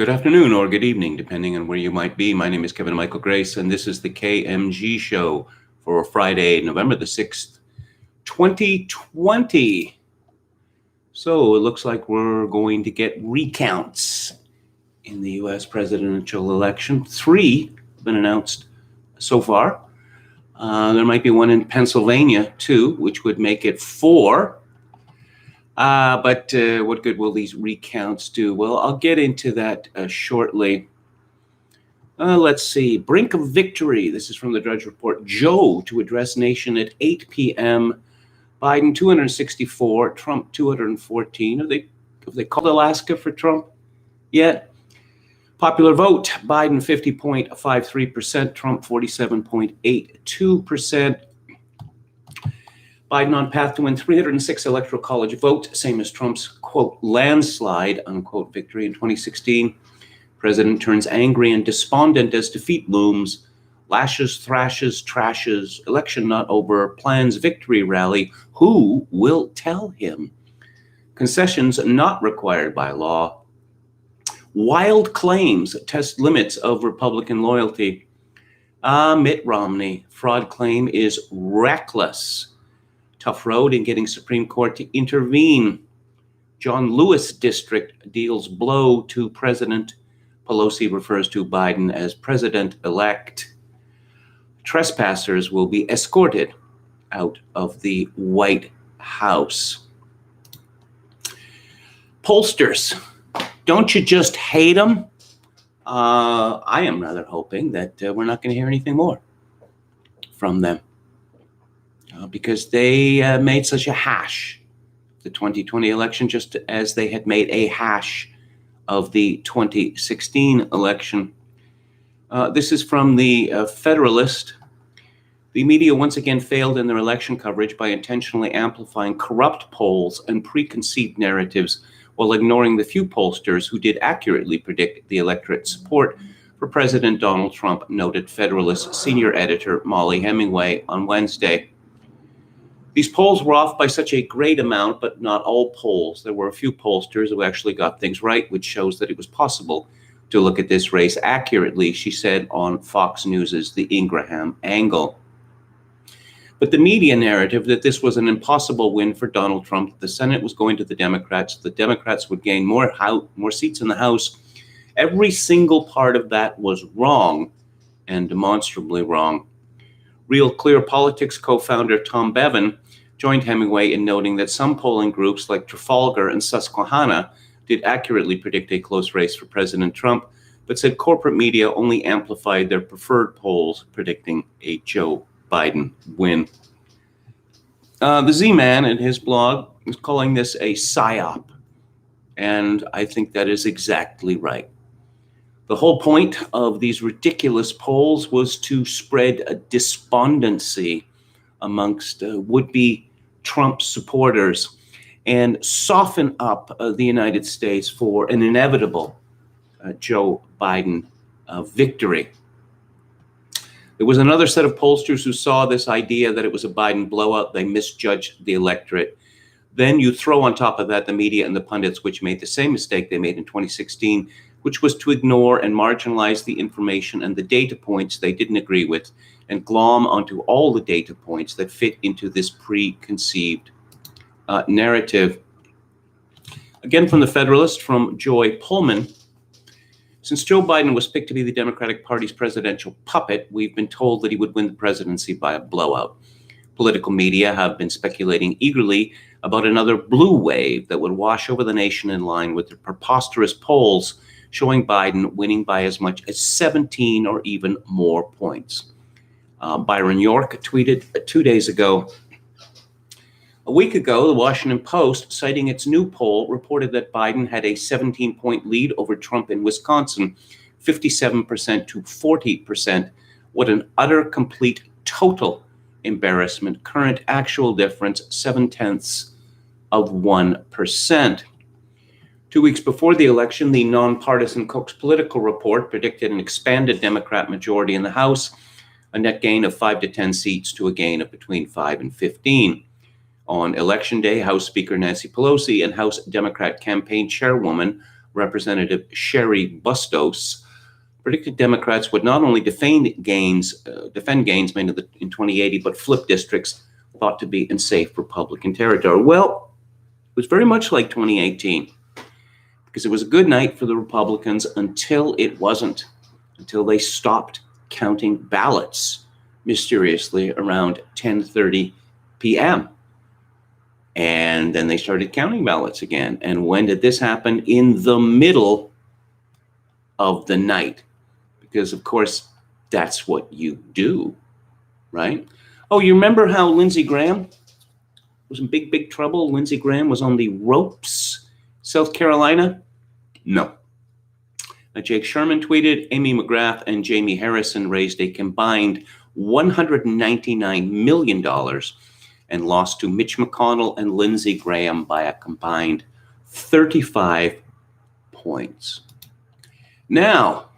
Good afternoon or good evening, depending on where you might be. My name is Kevin Michael Grace, and this is the KMG show for Friday, November the 6th, 2020. So it looks like we're going to get recounts in the U.S. presidential election. 3 have been announced so far. There might be one in Pennsylvania, too, which would make it 4. But what good will these recounts do? Well, I'll get into that shortly. Let's see. Brink of victory. This is from the Drudge Report. Joe to address nation at 8 p.m. Biden 264, Trump 214. Have they called Alaska for Trump yet? Popular vote. Biden 50.53%, Trump 47.82%. Biden on path to win 306 electoral college votes, same as Trump's, quote, landslide, unquote, victory in 2016. President turns angry and despondent as defeat looms. Lashes, thrashes, trashes, election not over, plans victory rally. Who will tell him? Concessions not required by law. Wild claims test limits of Republican loyalty. Mitt Romney, fraud claim is reckless. Tough road in getting Supreme Court to intervene. John Lewis District deals blow to President. Pelosi refers to Biden as president-elect. Trespassers will be escorted out of the White House. Pollsters, don't you just hate them? I am rather hoping that we're not going to hear anything more from them. Because they made such a hash of the 2020 election, just as they had made a hash of the 2016 election. This is from the Federalist. The media once again failed in their election coverage by intentionally amplifying corrupt polls and preconceived narratives while ignoring the few pollsters who did accurately predict the electorate's support for President Donald Trump, noted Federalist senior editor Molly Hemingway on Wednesday. These polls were off by such a great amount, but not all polls. There were a few pollsters who actually got things right, which shows that it was possible to look at this race accurately, she said on Fox News' The Ingraham Angle. But the media narrative that this was an impossible win for Donald Trump, the Senate was going to the Democrats would gain more seats in the House, every single part of that was wrong and demonstrably wrong. Real Clear Politics co-founder Tom Bevan joined Hemingway in noting that some polling groups like Trafalgar and Susquehanna did accurately predict a close race for President Trump, but said corporate media only amplified their preferred polls predicting a Joe Biden win. The Z-Man in his blog is calling this a psyop, and I think that is exactly right. The whole point of these ridiculous polls was to spread a despondency amongst would-be Trump supporters and soften up the United States for an inevitable Joe Biden victory. There was another set of pollsters who saw this idea that it was a Biden blowout. They misjudged the electorate. Then you throw on top of that the media and the pundits, which made the same mistake they made in 2016, which was to ignore and marginalize the information and the data points they didn't agree with and glom onto all the data points that fit into this preconceived narrative. Again, from the Federalist, from Joy Pullman. Since Joe Biden was picked to be the Democratic Party's presidential puppet, we've been told that he would win the presidency by a blowout. Political media have been speculating eagerly about another blue wave that would wash over the nation in line with the preposterous polls showing Biden winning by as much as 17 or even more points. Byron York tweeted 2 days ago. A week ago, the Washington Post, citing its new poll, reported that Biden had a 17-point lead over Trump in Wisconsin, 57% to 40%. What an utter, complete, total embarrassment. Current actual difference, 0.7%. 2 weeks before the election, the nonpartisan Cook's Political Report predicted an expanded Democrat majority in the House, a net gain of 5 to 10 seats to a gain of between 5 and 15. On Election Day, House Speaker Nancy Pelosi and House Democrat campaign chairwoman Representative Sherry Bustos, predicted Democrats would not only defend gains made in 2080, but flip districts thought to be in safe Republican territory. Well, it was very much like 2018, because it was a good night for the Republicans until it wasn't, until they stopped counting ballots mysteriously around 10:30 p.m. And then they started counting ballots again. And when did this happen? In the middle of the night. Because, of course, that's what you do, right? Oh, you remember how Lindsey Graham was in big trouble? Lindsey Graham was on the ropes, South Carolina? No. Jake Sherman tweeted, Amy McGrath and Jamie Harrison raised a combined $199 million and lost to Mitch McConnell and Lindsey Graham by a combined 35 points. Now,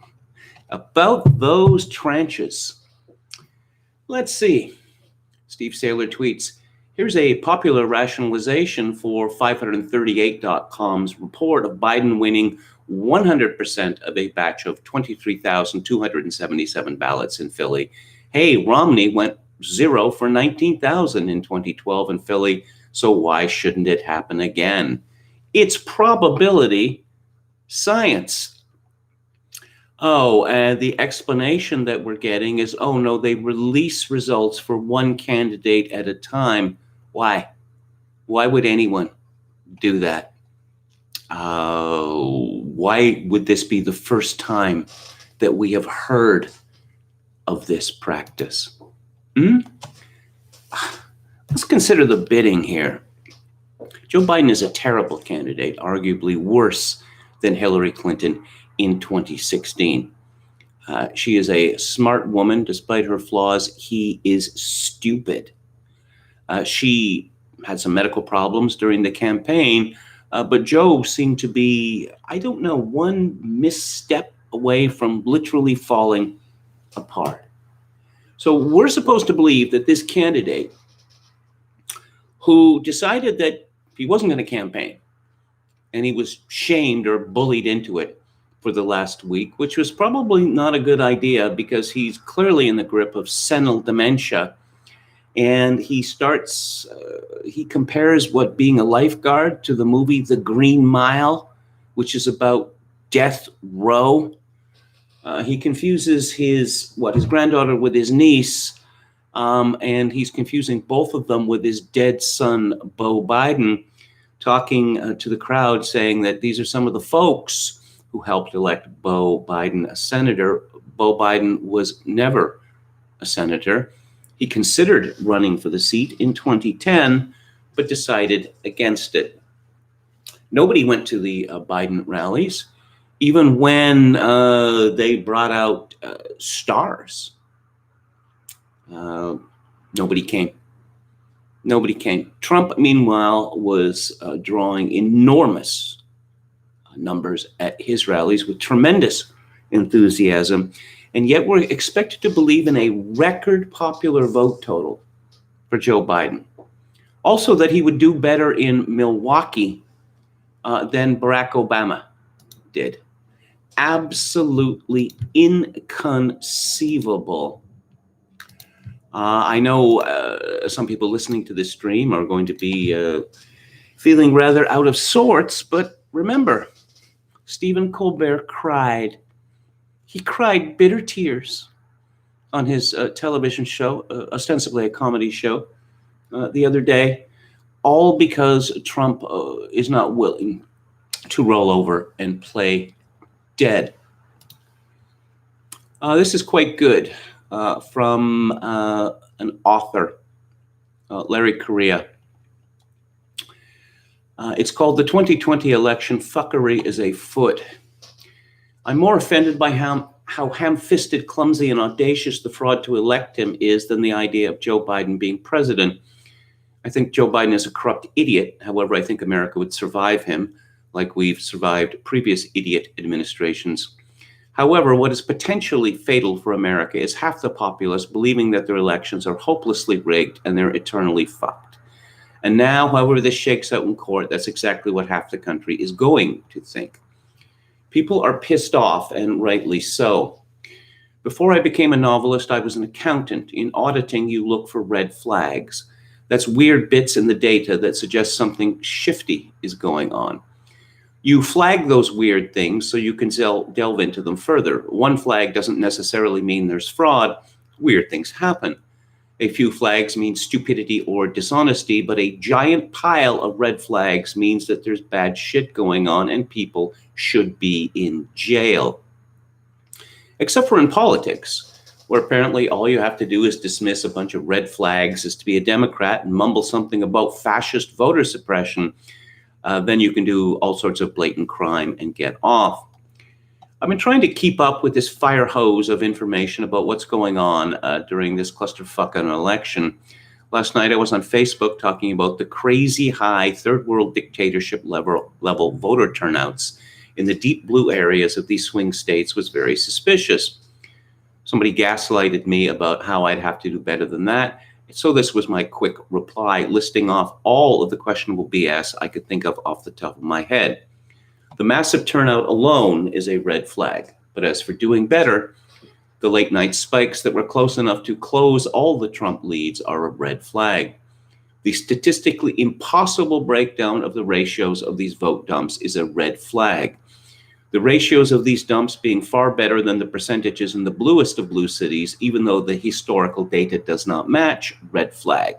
about those tranches, let's see. Steve Saylor tweets, here's a popular rationalization for 538.com's report of Biden winning 100% of a batch of 23,277 ballots in Philly. Hey, Romney went 0 for 19,000 in 2012 in Philly, so why shouldn't it happen again? It's probability science. Oh, and the explanation that we're getting is, oh no, they release results for one candidate at a time. Why? Why would anyone do that? Why would this be the first time that we have heard of this practice? Let's consider the bidding here. Joe Biden is a terrible candidate, arguably worse than Hillary Clinton in 2016. She is a smart woman, despite her flaws. He is stupid. She had some medical problems during the campaign, but Joe seemed to be, I don't know, one misstep away from literally falling apart. So we're supposed to believe that this candidate who decided that he wasn't going to campaign, and he was shamed or bullied into it for the last week, which was probably not a good idea because he's clearly in the grip of senile dementia. And he compares what being a lifeguard to the movie The Green Mile, which is about death row. He confuses his granddaughter with his niece, and he's confusing both of them with his dead son, Beau Biden, talking to the crowd, saying that these are some of the folks who helped elect Beau Biden a senator. Beau Biden was never a senator. He considered running for the seat in 2010, but decided against it. Nobody went to the Biden rallies, even when they brought out stars. Nobody came. Nobody came. Trump, meanwhile, was drawing enormous numbers at his rallies with tremendous enthusiasm. And yet we're expected to believe in a record popular vote total for Joe Biden. Also that he would do better in Milwaukee than Barack Obama did. Absolutely inconceivable. I know some people listening to this stream are going to be feeling rather out of sorts, but remember, Stephen Colbert cried. He cried bitter tears on his television show, ostensibly a comedy show, the other day, all because Trump is not willing to roll over and play dead. This is quite good from an author, Larry Correia. It's called The 2020 Election Fuckery is Afoot. I'm more offended by how ham-fisted, clumsy, and audacious the fraud to elect him is than the idea of Joe Biden being president. I think Joe Biden is a corrupt idiot. However, I think America would survive him like we've survived previous idiot administrations. However, what is potentially fatal for America is half the populace believing that their elections are hopelessly rigged and they're eternally fucked. And now, however this shakes out in court, that's exactly what half the country is going to think. People are pissed off, and rightly so. Before I became a novelist, I was an accountant. In auditing, you look for red flags. That's weird bits in the data that suggest something shifty is going on. You flag those weird things so you can delve into them further. One flag doesn't necessarily mean there's fraud. Weird things happen. A few flags mean stupidity or dishonesty, but a giant pile of red flags means that there's bad shit going on and people should be in jail. Except for in politics, where apparently all you have to do is dismiss a bunch of red flags as to be a Democrat and mumble something about fascist voter suppression. Then you can do all sorts of blatant crime and get off. I've been trying to keep up with this fire hose of information about what's going on during this clusterfuck of an election. Last night I was on Facebook talking about the crazy high third world dictatorship level voter turnouts in the deep blue areas of these swing states was very suspicious. Somebody gaslighted me about how I'd have to do better than that. So this was my quick reply, listing off all of the questionable BS I could think of off the top of my head. The massive turnout alone is a red flag. But as for doing better, the late night spikes that were close enough to close all the Trump leads are a red flag. The statistically impossible breakdown of the ratios of these vote dumps is a red flag. The ratios of these dumps being far better than the percentages in the bluest of blue cities, even though the historical data does not match, red flag.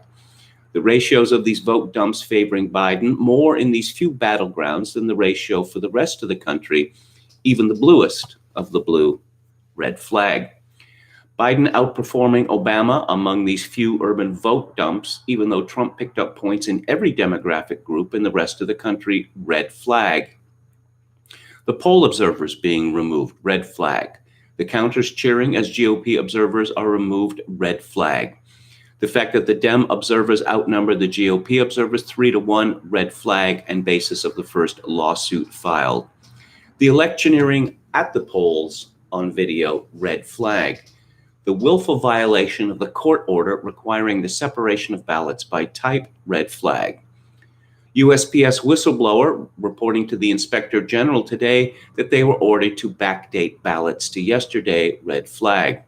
The ratios of these vote dumps favoring Biden more in these few battlegrounds than the ratio for the rest of the country, even the bluest of the blue, red flag. Biden outperforming Obama among these few urban vote dumps, even though Trump picked up points in every demographic group in the rest of the country, red flag. The poll observers being removed, red flag. The counters cheering as GOP observers are removed, red flag. The fact that the Dem observers outnumber the GOP observers 3-1, red flag, and basis of the first lawsuit filed. The electioneering at the polls on video, red flag. The willful violation of the court order requiring the separation of ballots by type, red flag. USPS whistleblower reporting to the Inspector General today that they were ordered to backdate ballots to yesterday, red flag.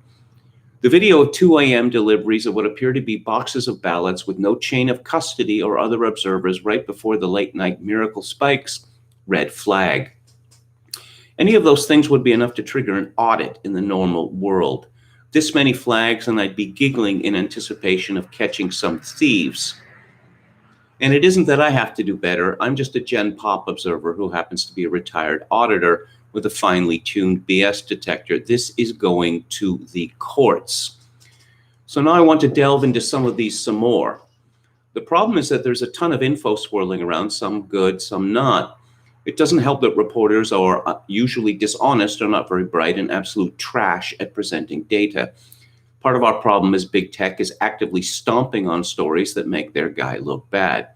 The video of 2 a.m. deliveries of what appear to be boxes of ballots with no chain of custody or other observers right before the late night miracle spikes, red flag. Any of those things would be enough to trigger an audit in the normal world. This many flags and I'd be giggling in anticipation of catching some thieves. And it isn't that I have to do better. I'm just a Gen Pop observer who happens to be a retired auditor with a finely tuned BS detector. This is going to the courts. So now I want to delve into some of these some more. The problem is that there's a ton of info swirling around, some good, some not. It doesn't help that reporters are usually dishonest or not very bright and absolute trash at presenting data. Part of our problem is big tech is actively stomping on stories that make their guy look bad.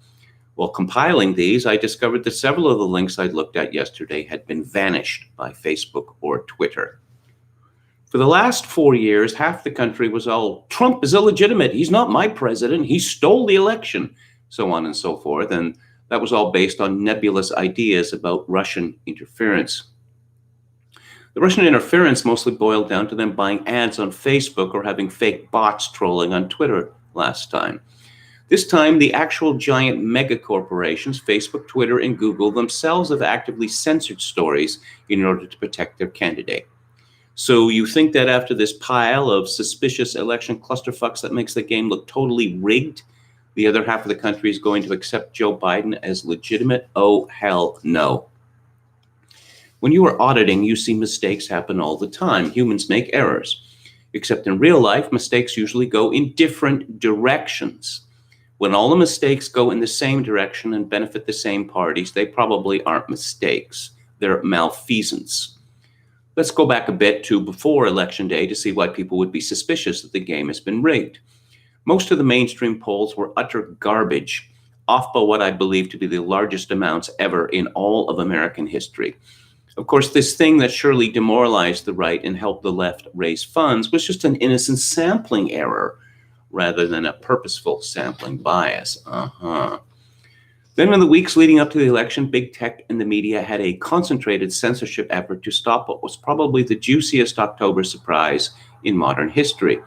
While compiling these, I discovered that several of the links I'd looked at yesterday had been vanished by Facebook or Twitter. For the last 4 years, half the country was all, Trump is illegitimate, he's not my president, he stole the election, so on and so forth, and that was all based on nebulous ideas about Russian interference. The Russian interference mostly boiled down to them buying ads on Facebook or having fake bots trolling on Twitter last time. This time, the actual giant mega corporations, Facebook, Twitter, and Google themselves have actively censored stories in order to protect their candidate. So you think that after this pile of suspicious election clusterfucks that makes the game look totally rigged, the other half of the country is going to accept Joe Biden as legitimate? Oh, hell no. When you are auditing, you see mistakes happen all the time. Humans make errors. Except in real life, mistakes usually go in different directions. When all the mistakes go in the same direction and benefit the same parties, they probably aren't mistakes. They're malfeasance. Let's go back a bit to before Election Day to see why people would be suspicious that the game has been rigged. Most of the mainstream polls were utter garbage, off by what I believe to be the largest amounts ever in all of American history. Of course, this thing that surely demoralized the right and helped the left raise funds was just an innocent sampling error rather than a purposeful sampling bias. Then in the weeks leading up to the election, big tech and the media had a concentrated censorship effort to stop what was probably the juiciest October surprise in modern history.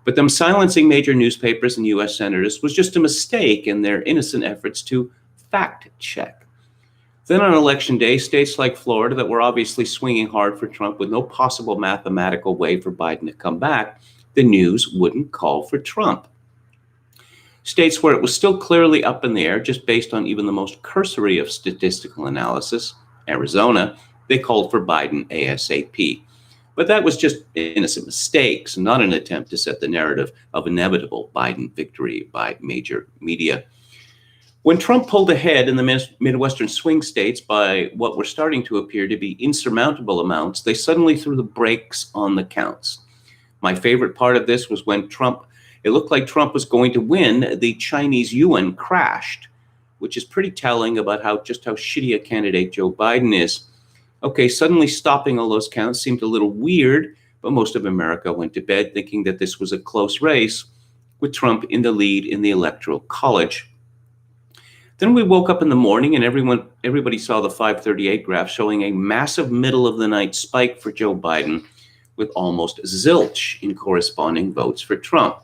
But them silencing major newspapers and U.S. senators was just a mistake in their innocent efforts to fact check. Then on election day, states like Florida that were obviously swinging hard for Trump with no possible mathematical way for Biden to come back, the news wouldn't call for Trump. States where it was still clearly up in the air, just based on even the most cursory of statistical analysis, Arizona, they called for Biden ASAP. But that was just innocent mistakes, not an attempt to set the narrative of inevitable Biden victory by major media. When Trump pulled ahead in the Midwestern swing states by what were starting to appear to be insurmountable amounts, they suddenly threw the brakes on the counts. My favorite part of this was when it looked like Trump was going to win, the Chinese yuan crashed, which is pretty telling about how shitty a candidate Joe Biden is. Okay, suddenly stopping all those counts seemed a little weird, but most of America went to bed thinking that this was a close race with Trump in the lead in the Electoral College. Then we woke up in the morning and everybody saw the 538 graph showing a massive middle of the night spike for Joe Biden with almost zilch in corresponding votes for Trump.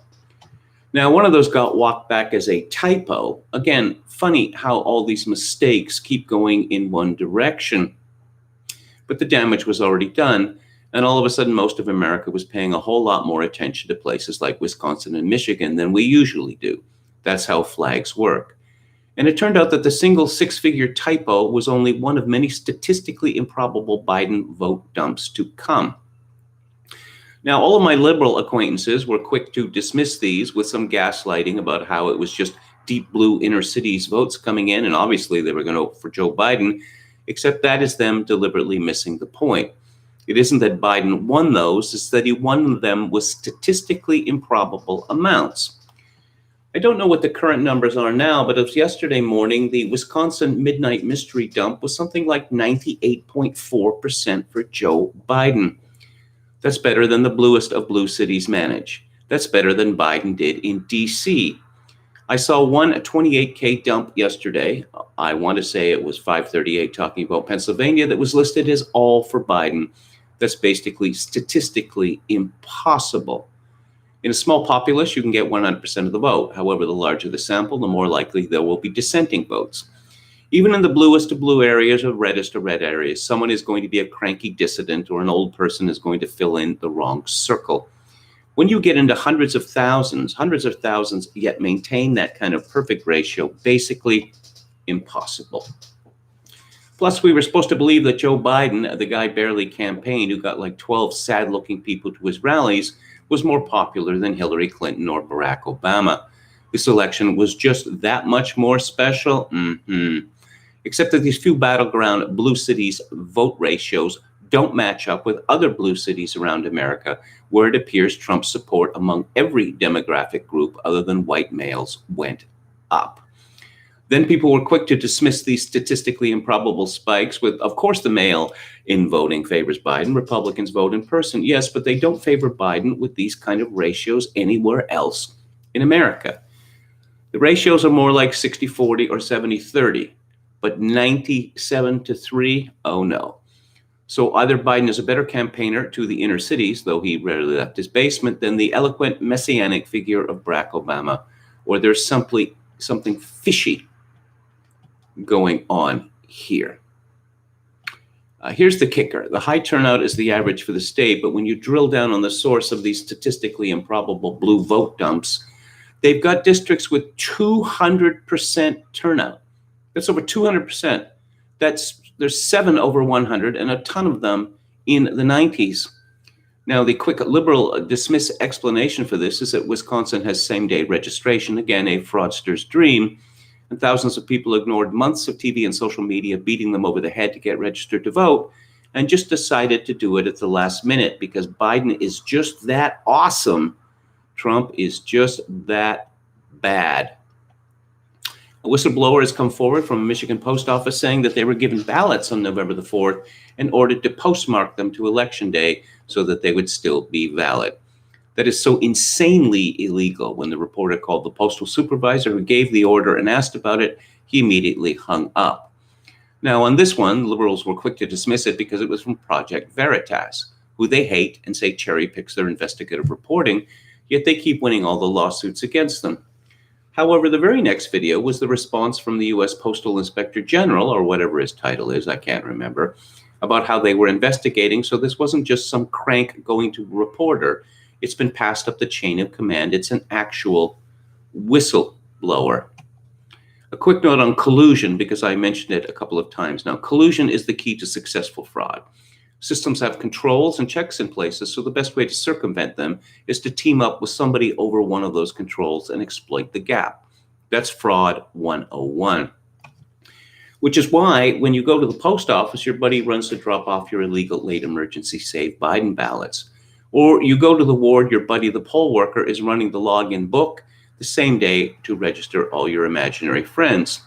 Now, one of those got walked back as a typo. Again, funny how all these mistakes keep going in one direction. But the damage was already done, and all of a sudden most of America was paying a whole lot more attention to places like Wisconsin and Michigan than we usually do. That's how flags work. And it turned out that the single six-figure typo was only one of many statistically improbable Biden vote dumps to come. Now, all of my liberal acquaintances were quick to dismiss these with some gaslighting about how it was just deep blue inner cities votes coming in, and obviously they were going to vote for Joe Biden, except that is them deliberately missing the point. It isn't that Biden won those, it's that he won them with statistically improbable amounts. I don't know what the current numbers are now, but as yesterday morning, the Wisconsin midnight mystery dump was something like 98.4% for Joe Biden. That's better than the bluest of blue cities manage. That's better than Biden did in D.C. I saw one 28K dump yesterday. I want to say it was 538 talking about Pennsylvania that was listed as all for Biden. That's basically statistically impossible. In a small populace, you can get 100% of the vote. However, the larger the sample, the more likely there will be dissenting votes. Even in the bluest of blue areas or reddest of red areas, someone is going to be a cranky dissident or an old person is going to fill in the wrong circle. When you get into hundreds of thousands, yet maintain that kind of perfect ratio, basically impossible. Plus, we were supposed to believe that Joe Biden, the guy barely campaigned, who got like 12 sad-looking people to his rallies, was more popular than Hillary Clinton or Barack Obama. This election was just that much more special. Except that these few battleground blue cities vote ratios don't match up with other blue cities around America, where it appears Trump's support among every demographic group other than white males went up. Then people were quick to dismiss these statistically improbable spikes with, of course, the mail-in voting favors Biden. Republicans vote in person, yes, but they don't favor Biden with these kind of ratios anywhere else in America. The ratios are more like 60-40 or 70-30, but 97-3, oh no. So either Biden is a better campaigner to the inner cities, though he rarely left his basement, than the eloquent messianic figure of Barack Obama, or there's simply something fishy going on here. Here's the kicker. The high turnout is the average for the state, but when you drill down on the source of these statistically improbable blue vote dumps, they've got districts with 200% turnout. That's over 200%. There's 7 over 100 and a ton of them in the 90s. Now, the quick liberal dismiss explanation for this is that Wisconsin has same-day registration, again, a fraudster's dream, and thousands of people ignored months of TV and social media beating them over the head to get registered to vote and just decided to do it at the last minute because Biden is just that awesome. Trump is just that bad. A whistleblower has come forward from a Michigan post office saying that they were given ballots on November the 4th and ordered to postmark them to Election Day so that they would still be valid. That is so insanely illegal. When the reporter called the postal supervisor who gave the order and asked about it, He immediately hung up. Now, on this one, liberals were quick to dismiss it because it was from Project Veritas, who they hate and say cherry picks their investigative reporting, yet they keep winning all the lawsuits against them. However, the very next video was the response from the U.S. Postal Inspector General, or whatever his title is, I can't remember, about how they were investigating. So this wasn't just some crank going to a reporter. It's been passed up the chain of command. It's an actual whistleblower. A quick note on collusion, because I mentioned it a couple of times now. Collusion is the key to successful fraud. Systems have controls and checks in places, so the best way to circumvent them is to team up with somebody over one of those controls and exploit the gap. That's fraud 101. Which is why when you go to the post office, your buddy runs to drop off your illegal late emergency Save Biden ballots. Or you go to the ward, your buddy, the poll worker, is running the login book the same day to register all your imaginary friends.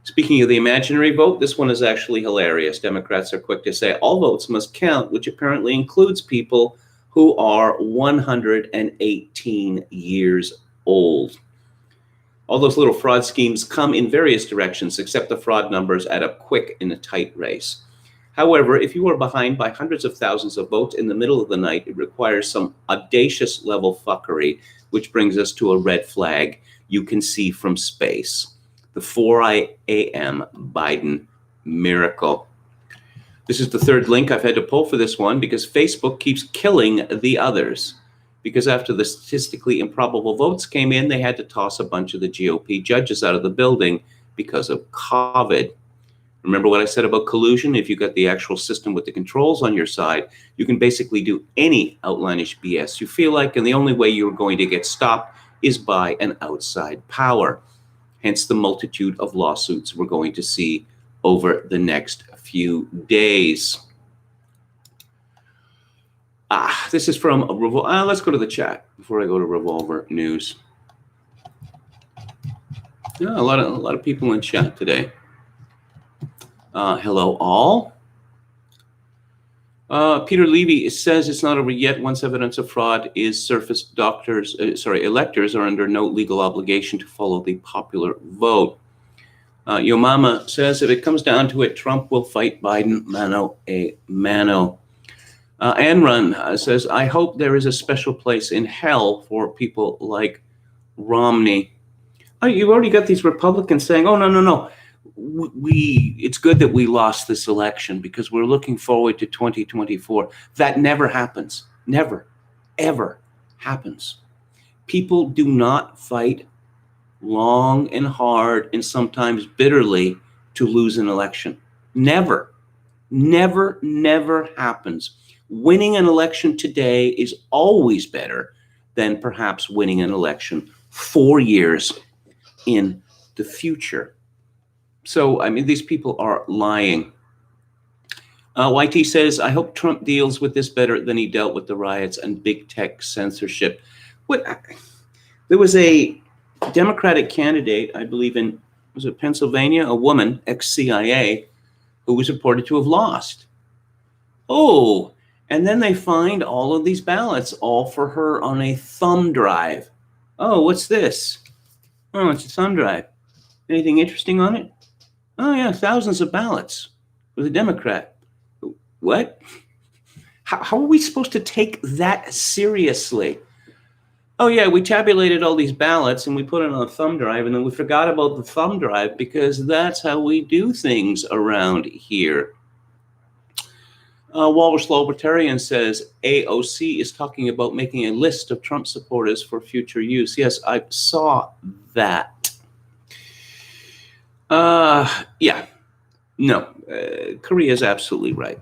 Speaking of the imaginary vote, this one is actually hilarious. Democrats are quick to say all votes must count, which apparently includes people who are 118 years old. All those little fraud schemes come in various directions, except the fraud numbers add up quick in a tight race. However, if you are behind by hundreds of thousands of votes in the middle of the night, it requires some audacious level fuckery, which brings us to a red flag you can see from space. The 4 a.m. Biden miracle. This is the third link I've had to pull for this one because Facebook keeps killing the others. Because after the statistically improbable votes came in, they had to toss a bunch of the GOP judges out of the building because of COVID. Remember what I said about collusion? If you got the actual system with the controls on your side, you can basically do any outlandish BS you feel like, and the only way you're going to get stopped is by an outside power. Hence the multitude of lawsuits we're going to see over the next few days. This is from let's go to the chat before I go to Revolver News. Yeah, a lot of people in chat today. Hello all. Peter Levy says it's not over yet. Once evidence of fraud is surfaced, electors are under no legal obligation to follow the popular vote. Yo Mama says if it comes down to it, Trump will fight Biden mano a mano. Anrun says, I hope there is a special place in hell for people like Romney. Oh, you've already got these Republicans saying, oh, no. It's good that we lost this election because we're looking forward to 2024. That never happens. Never, ever happens. People do not fight long and hard and sometimes bitterly to lose an election. Never happens. Winning an election today is always better than perhaps winning an election 4 years in the future. So, I mean, these people are lying. YT says, I hope Trump deals with this better than he dealt with the riots and big tech censorship. There was a Democratic candidate, I believe was it Pennsylvania, a woman, ex-CIA, who was reported to have lost. Oh, and then they find all of these ballots, all for her on a thumb drive. Oh, what's this? Oh, it's a thumb drive. Anything interesting on it? Oh, yeah, thousands of ballots with a Democrat. What? How are we supposed to take that seriously? Oh, yeah, we tabulated all these ballots and we put it on a thumb drive, and then we forgot about the thumb drive because that's how we do things around here. Walrus Libertarian says AOC is talking about making a list of Trump supporters for future use. Yes, I saw that. Korea is absolutely right.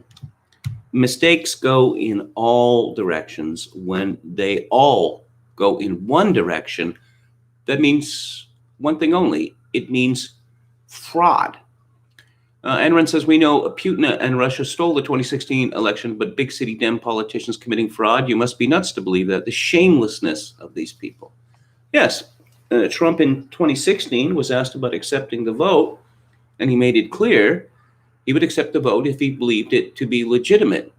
Mistakes go in all directions. When they all go in one direction, that means one thing only. It means fraud. Enron says, we know Putin and Russia stole the 2016 election, but big city Dem politicians committing fraud. You must be nuts to believe that. The shamelessness of these people. Yes, Trump in 2016 was asked about accepting the vote, and he made it clear he would accept the vote if he believed it to be legitimate.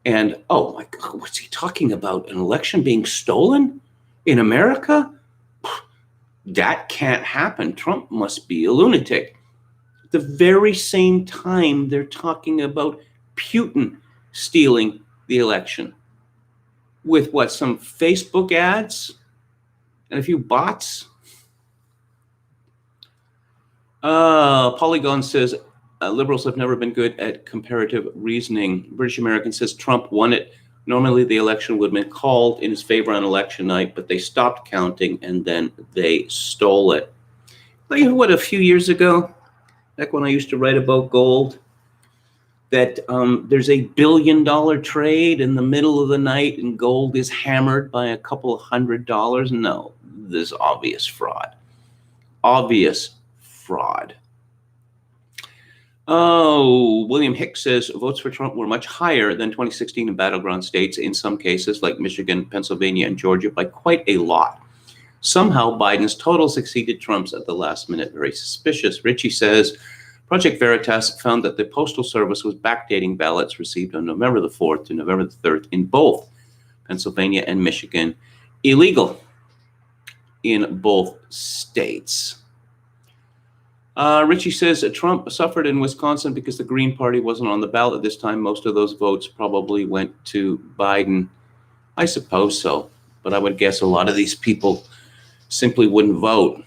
And, oh my God, what's he talking about? An election being stolen in America? that can't happen. Trump must be a lunatic. At the very same time, they're talking about Putin stealing the election with what, some Facebook ads and a few bots? Polygon says liberals have never been good at comparative reasoning. British American says Trump won it. Normally the election would have been called in his favor on election night, but they stopped counting and then they stole it. Like what, a few years ago, back when I used to write about gold, that there's a $1 billion trade in the middle of the night and gold is hammered by a couple of $100. No, there's obvious fraud. Obvious fraud. Oh, William Hicks says votes for Trump were much higher than 2016 in battleground states, in some cases like Michigan, Pennsylvania, and Georgia, by quite a lot. Somehow Biden's totals exceeded Trump's at the last minute. Very suspicious. Richie says Project Veritas found that the Postal Service was backdating ballots received on November the 4th to November the 3rd in both Pennsylvania and Michigan. Illegal in both states. Richie says Trump suffered in Wisconsin because the Green Party wasn't on the ballot this time. Most of those votes probably went to Biden. I suppose so, but I would guess a lot of these people simply wouldn't vote.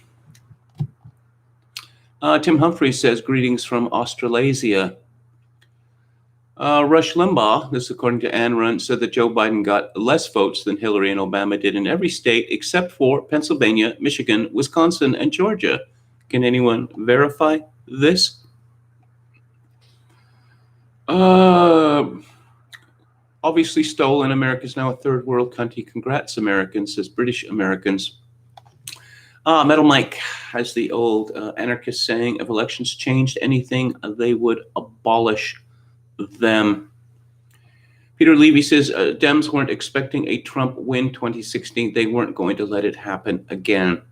Tim Humphreys says, greetings from Australasia. Rush Limbaugh, this according to Ayn Rand, said that Joe Biden got less votes than Hillary and Obama did in every state except for Pennsylvania, Michigan, Wisconsin, and Georgia. Can anyone verify this? Obviously stolen. America's now a third world country. Congrats, Americans, says British Americans. Metal Mike has the old anarchist saying, if elections changed anything, they would abolish them. Peter Levy says Dems weren't expecting a Trump win 2016. They weren't going to let it happen again.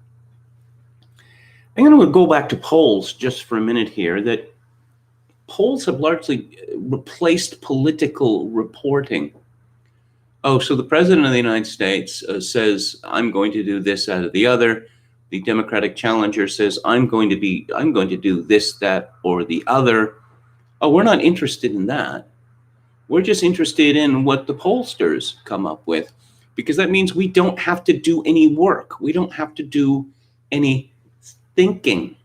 I'm going to go back to polls just for a minute here, that polls have largely replaced political reporting. Oh, so the president of the United States says, I'm going to do this, that, or the other. The Democratic challenger says, I'm going to do this, that, or the other. Oh, we're not interested in that. We're just interested in what the pollsters come up with, because that means we don't have to do any work. We don't have to do any thinking.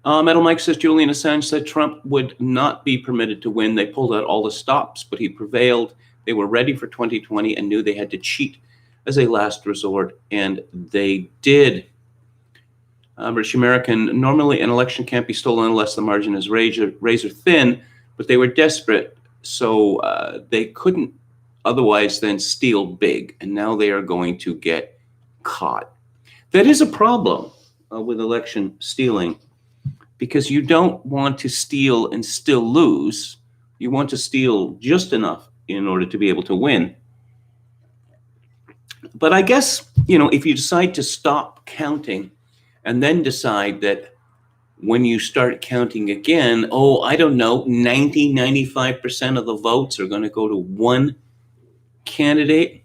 Metal Mike says Julian Assange said Trump would not be permitted to win. They pulled out all the stops, but he prevailed. They were ready for 2020 and knew they had to cheat as a last resort, and they did. British American, normally an election can't be stolen unless the margin is razor thin, but they were desperate, so they couldn't otherwise then steal big, and now they are going to get caught. That is a problem with election stealing, because you don't want to steal and still lose. You want to steal just enough in order to be able to win. But I guess, if you decide to stop counting and then decide that when you start counting again, 95% of the votes are going to go to one candidate.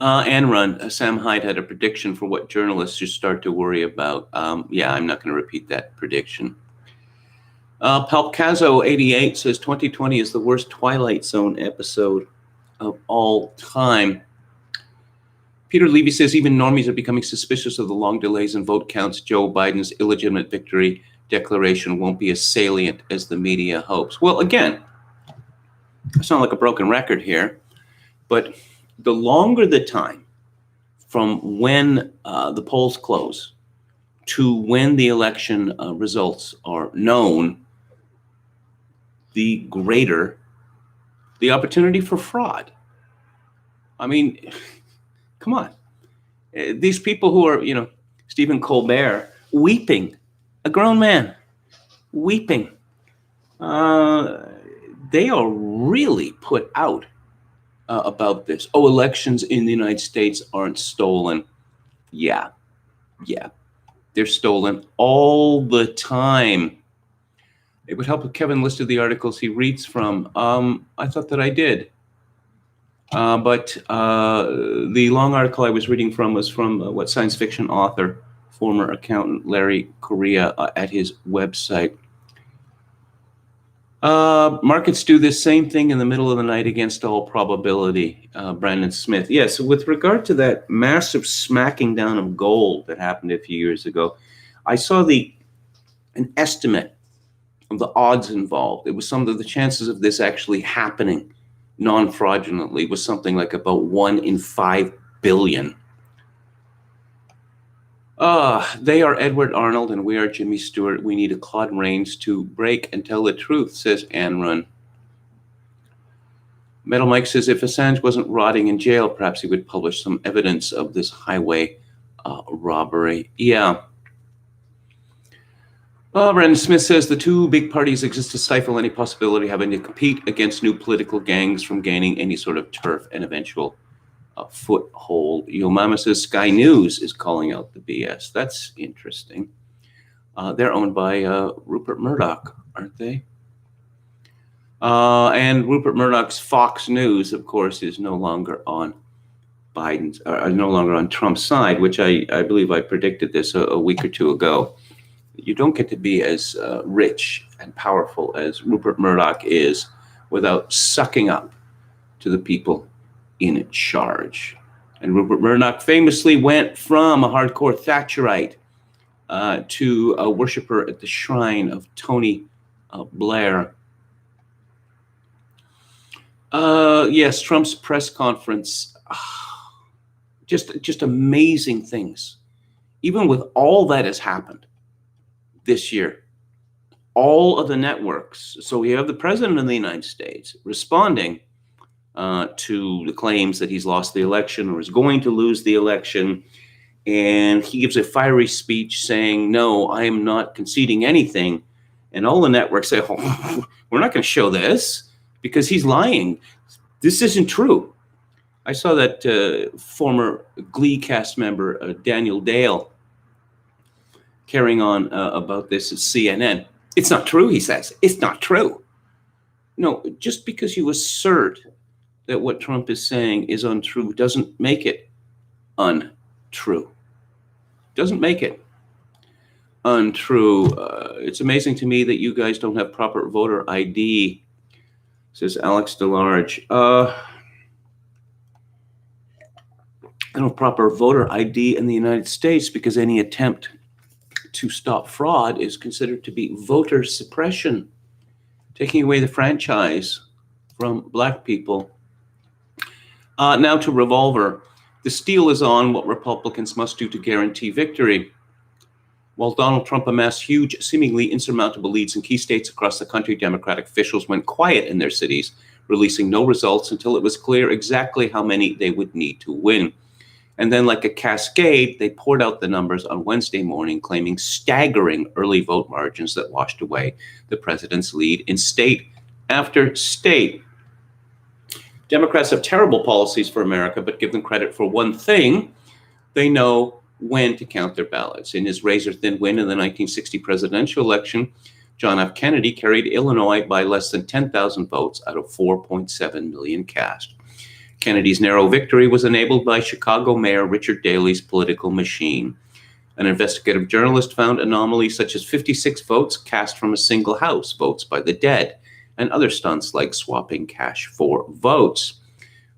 Ayn Rand, Sam Hyde had a prediction for what journalists should start to worry about. I'm not going to repeat that prediction. Palpcazo88 says 2020 is the worst Twilight Zone episode of all time. Peter Levy says even normies are becoming suspicious of the long delays in vote counts. Joe Biden's illegitimate victory declaration won't be as salient as the media hopes. Well, again, I sound like a broken record here, but the longer the time from when the polls close to when the election results are known, the greater the opportunity for fraud. I mean, come on. These people who are, Stephen Colbert, weeping, a grown man, weeping, they are really put out about this. Elections in the United States aren't stolen. Yeah, they're stolen all the time. It would help if Kevin listed the articles he reads from. I thought that I did. But the long article I was reading from was from what science fiction author, former accountant Larry Correia at his website. Markets do this same thing in the middle of the night against all probability, Brandon Smith. Yes, with regard to that massive smacking down of gold that happened a few years ago, I saw an estimate of the odds involved. It was some of the chances of this actually happening non-fraudulently was something like about 1 in 5 billion. They are Edward Arnold and we are Jimmy Stewart. We need a Claude Rains to break and tell the truth, says Anne Run. Metal Mike says if Assange wasn't rotting in jail, perhaps he would publish some evidence of this highway robbery. Yeah. Brandon Smith says the two big parties exist to stifle any possibility of having to compete against new political gangs from gaining any sort of turf and eventual foothold. Yo Mama says Sky News is calling out the BS. That's interesting. They're owned by Rupert Murdoch, aren't they? And Rupert Murdoch's Fox News, of course, is no longer on Biden's, no longer on Trump's side, which I believe I predicted this a week or two ago. You don't get to be as rich and powerful as Rupert Murdoch is without sucking up to the people in charge. And Rupert Murdoch famously went from a hardcore Thatcherite to a worshiper at the shrine of Tony Blair. Yes, Trump's press conference, just amazing things. Even with all that has happened this year, all of the networks. So we have the president of the United States responding to the claims that he's lost the election or is going to lose the election. And he gives a fiery speech saying, no, I am not conceding anything. And all the networks say, oh, we're not going to show this because he's lying. This isn't true. I saw that former Glee cast member, Daniel Dale, carrying on about this at CNN. It's not true, he says. It's not true. No, just because you assert that what Trump is saying is untrue doesn't make it untrue. Doesn't make it untrue. It's amazing to me that you guys don't have proper voter ID, says Alex DeLarge. I don't have proper voter ID in the United States because any attempt to stop fraud is considered to be voter suppression, taking away the franchise from black people. Now to Revolver. The steel is on what Republicans must do to guarantee victory. While Donald Trump amassed huge, seemingly insurmountable leads in key states across the country, Democratic officials went quiet in their cities, releasing no results until it was clear exactly how many they would need to win. And then, like a cascade, they poured out the numbers on Wednesday morning, claiming staggering early vote margins that washed away the president's lead in state after state. Democrats have terrible policies for America, but give them credit for one thing: they know when to count their ballots. In his razor-thin win in the 1960 presidential election, John F. Kennedy carried Illinois by less than 10,000 votes out of 4.7 million cast. Kennedy's narrow victory was enabled by Chicago Mayor Richard Daley's political machine. An investigative journalist found anomalies such as 56 votes cast from a single house, votes by the dead, and other stunts like swapping cash for votes.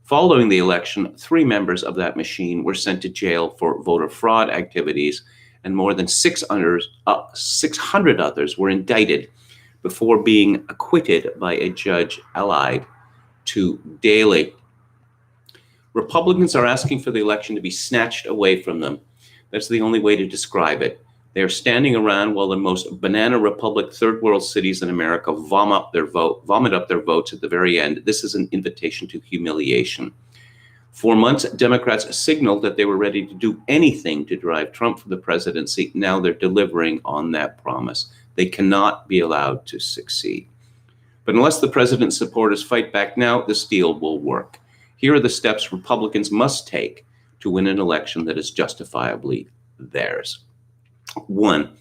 Following the election, 3 members of that machine were sent to jail for voter fraud activities, and more than 600 others were indicted before being acquitted by a judge allied to Daley. Republicans are asking for the election to be snatched away from them. That's the only way to describe it. They are standing around while the most banana republic third world cities in America vomit up their votes at the very end. This is an invitation to humiliation. For months, Democrats signaled that they were ready to do anything to drive Trump for the presidency. Now they're delivering on that promise. They cannot be allowed to succeed. But unless the president's supporters fight back now, this deal will work. Here are the steps Republicans must take to win an election that is justifiably theirs. 1,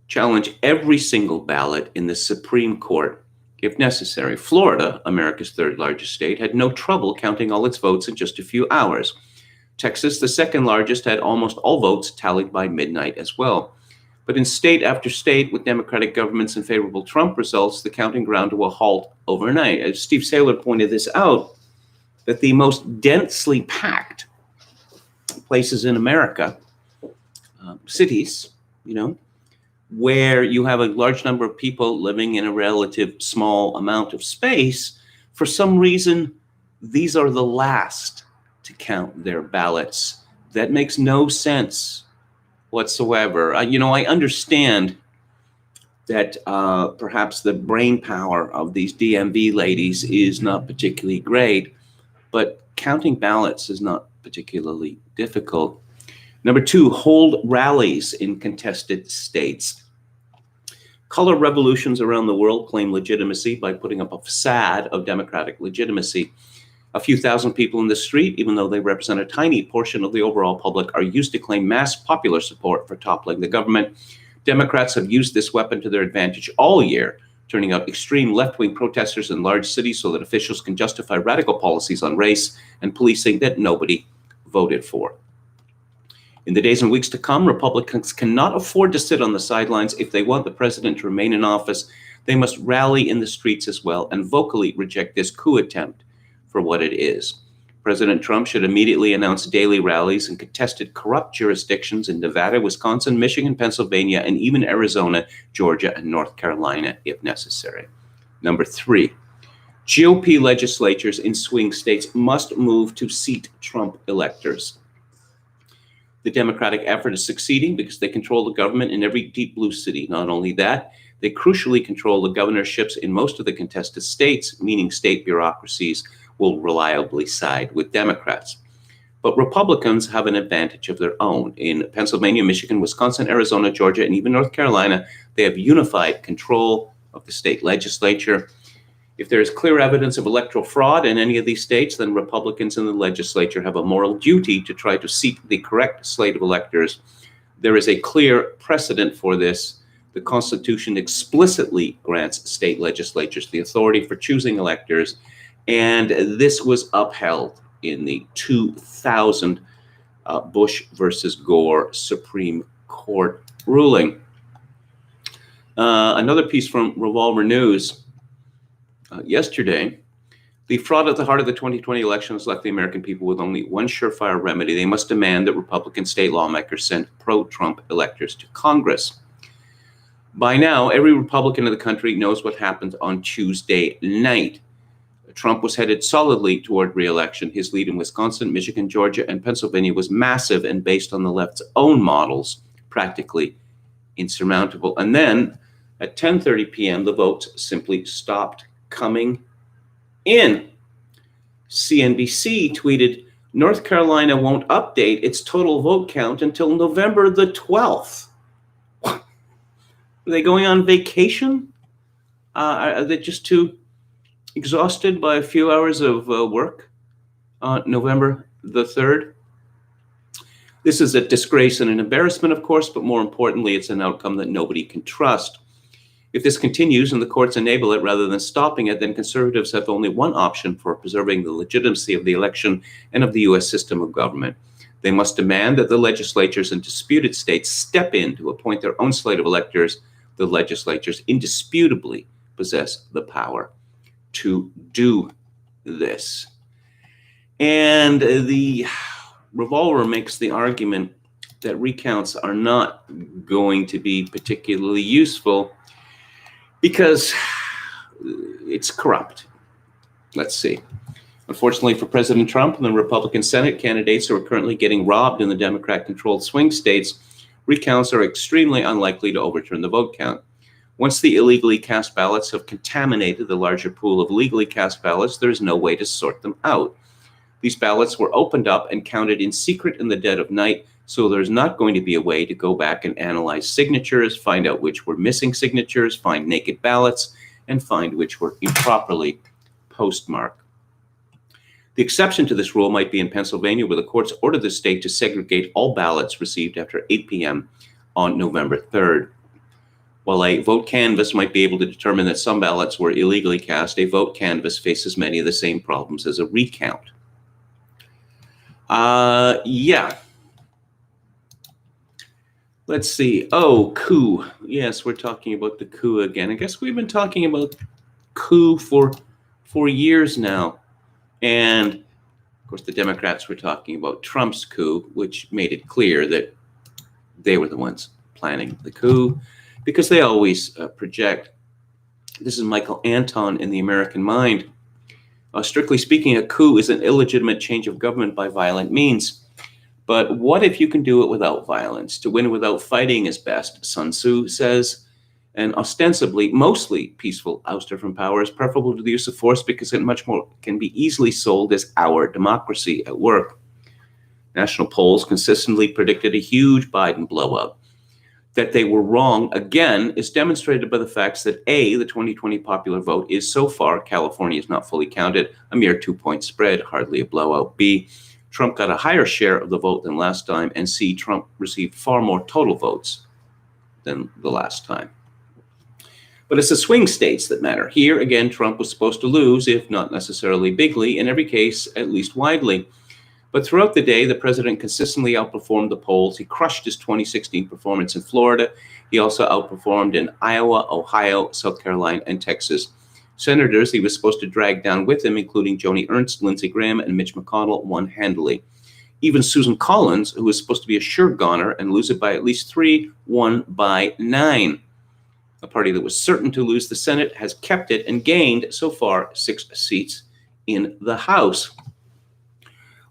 challenge every single ballot in the Supreme Court if necessary. Florida, America's third largest state, had no trouble counting all its votes in just a few hours. Texas, the second largest, had almost all votes tallied by midnight as well. But in state after state with Democratic governments and favorable Trump results, the counting ground to a halt overnight. As Steve Saylor pointed this out, that the most densely packed places in America, cities, where you have a large number of people living in a relative small amount of space, for some reason, these are the last to count their ballots. That makes no sense whatsoever. I understand that perhaps the brain power of these DMV ladies is not particularly great, but counting ballots is not particularly difficult. Number two, hold rallies in contested states. Color revolutions around the world claim legitimacy by putting up a facade of democratic legitimacy. A few thousand people in the street, even though they represent a tiny portion of the overall public, are used to claim mass popular support for toppling the government. Democrats have used this weapon to their advantage all year, turning out extreme left-wing protesters in large cities so that officials can justify radical policies on race and policing that nobody voted for. In the days and weeks to come, Republicans cannot afford to sit on the sidelines. If they want the president to remain in office, they must rally in the streets as well and vocally reject this coup attempt for what it is. President Trump should immediately announce daily rallies in contested corrupt jurisdictions in Nevada, Wisconsin, Michigan, Pennsylvania, and even Arizona, Georgia, and North Carolina, if necessary. Number three, GOP legislatures in swing states must move to seat Trump electors. The Democratic effort is succeeding because they control the government in every deep blue city. Not only that, they crucially control the governorships in most of the contested states, meaning state bureaucracies will reliably side with Democrats. But Republicans have an advantage of their own. In Pennsylvania, Michigan, Wisconsin, Arizona, Georgia, and even North Carolina, they have unified control of the state legislature. If there is clear evidence of electoral fraud in any of these states, then Republicans in the legislature have a moral duty to try to seek the correct slate of electors. There is a clear precedent for this. The Constitution explicitly grants state legislatures the authority for choosing electors, and this was upheld in the 2000 Bush versus Gore Supreme Court ruling. Another piece from Revolver News yesterday. The fraud at the heart of the 2020 election has left the American people with only one surefire remedy. They must demand that Republican state lawmakers send pro-Trump electors to Congress. By now, every Republican in the country knows what happened on Tuesday night. Trump was headed solidly toward re-election. His lead in Wisconsin, Michigan, Georgia, and Pennsylvania was massive and based on the left's own models, practically insurmountable. And then at 10:30 p.m., the votes simply stopped coming in. CNBC tweeted, North Carolina won't update its total vote count until November the 12th. What? Are they going on vacation? Are they just too exhausted by a few hours of work on November the 3rd? This is a disgrace and an embarrassment, of course, but more importantly, it's an outcome that nobody can trust. If this continues and the courts enable it rather than stopping it, then conservatives have only one option for preserving the legitimacy of the election and of the U.S. system of government. They must demand that the legislatures in disputed states step in to appoint their own slate of electors. The legislatures indisputably possess the power to do this. And the Revolver makes the argument that recounts are not going to be particularly useful because it's corrupt. Let's see. Unfortunately for President Trump and the Republican Senate candidates who are currently getting robbed in the Democrat-controlled swing states, recounts are extremely unlikely to overturn the vote count. Once the illegally cast ballots have contaminated the larger pool of legally cast ballots, there is no way to sort them out. These ballots were opened up and counted in secret in the dead of night, so there's not going to be a way to go back and analyze signatures, find out which were missing signatures, find naked ballots, and find which were improperly postmarked. The exception to this rule might be in Pennsylvania, where the courts ordered the state to segregate all ballots received after 8 p.m. on November 3rd. While a vote canvass might be able to determine that some ballots were illegally cast, a vote canvass faces many of the same problems as a recount. Yeah. Let's see. Oh, coup. Yes, we're talking about the coup again. I guess we've been talking about coup for years now. And, of course, the Democrats were talking about Trump's coup, which made it clear that they were the ones planning the coup, because they always project. This is Michael Anton in The American Mind. Strictly speaking, a coup is an illegitimate change of government by violent means. But what if you can do it without violence? To win without fighting is best, Sun Tzu says. An ostensibly, mostly peaceful ouster from power is preferable to the use of force because it much more can be easily sold as our democracy at work. National polls consistently predicted a huge Biden blowout. That they were wrong again is demonstrated by the facts that A, the 2020 popular vote is so far, California is not fully counted, a mere 2-point spread, hardly a blowout. B, Trump got a higher share of the vote than last time, and C, Trump received far more total votes than the last time. But it's the swing states that matter. Here, again, Trump was supposed to lose, if not necessarily bigly, in every case, at least widely. But throughout the day, the president consistently outperformed the polls. He crushed his 2016 performance in Florida. He also outperformed in Iowa, Ohio, South Carolina, and Texas. Senators he was supposed to drag down with him, including Joni Ernst, Lindsey Graham, and Mitch McConnell, won handily. Even Susan Collins, who was supposed to be a sure goner and lose it by at least 3, won by 9. A party that was certain to lose the Senate has kept it and gained, so far, 6 seats in the House.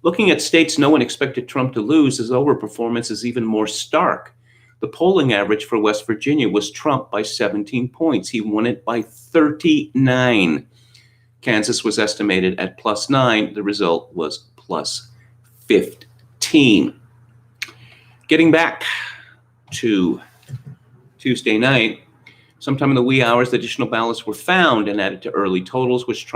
Looking at states no one expected Trump to lose, his overperformance is even more stark. The polling average for West Virginia was Trump by 17 points. He won it by 39. Kansas was estimated at +9. The result was +15. Getting back to Tuesday night, sometime in the wee hours, additional ballots were found and added to early totals, which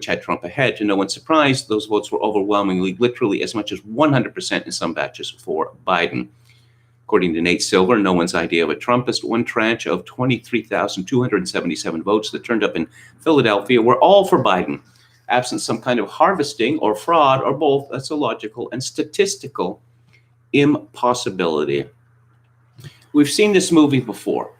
had Trump ahead. To no one's surprise, those votes were overwhelmingly, literally as much as 100% in some batches for Biden. According to Nate Silver, no one's idea of a Trumpist, one tranche of 23,277 votes that turned up in Philadelphia were all for Biden. Absent some kind of harvesting or fraud or both, that's a logical and statistical impossibility. We've seen this movie before.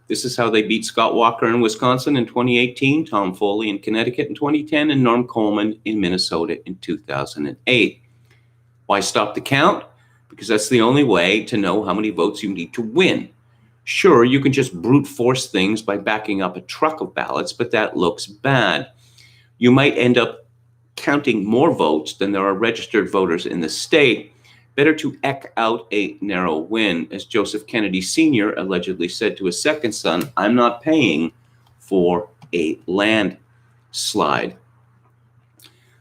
This is how they beat Scott Walker in Wisconsin in 2018, Tom Foley in Connecticut in 2010, and Norm Coleman in Minnesota in 2008. Why stop the count? Because that's the only way to know how many votes you need to win. Sure, you can just brute force things by backing up a truck of ballots, but that looks bad. You might end up counting more votes than there are registered voters in the state. Better to eke out a narrow win. As Joseph Kennedy Sr. allegedly said to his second son, I'm not paying for a landslide.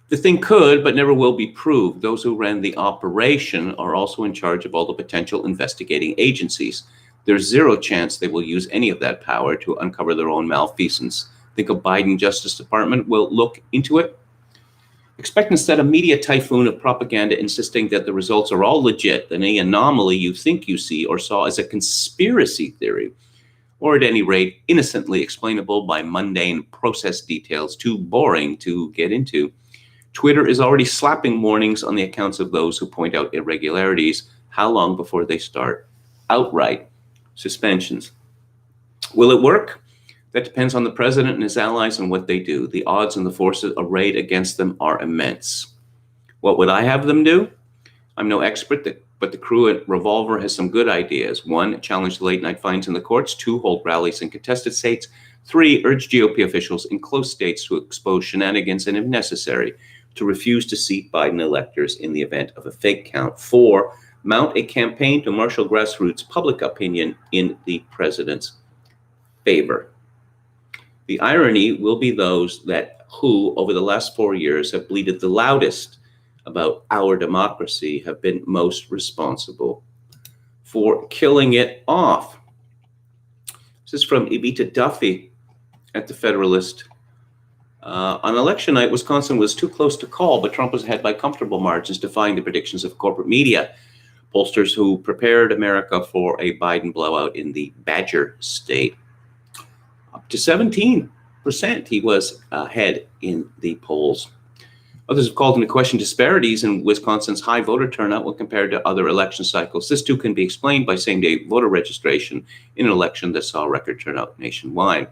The thing could, but never will be proved. Those who ran the operation are also in charge of all the potential investigating agencies. There's zero chance they will use any of that power to uncover their own malfeasance. Think a Biden Justice Department will look into it? Expect instead a media typhoon of propaganda insisting that the results are all legit, and any anomaly you think you see or saw is a conspiracy theory, or at any rate, innocently explainable by mundane process details too boring to get into. Twitter is already slapping warnings on the accounts of those who point out irregularities. How long before they start outright suspensions? Will it work? That depends on the president and his allies and what they do. The odds and the forces arrayed against them are immense. What would I have them do? I'm no expert, but the crew at Revolver has some good ideas. 1, challenge the late-night fines in the courts. 2, hold rallies in contested states. 3, urge GOP officials in close states to expose shenanigans and, if necessary, to refuse to seat Biden electors in the event of a fake count. 4, mount a campaign to marshal grassroots public opinion in the president's favor. The irony will be those who, over the last 4 years, have bleated the loudest about our democracy have been most responsible for killing it off. This is from Evita Duffy at The Federalist. On election night, Wisconsin was too close to call, but Trump was ahead by comfortable margins, defying the predictions of corporate media. Pollsters who prepared America for a Biden blowout in the Badger State. Up to 17%, he was ahead in the polls. Others have called into question disparities in Wisconsin's high voter turnout when compared to other election cycles. This too can be explained by same-day voter registration in an election that saw record turnout nationwide.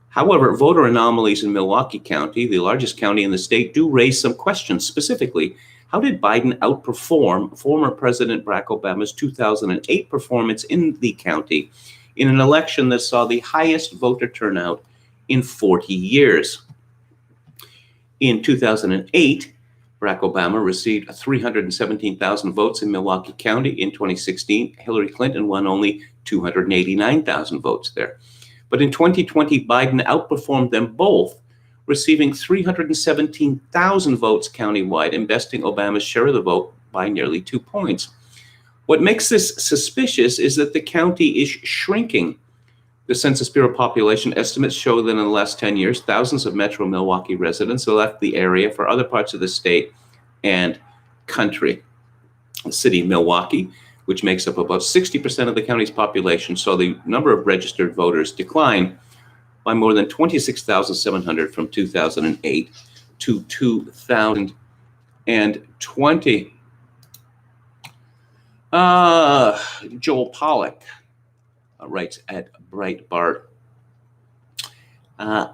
However, voter anomalies in Milwaukee County, the largest county in the state, do raise some questions. Specifically, how did Biden outperform former President Barack Obama's 2008 performance in the county in an election that saw the highest voter turnout in 40 years? In 2008, Barack Obama received 317,000 votes in Milwaukee County. In 2016, Hillary Clinton won only 289,000 votes there. But in 2020, Biden outperformed them both, receiving 317,000 votes countywide and besting Obama's share of the vote by nearly 2 points. What makes this suspicious is that the county is shrinking. The Census Bureau population estimates show that in the last 10 years, thousands of Metro Milwaukee residents have left the area for other parts of the state and country. The city of Milwaukee, which makes up about 60% of the county's population, saw the number of registered voters decline by more than 26,700 from 2008 to 2020. Joel Pollack writes at Breitbart.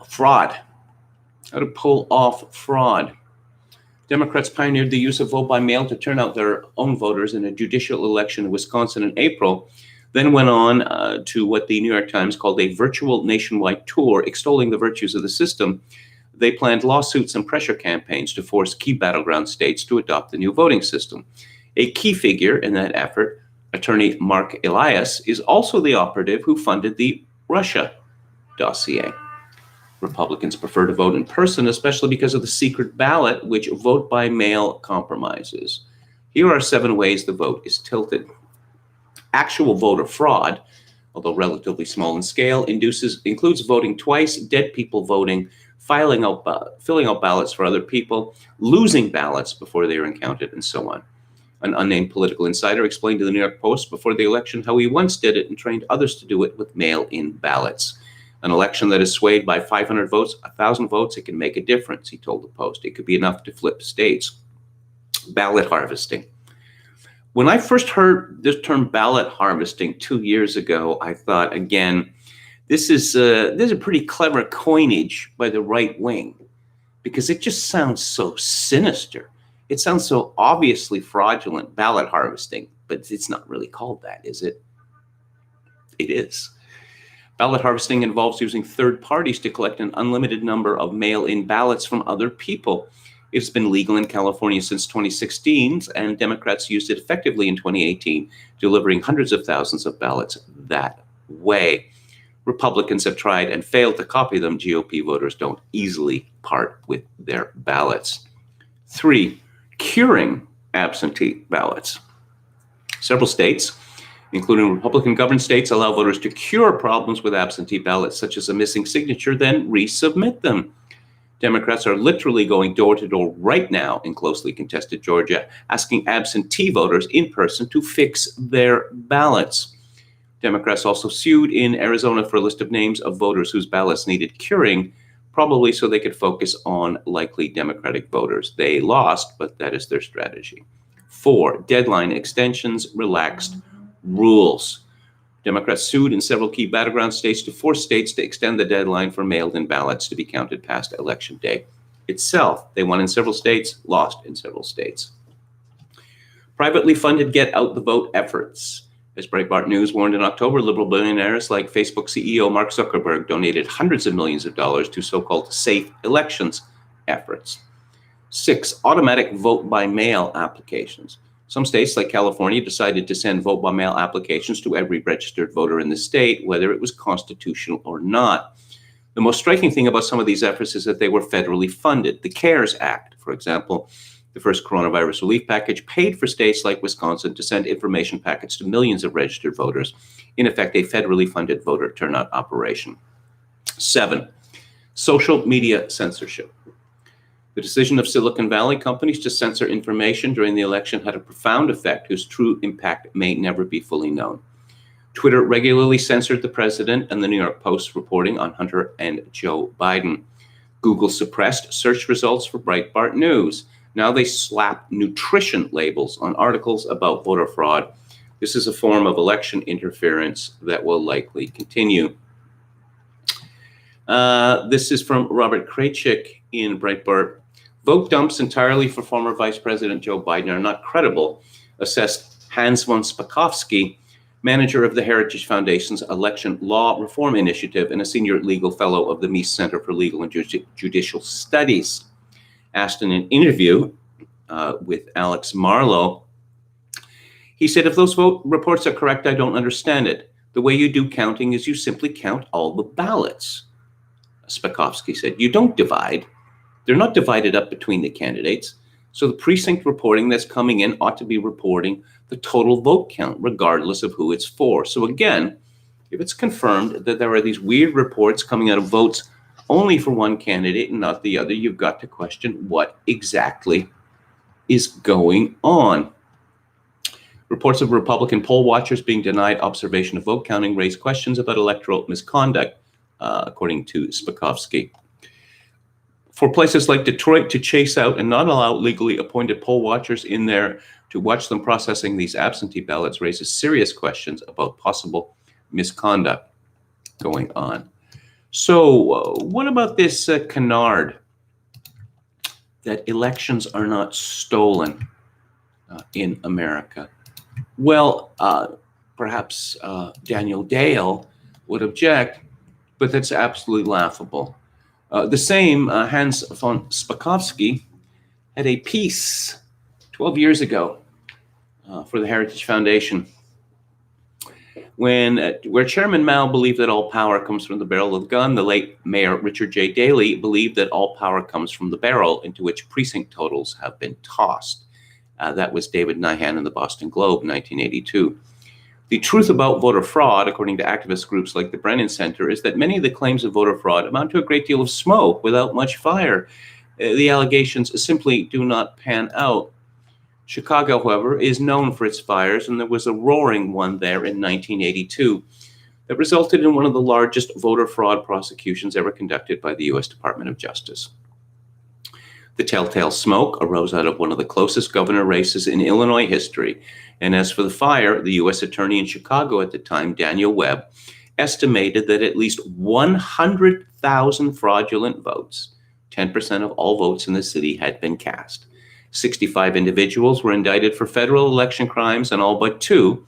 Fraud. How to pull off fraud. Democrats pioneered the use of vote by mail to turn out their own voters in a judicial election in Wisconsin in April, then went on to what the New York Times called a virtual nationwide tour extolling the virtues of the system. They planned lawsuits and pressure campaigns to force key battleground states to adopt the new voting system. A key figure in that effort, attorney Mark Elias, is also the operative who funded the Russia dossier. Republicans prefer to vote in person, especially because of the secret ballot, which vote by mail compromises. Here are 7 ways the vote is tilted. Actual voter fraud, although relatively small in scale, includes voting twice, dead people voting, filling out ballots for other people, losing ballots before they are counted, and so on. An unnamed political insider explained to the New York Post before the election how he once did it and trained others to do it with mail-in ballots. An election that is swayed by 500 votes, 1,000 votes, it can make a difference, he told the Post. It could be enough to flip states. Ballot harvesting. When I first heard this term ballot harvesting 2 years ago, I thought, again, this is a pretty clever coinage by the right wing, because it just sounds so sinister. It sounds so obviously fraudulent, ballot harvesting, but it's not really called that, is it? It is. Ballot harvesting involves using third parties to collect an unlimited number of mail-in ballots from other people. It's been legal in California since 2016, and Democrats used it effectively in 2018, delivering hundreds of thousands of ballots that way. Republicans have tried and failed to copy them. GOP voters don't easily part with their ballots. 3, curing absentee ballots. Several states, including Republican-governed states, allow voters to cure problems with absentee ballots, such as a missing signature, then resubmit them. Democrats are literally going door-to-door right now in closely contested Georgia, asking absentee voters in person to fix their ballots. Democrats also sued in Arizona for a list of names of voters whose ballots needed curing, probably so they could focus on likely Democratic voters. They lost, but that is their strategy. 4, deadline extensions, relaxed rules. Democrats sued in several key battleground states to force states to extend the deadline for mailed-in ballots to be counted past Election Day itself. They won in several states, lost in several states. Privately funded get-out-the-vote efforts. As Breitbart News warned in October, liberal billionaires like Facebook CEO Mark Zuckerberg donated hundreds of millions of dollars to so-called safe elections efforts. 6, automatic vote-by-mail applications. Some states, like California, decided to send vote-by-mail applications to every registered voter in the state, whether it was constitutional or not. The most striking thing about some of these efforts is that they were federally funded. The CARES Act, for example, the first coronavirus relief package, paid for states like Wisconsin to send information packets to millions of registered voters, in effect, a federally funded voter turnout operation. 7, social media censorship. The decision of Silicon Valley companies to censor information during the election had a profound effect whose true impact may never be fully known. Twitter regularly censored the president and the New York Post's reporting on Hunter and Joe Biden. Google suppressed search results for Breitbart News. Now they slap nutrition labels on articles about voter fraud. This is a form of election interference that will likely continue. This is from Robert Kraychik in Breitbart. Vote dumps entirely for former Vice President Joe Biden are not credible, assessed Hans von Spakovsky, manager of the Heritage Foundation's Election Law Reform Initiative and a senior legal fellow of the Meese Center for Legal and Judicial Studies. Asked in an interview with Alex Marlowe, he said, if those vote reports are correct, I don't understand it. The way you do counting is you simply count all the ballots. Spakovsky said, you don't divide. They're not divided up between the candidates. So the precinct reporting that's coming in ought to be reporting the total vote count, regardless of who it's for. So again, if it's confirmed that there are these weird reports coming out of votes only for one candidate and not the other, you've got to question what exactly is going on. Reports of Republican poll watchers being denied observation of vote counting raise questions about electoral misconduct, according to Spakovsky. For places like Detroit to chase out and not allow legally appointed poll watchers in there to watch them processing these absentee ballots raises serious questions about possible misconduct going on. So what about this canard that elections are not stolen in America? Well, perhaps Daniel Dale would object, but that's absolutely laughable. The same Hans von Spakovsky had a piece 12 years ago for the Heritage Foundation where Chairman Mao believed that all power comes from the barrel of the gun. The late Mayor Richard J. Daley believed that all power comes from the barrel into which precinct totals have been tossed. That was David Nyhan in the Boston Globe in 1982. The truth about voter fraud, according to activist groups like the Brennan Center, is that many of the claims of voter fraud amount to a great deal of smoke without much fire. The allegations simply do not pan out. Chicago, however, is known for its fires, and there was a roaring one there in 1982 that resulted in one of the largest voter fraud prosecutions ever conducted by the U.S. Department of Justice. The telltale smoke arose out of one of the closest governor races in Illinois history. And as for the fire, the U.S. Attorney in Chicago at the time, Daniel Webb, estimated that at least 100,000 fraudulent votes, 10% of all votes in the city, had been cast. 65 individuals were indicted for federal election crimes, and all but two,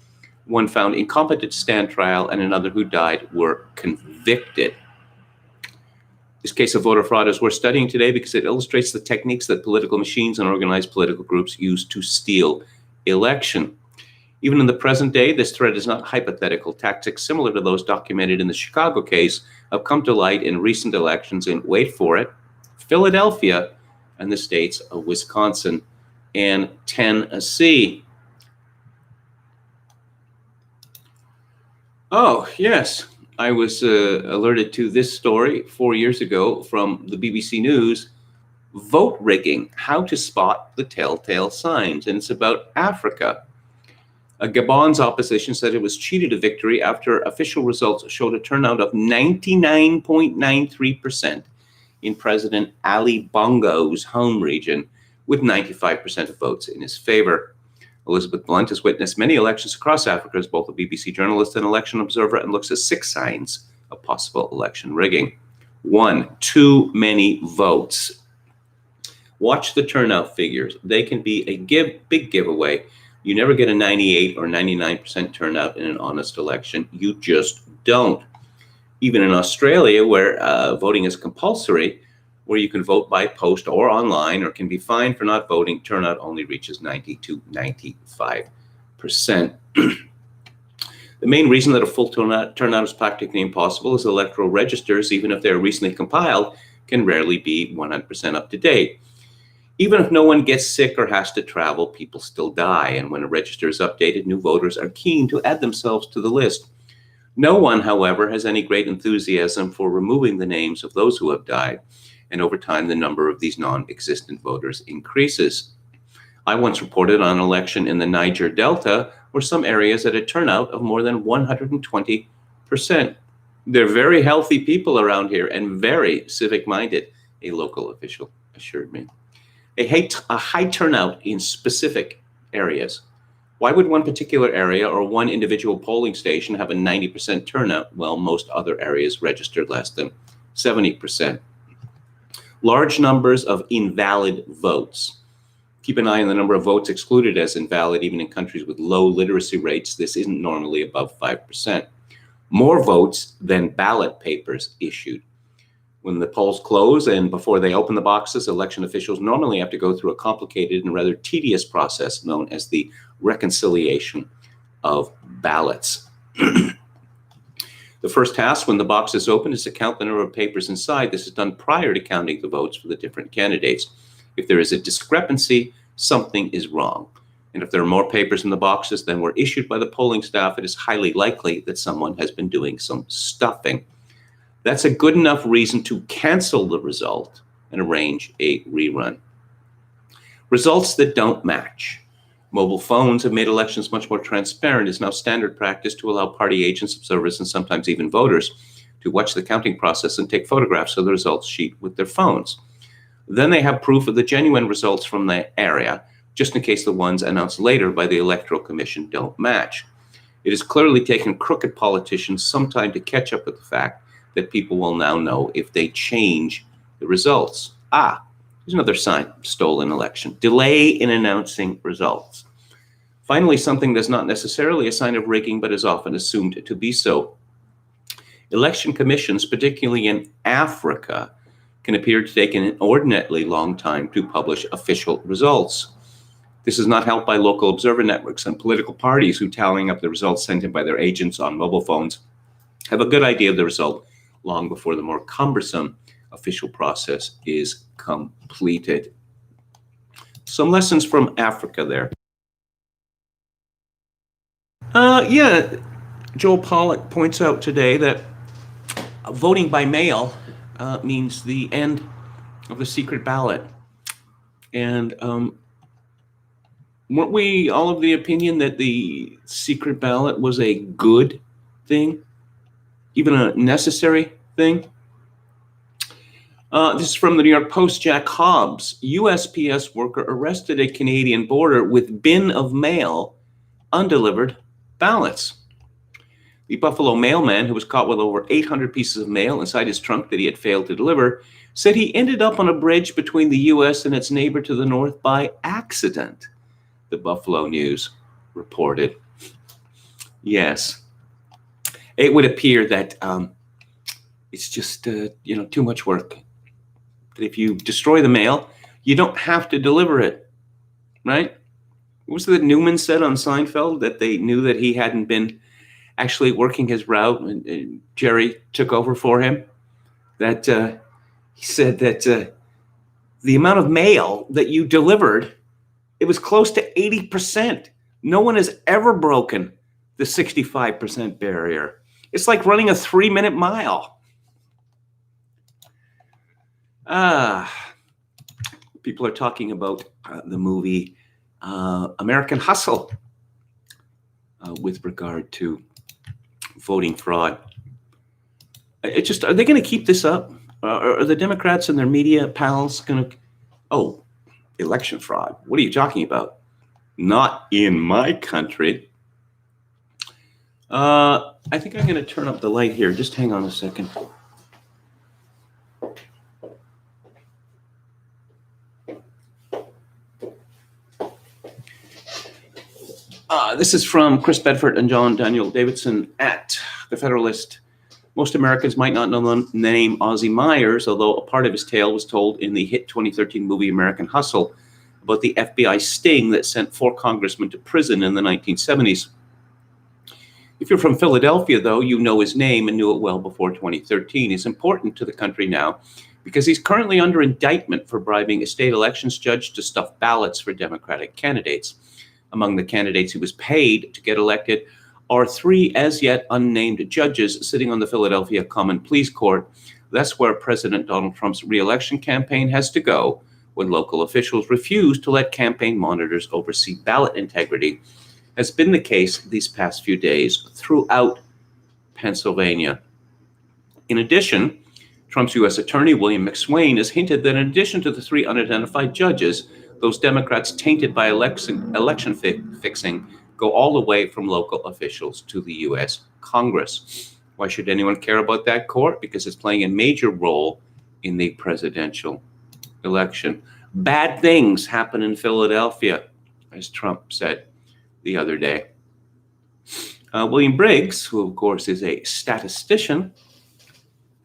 one found incompetent to stand trial and another who died, were convicted. This case of voter fraud is worth studying today because it illustrates the techniques that political machines and organized political groups use to steal election. Even in the present day, this threat is not hypothetical. Tactics similar to those documented in the Chicago case have come to light in recent elections in, wait for it, Philadelphia and the states of Wisconsin and Tennessee. Oh, yes. I was alerted to this story 4 years ago from the BBC News, vote rigging, how to spot the telltale signs. And it's about Africa. Gabon's opposition said it was cheated a victory after official results showed a turnout of 99.93% in President Ali Bongo's home region, with 95% of votes in his favor. Elizabeth Blunt has witnessed many elections across Africa as both a BBC journalist and election observer, and looks at 6 signs of possible election rigging. 1, too many votes. Watch the turnout figures. They can be a big giveaway. You never get a 98 or 99% turnout in an honest election. You just don't. Even in Australia, where voting is compulsory, where you can vote by post or online or can be fined for not voting, turnout only reaches 90 to 95%. The main reason that a full turnout is practically impossible is electoral registers, even if they're recently compiled, can rarely be 100% up to date. Even if no one gets sick or has to travel, people still die. And when a register is updated, new voters are keen to add themselves to the list. No one, however, has any great enthusiasm for removing the names of those who have died. and over time the number of these non-existent voters increases. I once reported on an election in the Niger Delta where some areas had a turnout of more than 120%. They're very healthy people around here and very civic-minded, a local official assured me. A high turnout in specific areas. Why would one particular area or one individual polling station have a 90% turnout? Well, most other areas registered less than 70%. Large numbers of invalid votes. Keep an eye on the number of votes excluded as invalid, even in countries with low literacy rates. This isn't normally above 5%. More votes than ballot papers issued. When the polls close and before they open the boxes, election officials normally have to go through a complicated and rather tedious process known as the reconciliation of ballots. The first task when the box is open is to count the number of papers inside. This is done prior to counting the votes for the different candidates. If there is a discrepancy, something is wrong. And if there are more papers in the boxes than were issued by the polling staff, it is highly likely that someone has been doing some stuffing. That's a good enough reason to cancel the result and arrange a rerun. Results that don't match. Mobile phones have made elections much more transparent. It's now standard practice to allow party agents, observers, and sometimes even voters to watch the counting process and take photographs of the results sheet with their phones. Then they have proof of the genuine results from the area, just in case the ones announced later by the Electoral Commission don't match. It has clearly taken crooked politicians some time to catch up with the fact that people will now know if they change the results. Here's another sign of stolen election. Delay in announcing results. Finally, something that's not necessarily a sign of rigging, but is often assumed to be so. Election commissions, particularly in Africa, can appear to take an inordinately long time to publish official results. This is not helped by local observer networks and political parties who, tallying up the results sent in by their agents on mobile phones, have a good idea of the result long before the more cumbersome official process is completed. Some lessons from Africa there. Joel Pollack points out today that voting by mail means the end of the secret ballot. And weren't we all of the opinion that the secret ballot was a good thing, even a necessary thing? This is from the New York Post. Jack Hobbs, USPS worker arrested at Canadian border with bin of mail, undelivered ballots. The Buffalo mailman, who was caught with over 800 pieces of mail inside his trunk that he had failed to deliver, said he ended up on a bridge between the U.S. and its neighbor to the north by accident, the Buffalo News reported. Yes, it would appear that it's just too much work. That if you destroy the mail, you don't have to deliver it, right? What was it that Newman said on Seinfeld, that they knew that he hadn't been actually working his route and Jerry took over for him? That he said that the amount of mail that you delivered, it was close to 80%. No one has ever broken the 65% barrier. It's like running a 3-minute mile. People are talking about the movie American Hustle with regard to voting fraud. Are they going to keep this up? Are the Democrats and their media pals going to, election fraud? What are you talking about? Not in my country. I think I'm going to turn up the light here. Just hang on a second. This is from Chris Bedford and John Daniel Davidson at The Federalist. Most Americans might not know the name Ozzie Myers, although a part of his tale was told in the hit 2013 movie American Hustle about the FBI sting that sent 4 congressmen to prison in the 1970s. If you're from Philadelphia, though, you know his name and knew it well before 2013. He's important to the country now because he's currently under indictment for bribing a state elections judge to stuff ballots for Democratic candidates. Among the candidates he was paid to get elected are 3 as yet unnamed judges sitting on the Philadelphia Common Pleas Court, That's where President Donald Trump's re-election campaign has to go when local officials refuse to let campaign monitors oversee ballot integrity, has been the case these past few days throughout Pennsylvania. In addition, Trump's U.S. Attorney, William McSwain, has hinted that in addition to the 3 unidentified judges, those Democrats tainted by election fixing go all the way from local officials to the U.S. Congress. Why should anyone care about that court? Because it's playing a major role in the presidential election. Bad things happen in Philadelphia, as Trump said the other day. William Briggs, who of course is a statistician,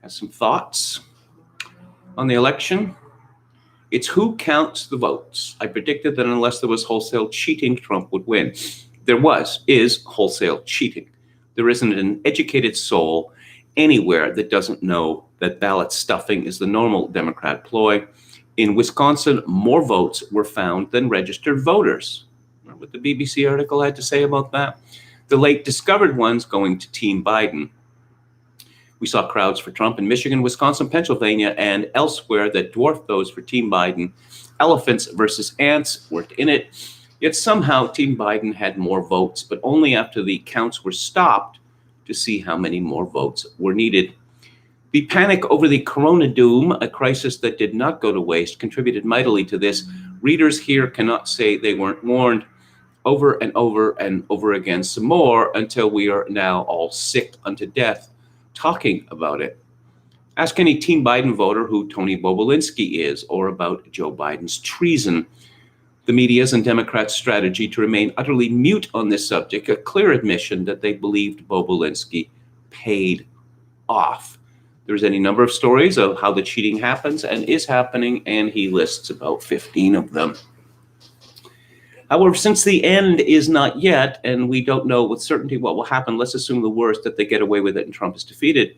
has some thoughts on the election. It's who counts the votes. I predicted that unless there was wholesale cheating, Trump would win. There is wholesale cheating. There isn't an educated soul anywhere that doesn't know that ballot stuffing is the normal Democrat ploy. In Wisconsin, more votes were found than registered voters. Remember what the BBC article had to say about that? The late discovered ones going to Team Biden. We saw crowds for Trump in Michigan, Wisconsin, Pennsylvania, and elsewhere that dwarfed those for Team Biden. Elephants versus ants weren't in it. Yet somehow Team Biden had more votes, but only after the counts were stopped to see how many more votes were needed. The panic over the corona doom, a crisis that did not go to waste, contributed mightily to this. Readers here cannot say they weren't warned. Over and over and over again, some more, until we are now all sick unto death talking about it. Ask any Team Biden voter who Tony Bobulinski is, or about Joe Biden's treason. The media's and Democrats' strategy to remain utterly mute on this subject, a clear admission that they believed Bobulinski paid off. There's any number of stories of how the cheating happens and is happening, and he lists about 15 of them. However, since the end is not yet, and we don't know with certainty what will happen, let's assume the worst, that they get away with it and Trump is defeated.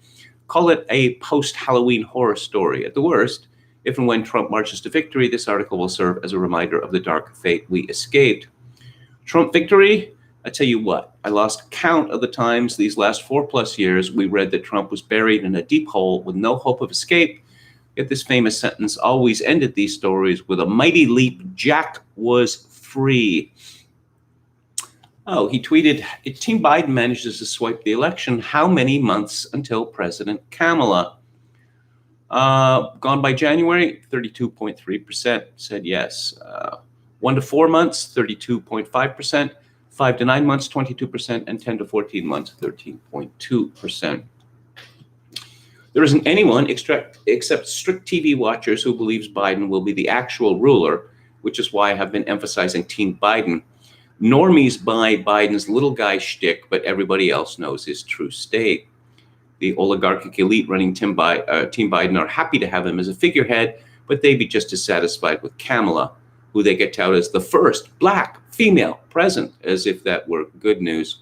Call it a post-Halloween horror story. At the worst, if and when Trump marches to victory, this article will serve as a reminder of the dark fate we escaped. Trump victory? I tell you what, I lost count of the times these last 4+ years we read that Trump was buried in a deep hole with no hope of escape. Yet this famous sentence always ended these stories with a mighty leap. Jack was free. Oh, he tweeted, if Team Biden manages to swipe the election, how many months until President Kamala? Gone by January, 32.3% said yes. 1 to 4 months, 32.5%. 5 to 9 months, 22%. And 10 to 14 months, 13.2%. There isn't anyone except strict TV watchers who believes Biden will be the actual ruler, which is why I have been emphasizing Team Biden. Normies buy Biden's little guy shtick, but everybody else knows his true state. The oligarchic elite running Team Biden are happy to have him as a figurehead, but they'd be just as satisfied with Kamala, who they get touted as the first Black female president, as if that were good news.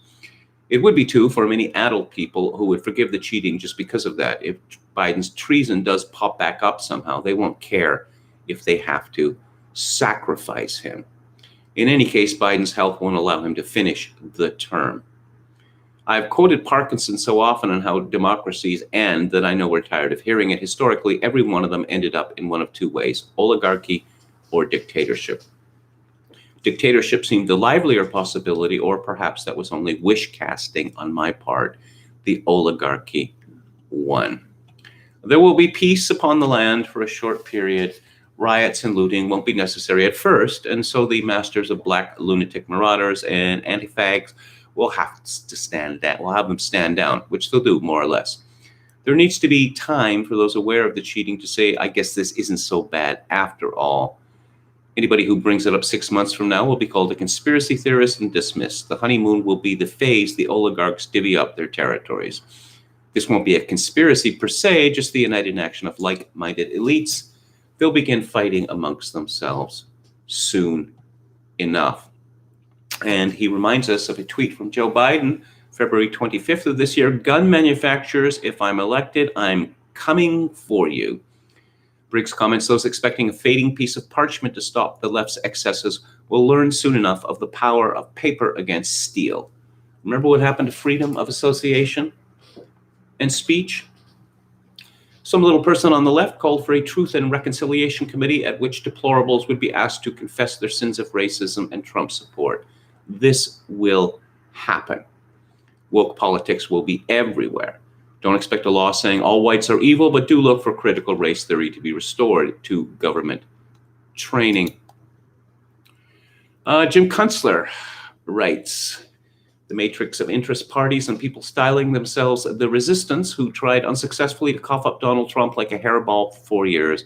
It would be too for many adult people who would forgive the cheating just because of that. If Biden's treason does pop back up somehow, they won't care if they have to sacrifice him. In any case, Biden's health won't allow him to finish the term. I've quoted Parkinson so often on how democracies end that I know we're tired of hearing it. Historically, every one of them ended up in one of two ways: oligarchy or dictatorship. Dictatorship seemed the livelier possibility, or perhaps that was only wish casting on my part. The oligarchy won. There will be peace upon the land for a short period. Riots and looting won't be necessary at first, and so the masters of black lunatic marauders and anti-fags will have to stand down. We'll have them stand down, which they'll do more or less. There needs to be time for those aware of the cheating to say, I guess this isn't so bad after all. Anybody who brings it up 6 months from now will be called a conspiracy theorist and dismissed. The honeymoon will be the phase the oligarchs divvy up their territories. This won't be a conspiracy per se, just the united action of like-minded elites. They'll begin fighting amongst themselves soon enough. And he reminds us of a tweet from Joe Biden, February 25th of this year. Gun manufacturers, if I'm elected, I'm coming for you. Briggs comments, those expecting a fading piece of parchment to stop the left's excesses will learn soon enough of the power of paper against steel. Remember what happened to freedom of association and speech? Some little person on the left called for a Truth and Reconciliation Committee at which deplorables would be asked to confess their sins of racism and Trump support. This will happen. Woke politics will be everywhere. Don't expect a law saying all whites are evil, but do look for critical race theory to be restored to government training. Jim Kunstler writes, the matrix of interest parties and people styling themselves the resistance who tried unsuccessfully to cough up Donald Trump like a hairball for 4 years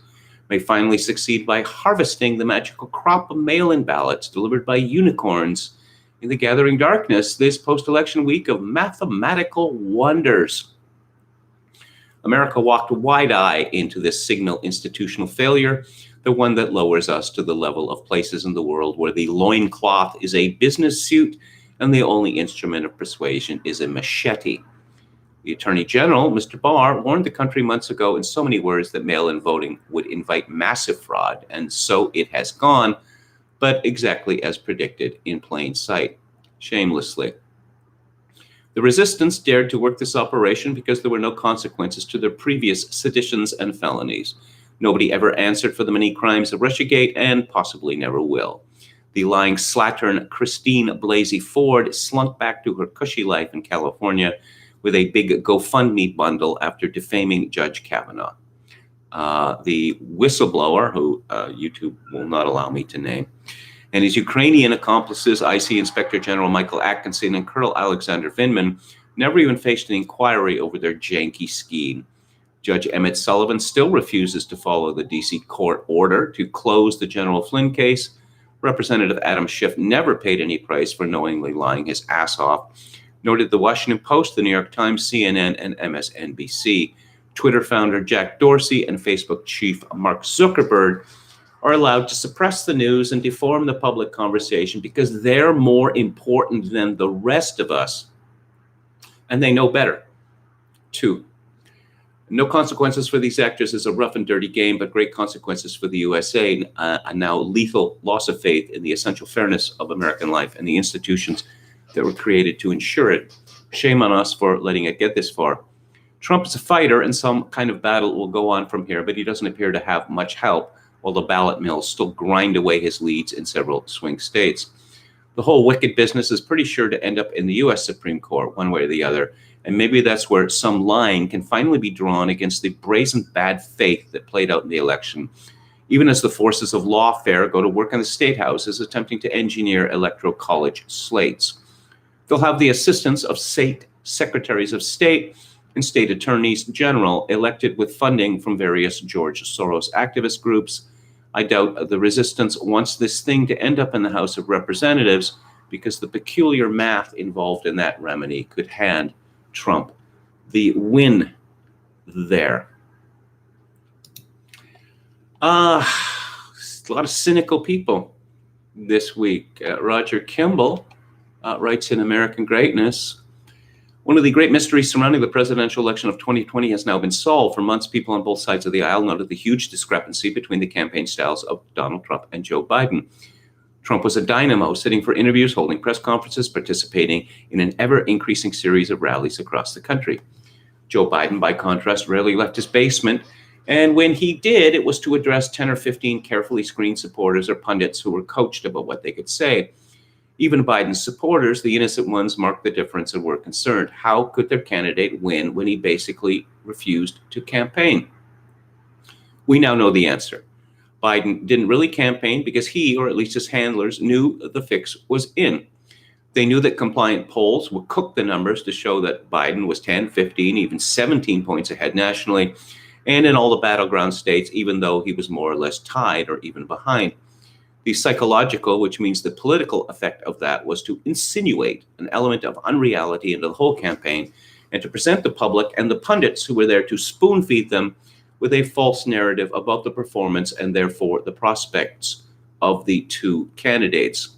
may finally succeed by harvesting the magical crop of mail-in ballots delivered by unicorns in the gathering darkness this post-election week of mathematical wonders. America walked wide-eyed into this signal institutional failure, the one that lowers us to the level of places in the world where the loincloth is a business suit and the only instrument of persuasion is a machete. The Attorney General, Mr. Barr, warned the country months ago in so many words that mail-in voting would invite massive fraud, and so it has gone, but exactly as predicted in plain sight, shamelessly. The resistance dared to work this operation because there were no consequences to their previous seditions and felonies. Nobody ever answered for the many crimes of Russiagate and possibly never will. The lying slattern Christine Blasey Ford slunk back to her cushy life in California with a big GoFundMe bundle after defaming Judge Kavanaugh. The whistleblower, who YouTube will not allow me to name, and his Ukrainian accomplices, IC Inspector General Michael Atkinson and Colonel Alexander Vindman, never even faced an inquiry over their janky scheme. Judge Emmett Sullivan still refuses to follow the D.C. court order to close the General Flynn case. Representative Adam Schiff never paid any price for knowingly lying his ass off, nor did the Washington Post, the New York Times, CNN, and MSNBC. Twitter founder Jack Dorsey and Facebook chief Mark Zuckerberg are allowed to suppress the news and deform the public conversation because they're more important than the rest of us, and they know better. 2. No consequences for these actors is a rough and dirty game, but great consequences for the USA, a now lethal loss of faith in the essential fairness of American life and the institutions that were created to ensure it. Shame on us for letting it get this far. Trump is a fighter, and some kind of battle will go on from here, but he doesn't appear to have much help, while the ballot mills still grind away his leads in several swing states. The whole wicked business is pretty sure to end up in the U.S. Supreme Court, one way or the other, and maybe that's where some line can finally be drawn against the brazen bad faith that played out in the election, even as the forces of lawfare go to work in the state houses attempting to engineer electoral college slates. They'll have the assistance of state secretaries of state and state attorneys general elected with funding from various George Soros activist groups. I doubt the resistance wants this thing to end up in the House of Representatives because the peculiar math involved in that remedy could hand Trump the win there. A lot of cynical people this week. Roger Kimball writes in American Greatness, one of the great mysteries surrounding the presidential election of 2020 has now been solved. For months, people on both sides of the aisle noted the huge discrepancy between the campaign styles of Donald Trump and Joe Biden. Trump was a dynamo, sitting for interviews, holding press conferences, participating in an ever-increasing series of rallies across the country. Joe Biden, by contrast, rarely left his basement, and when he did, it was to address 10 or 15 carefully screened supporters or pundits who were coached about what they could say. Even Biden's supporters, the innocent ones, marked the difference and were concerned. How could their candidate win when he basically refused to campaign? We now know the answer. Biden didn't really campaign because he, or at least his handlers, knew the fix was in. They knew that compliant polls would cook the numbers to show that Biden was 10, 15, even 17 points ahead nationally, and in all the battleground states, even though he was more or less tied or even behind. The psychological, which means the political effect of that, was to insinuate an element of unreality into the whole campaign and to present the public and the pundits who were there to spoon feed them with a false narrative about the performance and therefore the prospects of the two candidates.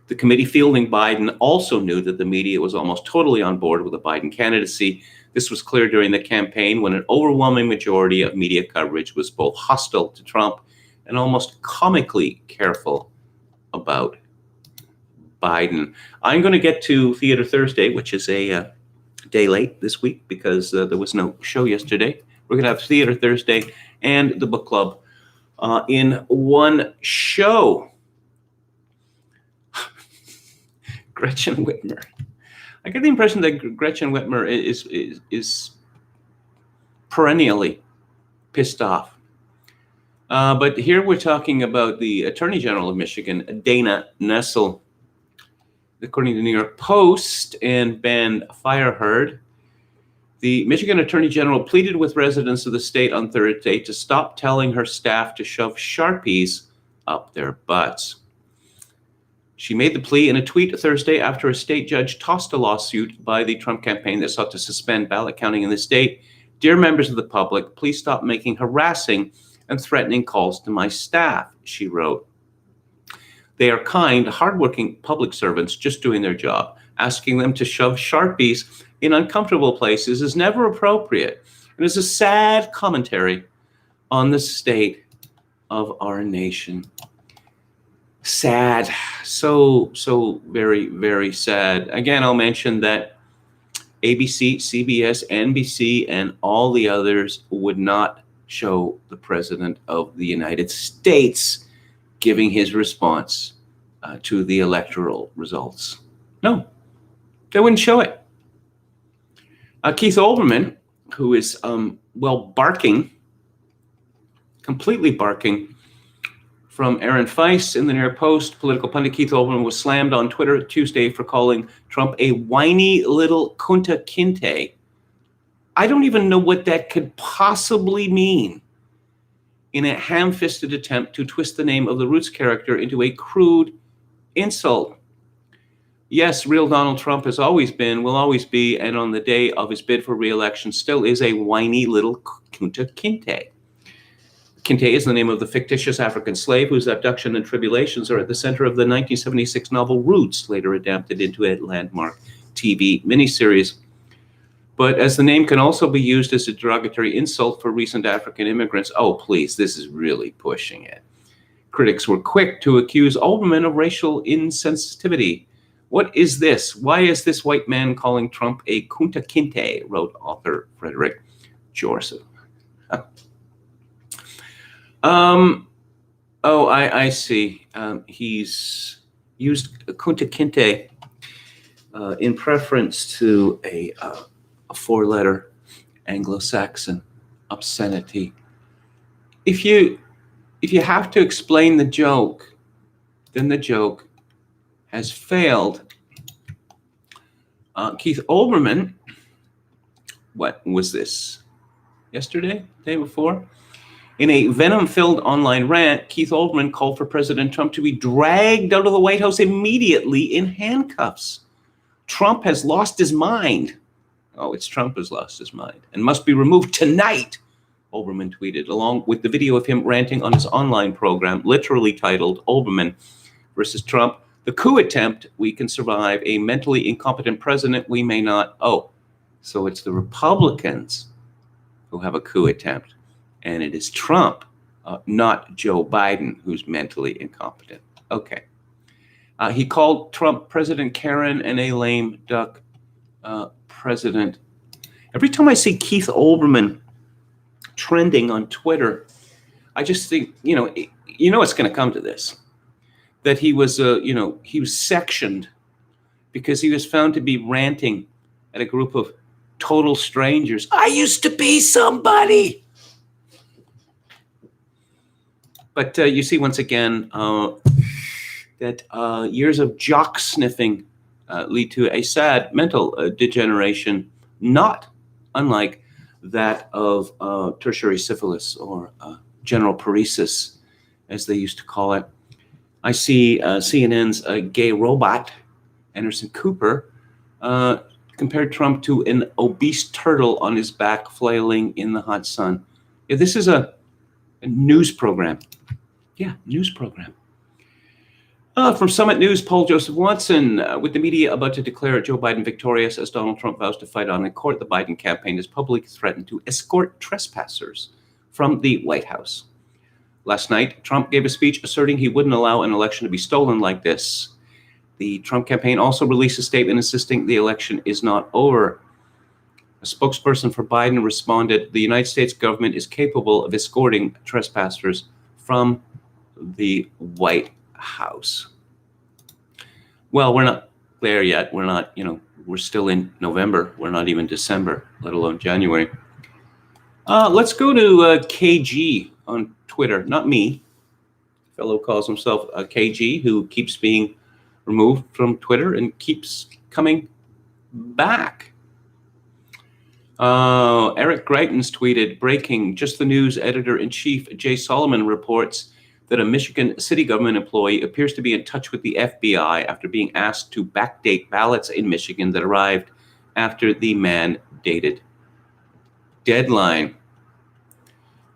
The committee fielding Biden also knew that the media was almost totally on board with the Biden candidacy. This was clear during the campaign when an overwhelming majority of media coverage was both hostile to Trump and almost comically careful about Biden. I'm going to get to Theater Thursday, which is a day late this week because there was no show yesterday. We're going to have theater Thursday and the book club in one show. Gretchen Whitmer. I get the impression that Gretchen Whitmer is perennially pissed off. But here we're talking about the Attorney General of Michigan, Dana Nessel. According to the New York Post and Ben Fireherd, the Michigan Attorney General pleaded with residents of the state on Thursday to stop telling her staff to shove Sharpies up their butts. She made the plea in a tweet Thursday after a state judge tossed a lawsuit by the Trump campaign that sought to suspend ballot counting in the state. Dear members of the public, please stop making harassing and threatening calls to my staff, she wrote. They are kind, hardworking public servants just doing their job. Asking them to shove Sharpies in uncomfortable places is never appropriate and is a sad commentary on the state of our nation. Sad, so very, very sad. Again, I'll mention that ABC, CBS, NBC, and all the others would not show the President of the United States giving his response to the electoral results. No, they wouldn't show it. Keith Olbermann, who is, barking, completely barking, from Aaron Feist in the New York Post, political pundit Keith Olbermann was slammed on Twitter Tuesday for calling Trump a whiny little kunta kinte. I don't even know what that could possibly mean in a ham-fisted attempt to twist the name of the Roots character into a crude insult. Yes, real Donald Trump has always been, will always be, and on the day of his bid for re-election still is a whiny little kunta kinte. Kinte is the name of the fictitious African slave whose abduction and tribulations are at the center of the 1976 novel Roots, later adapted into a landmark TV miniseries. But as the name can also be used as a derogatory insult for recent African immigrants, oh, please, this is really pushing it. Critics were quick to accuse Olbermann of racial insensitivity. What is this? Why is this white man calling Trump a kunta kinte, wrote author Frederick Joseph. I see. He's used kunta kinte in preference to a four-letter Anglo-Saxon obscenity. If you have to explain the joke, then the joke has failed. Keith Olbermann, what was this? Yesterday? Day before? In a venom-filled online rant, Keith Olbermann called for President Trump to be dragged out of the White House immediately in handcuffs. Trump has lost his mind. Oh, it's Trump who's lost his mind and must be removed tonight, Olbermann tweeted, along with the video of him ranting on his online program, literally titled Olbermann versus Trump, the coup attempt, we can survive, a mentally incompetent president, we may not. Oh, so it's the Republicans who have a coup attempt. And it is Trump, not Joe Biden, who's mentally incompetent. Okay. He called Trump President Karen and a lame duck president. Every time I see Keith Olbermann trending on Twitter, I just think, it's going to come to this, that he was, he was sectioned because he was found to be ranting at a group of total strangers. I used to be somebody. But you see, once again, that years of jock sniffing lead to a sad mental degeneration, not unlike that of tertiary syphilis or general paresis, as they used to call it. I see CNN's gay robot, Anderson Cooper, compared Trump to an obese turtle on his back flailing in the hot sun. Yeah, this is a news program. Yeah, news program. From Summit News, Paul Joseph Watson, with the media about to declare Joe Biden victorious as Donald Trump vows to fight on in court, the Biden campaign has publicly threatened to escort trespassers from the White House. Last night, Trump gave a speech asserting he wouldn't allow an election to be stolen like this. The Trump campaign also released a statement insisting the election is not over. A spokesperson for Biden responded, the United States government is capable of escorting trespassers from the White House. Well, we're not there yet. We're not, we're still in November. We're not even December, let alone January. Let's go to KG on Twitter. Not me. Fellow calls himself KG, who keeps being removed from Twitter and keeps coming back. Eric Greitens tweeted, breaking, just the news, editor-in-chief Jay Solomon reports that a Michigan city government employee appears to be in touch with the FBI after being asked to backdate ballots in Michigan that arrived after the mandated deadline.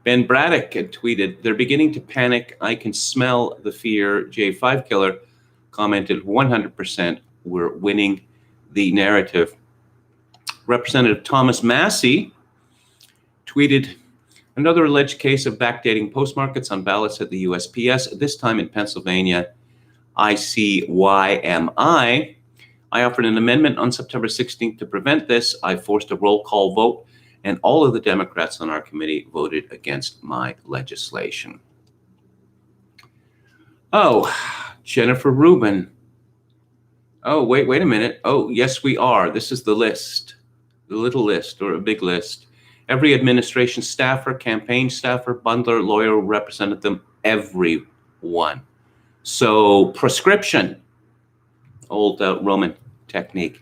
Ben Braddock had tweeted, they're beginning to panic. I can smell the fear. J5 Killer commented, 100% we're winning the narrative. Representative Thomas Massey tweeted, another alleged case of backdating postmarkets on ballots at the USPS, this time in Pennsylvania. ICYMI. I offered an amendment on September 16th to prevent this. I forced a roll call vote, and all of the Democrats on our committee voted against my legislation. Oh, Jennifer Rubin. Oh, wait a minute. Oh, yes, we are. This is the list. The little list or a big list. Every administration staffer, campaign staffer, bundler, lawyer represented them, everyone. So prescription, old Roman technique,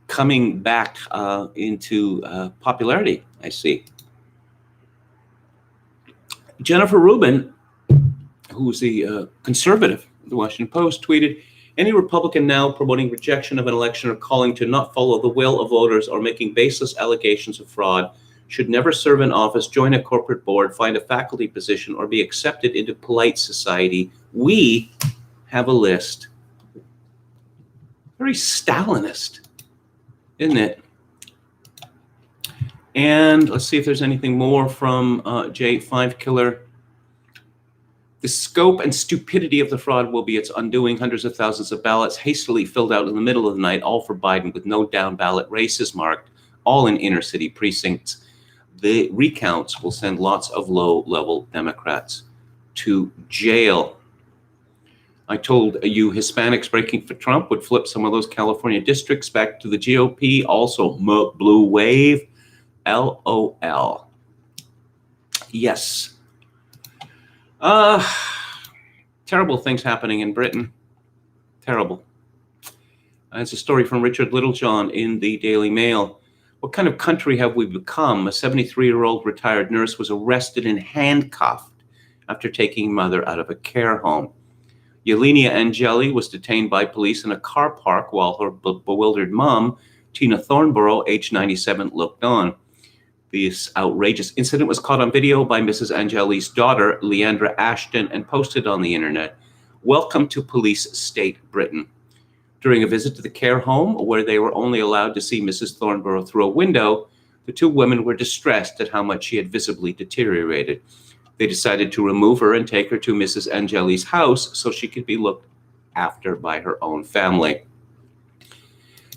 coming back into popularity, I see. Jennifer Rubin, who's the conservative of the Washington Post, tweeted, any Republican now promoting rejection of an election or calling to not follow the will of voters or making baseless allegations of fraud should never serve in office, join a corporate board, find a faculty position, or be accepted into polite society. We have a list. Very Stalinist, isn't it? And let's see if there's anything more from J5 Killer. The scope and stupidity of the fraud will be its undoing. Hundreds of thousands of ballots hastily filled out in the middle of the night, all for Biden with no down ballot races marked, all in inner city precincts. The recounts will send lots of low-level Democrats to jail. I told you Hispanics breaking for Trump would flip some of those California districts back to the GOP. Also, blue wave, LOL. Yes. Terrible things happening in Britain. Terrible. It's a story from Richard Littlejohn in the Daily Mail. What kind of country have we become? A 73-year-old retired nurse was arrested and handcuffed after taking mother out of a care home. Yelenia Angeli was detained by police in a car park while her bewildered mom, Tina Thornborough, age 97, looked on. This outrageous incident was caught on video by Mrs. Angeli's daughter, Leandra Ashton, and posted on the internet. Welcome to police state Britain. During a visit to the care home, where they were only allowed to see Mrs. Thornborough through a window, the two women were distressed at how much she had visibly deteriorated. They decided to remove her and take her to Mrs. Angeli's house so she could be looked after by her own family.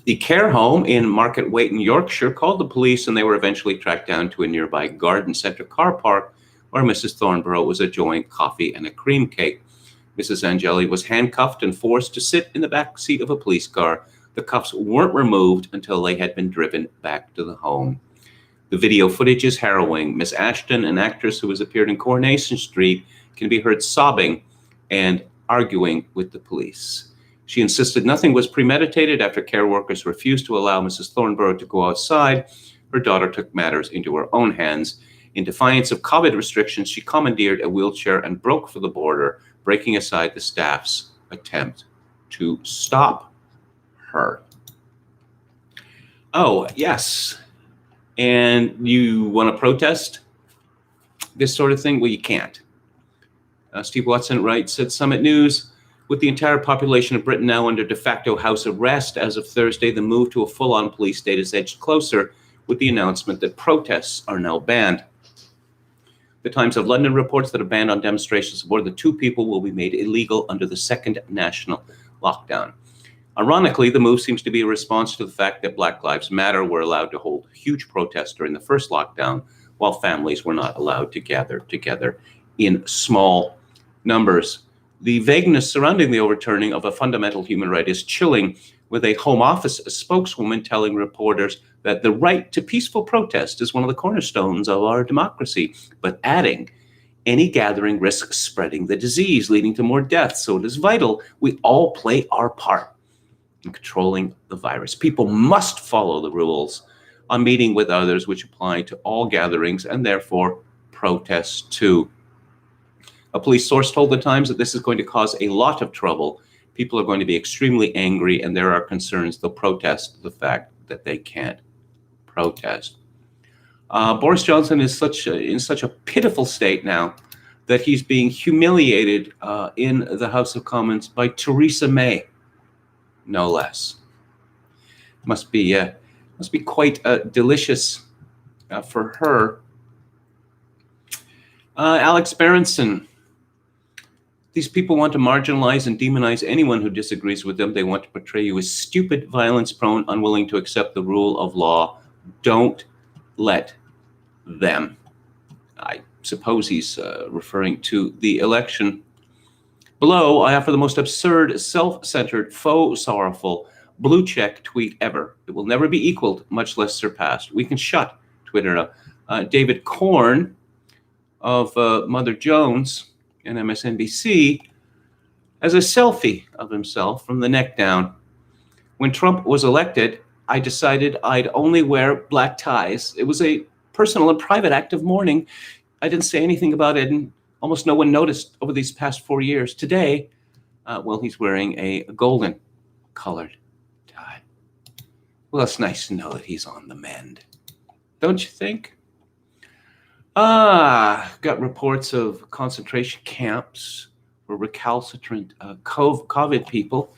The care home in Market Weighton, Yorkshire, called the police, and they were eventually tracked down to a nearby garden center car park where Mrs. Thornborough was enjoying coffee and a cream cake. Mrs. Angeli was handcuffed and forced to sit in the back seat of a police car. The cuffs weren't removed until they had been driven back to the home. The video footage is harrowing. Miss Ashton, an actress who has appeared in Coronation Street, can be heard sobbing and arguing with the police. She insisted nothing was premeditated after care workers refused to allow Mrs. Thornborough to go outside. Her daughter took matters into her own hands. In defiance of COVID restrictions, she commandeered a wheelchair and broke for the border, breaking aside the staff's attempt to stop her. Oh, yes. And you want to protest this sort of thing? Well, you can't. Steve Watson writes at Summit News, with the entire population of Britain now under de facto house arrest as of Thursday, the move to a full-on police state is edged closer with the announcement that protests are now banned. The Times of London reports that a ban on demonstrations of more than 2 people will be made illegal under the second national lockdown. Ironically, the move seems to be a response to the fact that Black Lives Matter were allowed to hold huge protests during the first lockdown, while families were not allowed to gather together in small numbers. The vagueness surrounding the overturning of a fundamental human right is chilling, with a Home Office spokeswoman telling reporters that the right to peaceful protest is one of the cornerstones of our democracy, but adding, any gathering risks spreading the disease, leading to more deaths, so it is vital we all play our part in controlling the virus. People must follow the rules on meeting with others, which apply to all gatherings and therefore protests too. A police source told the Times that this is going to cause a lot of trouble. People are going to be extremely angry, and there are concerns they'll protest the fact that they can't protest. Boris Johnson is in such a pitiful state now that he's being humiliated in the House of Commons by Theresa May, no less. Must be quite delicious for her. Alex Berenson. These people want to marginalize and demonize anyone who disagrees with them. They want to portray you as stupid, violence-prone, unwilling to accept the rule of law. Don't let them. I suppose he's referring to the election. Below, I offer the most absurd, self-centered, faux sorrowful, blue check tweet ever. It will never be equaled, much less surpassed. We can shut Twitter up. David Korn of Mother Jones and MSNBC as a selfie of himself from the neck down. When Trump was elected, I decided I'd only wear black ties. It was a personal and private act of mourning. I didn't say anything about it, and almost no one noticed over these past 4 years. Today, he's wearing a golden colored tie. Well, it's nice to know that he's on the mend. Don't you think? Got reports of concentration camps for recalcitrant COVID people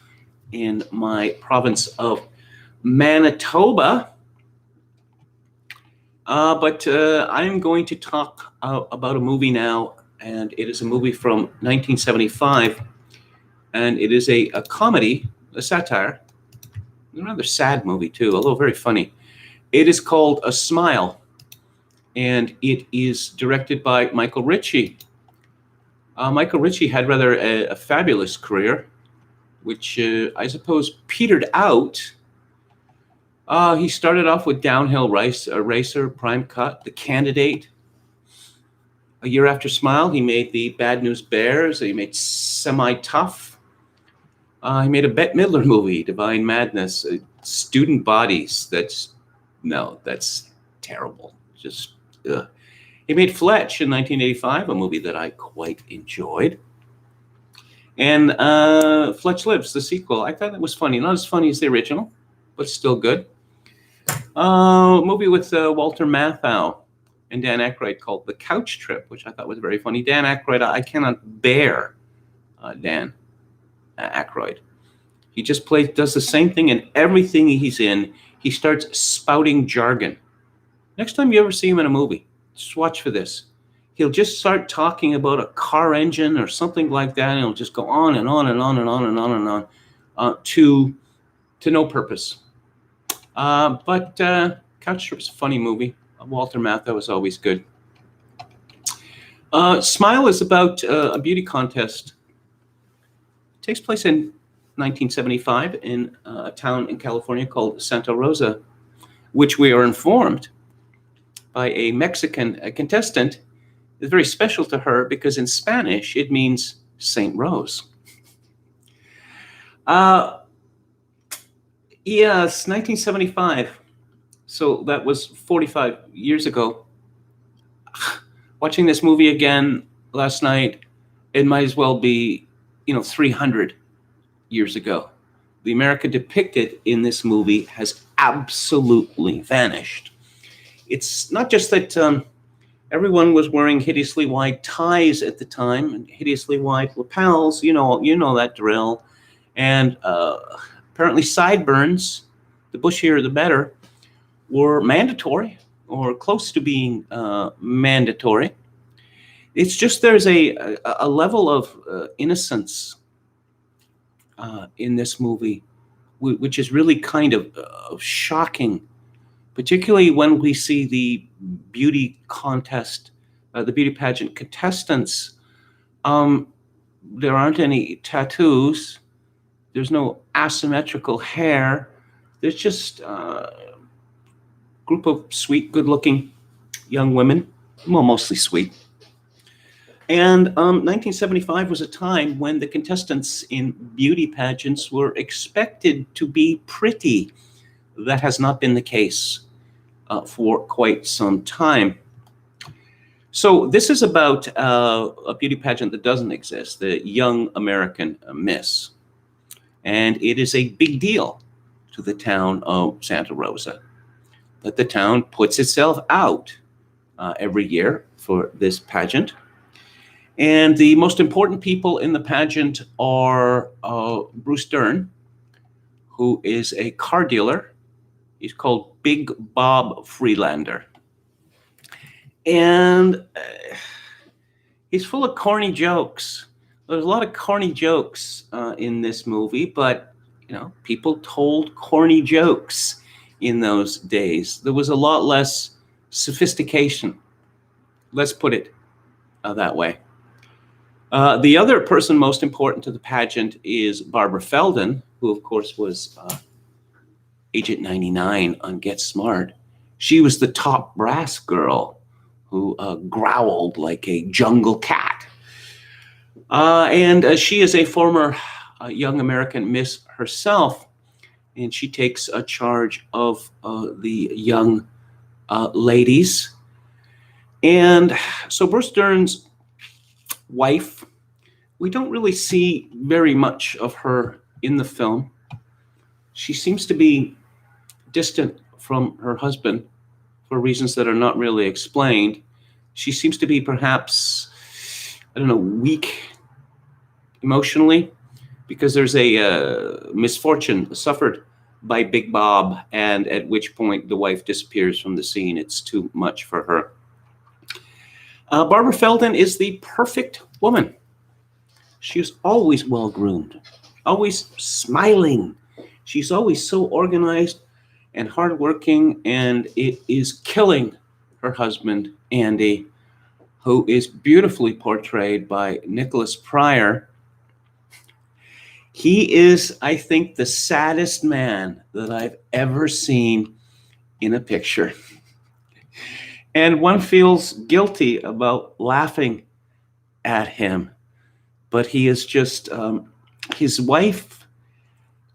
in my province of Manitoba. But I'm going to talk about a movie now, and it is a movie from 1975, and it is a comedy, a satire, a rather sad movie too, although very funny. It is called A Smile, and it is directed by Michael Ritchie. Michael Ritchie had rather a fabulous career, which I suppose petered out. He started off with Downhill Racer, Prime Cut, The Candidate. A year after Smile, he made the Bad News Bears. He made Semi-Tough. He made a Bette Midler movie, Divine Madness. Student Bodies. That's terrible. Just, ugh. He made Fletch in 1985, a movie that I quite enjoyed. And Fletch Lives, the sequel. I thought that was funny. Not as funny as the original, but still good. A movie with Walter Matthau and Dan Aykroyd called The Couch Trip, which I thought was very funny. Dan Aykroyd, I cannot bear Dan Aykroyd. He just does the same thing in everything he's in. He starts spouting jargon. Next time you ever see him in a movie, just watch for this. He'll just start talking about a car engine or something like that, and he'll just go on and on and on and on and on and on to no purpose. But Couch Trip's a funny movie. Walter Matthau is always good. Smile is about a beauty contest. It takes place in 1975 in a town in California called Santa Rosa, which we are informed by a Mexican contestant is very special to her because in Spanish it means Saint Rose. Yes, 1975. So that was 45 years ago. Watching this movie again last night, it might as well be, 300 years ago. The America depicted in this movie has absolutely vanished. It's not just that everyone was wearing hideously wide ties at the time and hideously wide lapels, you know that drill. And apparently sideburns, the bushier the better, were mandatory or close to being mandatory. It's just there's a level of innocence in this movie which is really kind of shocking, particularly when we see the beauty contest, the beauty pageant contestants. There aren't any tattoos. There's no asymmetrical hair. There's just a group of sweet, good-looking young women, well, mostly sweet. And 1975 was a time when the contestants in beauty pageants were expected to be pretty. That has not been the case for quite some time. So this is about a beauty pageant that doesn't exist, the Young American Miss. And it is a big deal to the town of Santa Rosa that the town puts itself out every year for this pageant. And the most important people in the pageant are Bruce Dern, who is a car dealer. He's called Big Bob Freelander. And he's full of corny jokes. There's a lot of corny jokes in this movie, but people told corny jokes in those days. There was a lot less sophistication. Let's put it that way. The other person most important to the pageant is Barbara Feldon, who of course was Agent 99 on Get Smart. She was the top brass girl who growled like a jungle cat. And she is a former Young American Miss herself, and she takes a charge of the young ladies. And so Bruce Dern's wife, we don't really see very much of her in the film. She seems to be distant from her husband for reasons that are not really explained. She seems to be perhaps, weak emotionally, because there's a misfortune suffered by Big Bob, and at which point the wife disappears from the scene. It's too much for her. Barbara Feldon is the perfect woman. She is always well-groomed, always smiling. She's always so organized and hardworking, and it is killing her husband, Andy, who is beautifully portrayed by Nicholas Pryor. He is, I think, the saddest man that I've ever seen in a picture. And one feels guilty about laughing at him, but he is just, his wife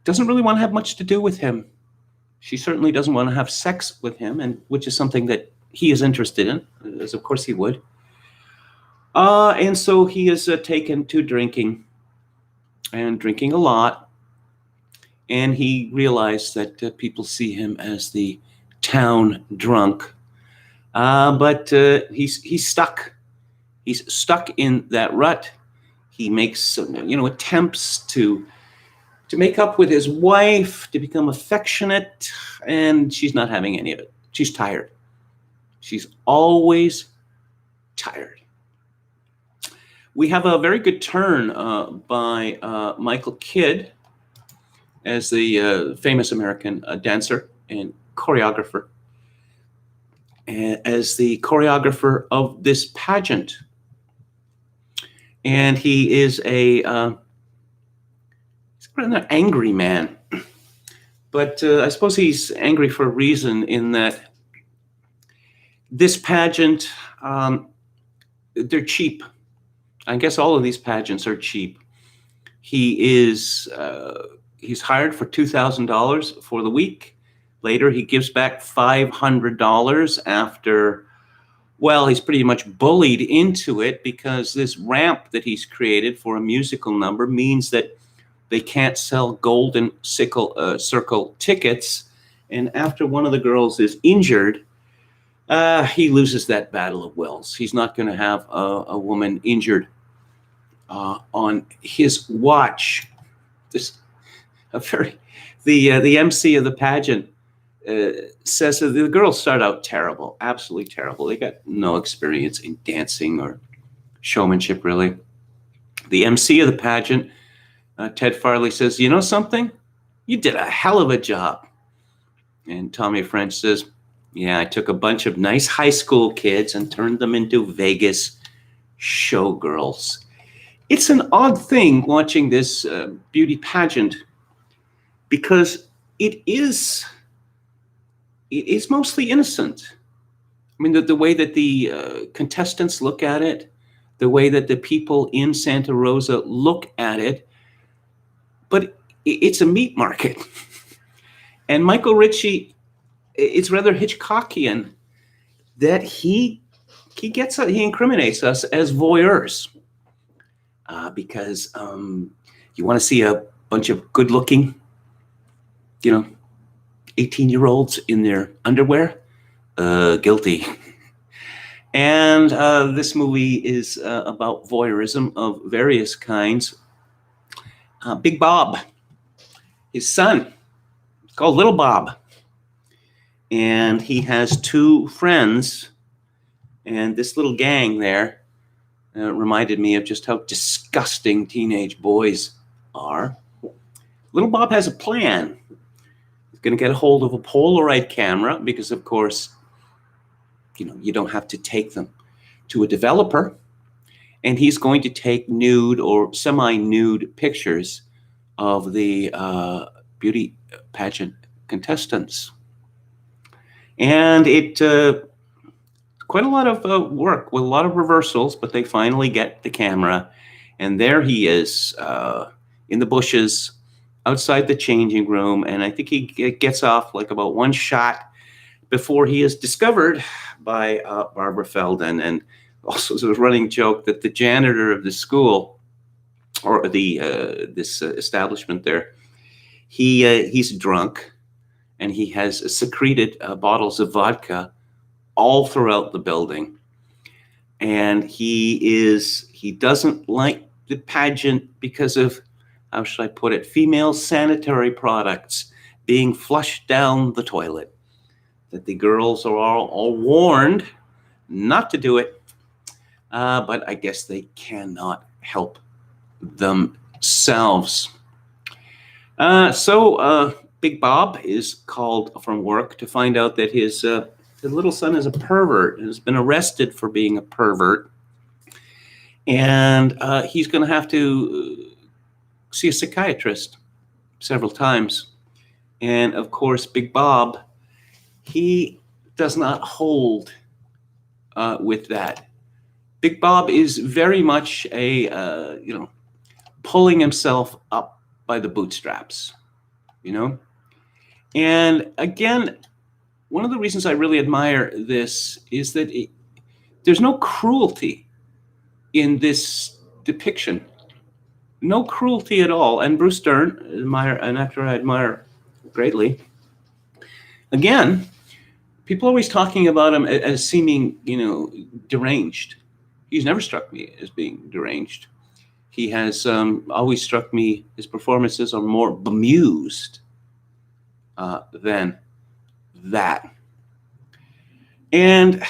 doesn't really want to have much to do with him. She certainly doesn't want to have sex with him, and which is something that he is interested in, as of course he would. And so he is taken to drinking, and drinking a lot. And he realized that people see him as the town drunk. But he's stuck. He's stuck in that rut. He makes, attempts to make up with his wife, to become affectionate, and she's not having any of it. She's tired. She's always tired. We have a very good turn by Michael Kidd as the famous American dancer and choreographer, as the choreographer of this pageant. And he is he's an angry man. But I suppose he's angry for a reason, in that this pageant, they're cheap. I guess all of these pageants are cheap. He's hired for $2,000 for the week. Later, he gives back $500 after, well, he's pretty much bullied into it, because this ramp that he's created for a musical number means that they can't sell golden circle tickets. And after one of the girls is injured, he loses that battle of wills. He's not going to have a woman injured on his watch. The MC of the pageant says that the girls start out terrible, absolutely terrible. They got no experience in dancing or showmanship, really. The MC of the pageant, Ted Farley, says, "You know something? You did a hell of a job. And Tommy French says, yeah, I took a bunch of nice high school kids and turned them into Vegas showgirls. It's an odd thing watching this beauty pageant because it is mostly innocent. I mean, the way that the contestants look at it, the way that the people in Santa Rosa look at it, but it's a meat market. And Michael Ritchie, it's rather Hitchcockian that he incriminates us as voyeurs because you want to see a bunch of good-looking, 18-year-olds in their underwear. Guilty. And this movie is about voyeurism of various kinds. Big Bob, his son, is called Little Bob. And he has two friends. And this little gang there reminded me of just how disgusting teenage boys are. Little Bob has a plan. He's going to get a hold of a Polaroid camera because, of course, you don't have to take them to a developer. And he's going to take nude or semi-nude pictures of the beauty pageant contestants. And it quite a lot of work with a lot of reversals, but they finally get the camera. And there he is in the bushes outside the changing room. And I think he gets off like about one shot before he is discovered by Barbara Feldon. And also there's a running joke that the janitor of the school or this establishment there, he's drunk and he has secreted bottles of vodka all throughout the building. And he doesn't like the pageant because of, how should I put it, female sanitary products being flushed down the toilet. That the girls are all warned not to do it, but I guess they cannot help themselves. So Big Bob is called from work to find out that his little son is a pervert and has been arrested for being a pervert. And he's going to have to see a psychiatrist several times. And of course, Big Bob, he does not hold with that. Big Bob is very much a, pulling himself up by the bootstraps, And again, one of the reasons I really admire this is that there's no cruelty in this depiction. No cruelty at all. And Bruce Dern, an actor I admire greatly, again, people are always talking about him as seeming, deranged. He's never struck me as being deranged. He has always struck me, his performances are more bemused than that. And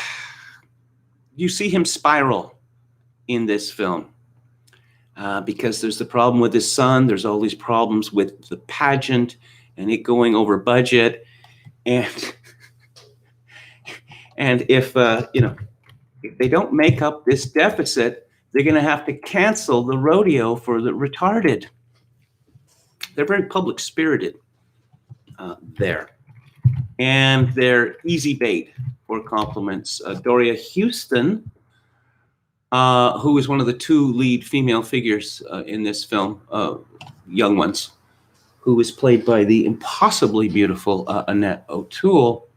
you see him spiral in this film because there's the problem with his son. There's all these problems with the pageant and it going over budget. And if they don't make up this deficit, they're going to have to cancel the rodeo for the retarded. They're very public spirited there. And they're easy bait for compliments. Doria Houston, who is one of the two lead female figures in this film, young ones, who is played by the impossibly beautiful Annette O'Toole.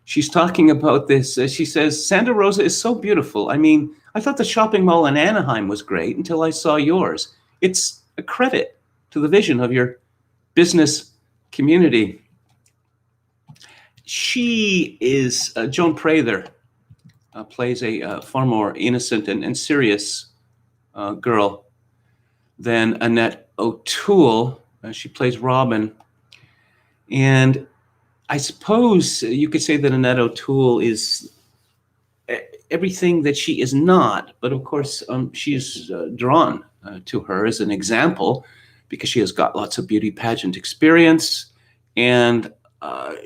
She's talking about this. She says, Santa Rosa is so beautiful. I mean, I thought the shopping mall in Anaheim was great until I saw yours. It's a credit to the vision of your business community. She is, Joan Prather plays a far more innocent and serious girl than Annette O'Toole. She plays Robin. And I suppose you could say that Annette O'Toole is everything that she is not, but of course she is drawn to her as an example because she has got lots of beauty pageant experience, and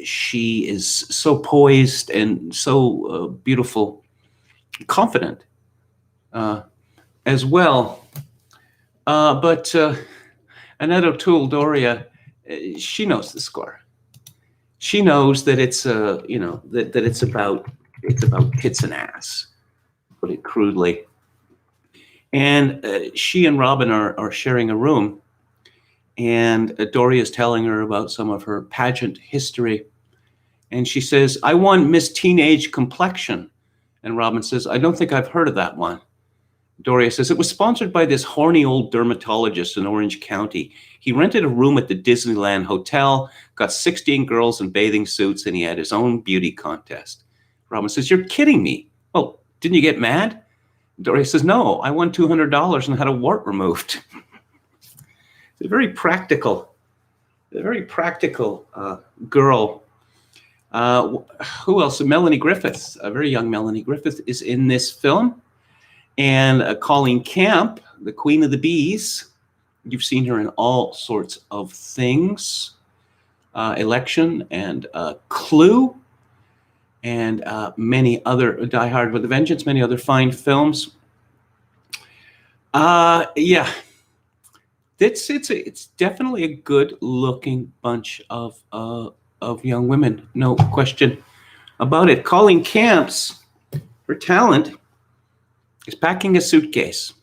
she is so poised and so beautiful, confident as well. But Annette O'Toole, Doria, she knows the score. She knows that it's that it's about tits and ass, put it crudely. And she and Robin are sharing a room, and Doria is telling her about some of her pageant history. And she says, "I won Miss Teenage Complexion." And Robin says, "I don't think I've heard of that one." Doria says, "It was sponsored by this horny old dermatologist in Orange County. He rented a room at the Disneyland Hotel, got 16 girls in bathing suits, and he had his own beauty contest." Robin says, "You're kidding me. Well, didn't you get mad?" Doria says, "No, I won $200 and had a wart removed." It's a very practical girl. Who else? Melanie Griffith, a very young Melanie Griffith, is in this film. And Colleen Camp, the Queen of the Bees. You've seen her in all sorts of things. Election and Clue, and many other, Die Hard with a Vengeance, many other fine films. Yeah, it's definitely a good-looking bunch of young women, no question about it. Colleen Camp's, her talent is packing a suitcase.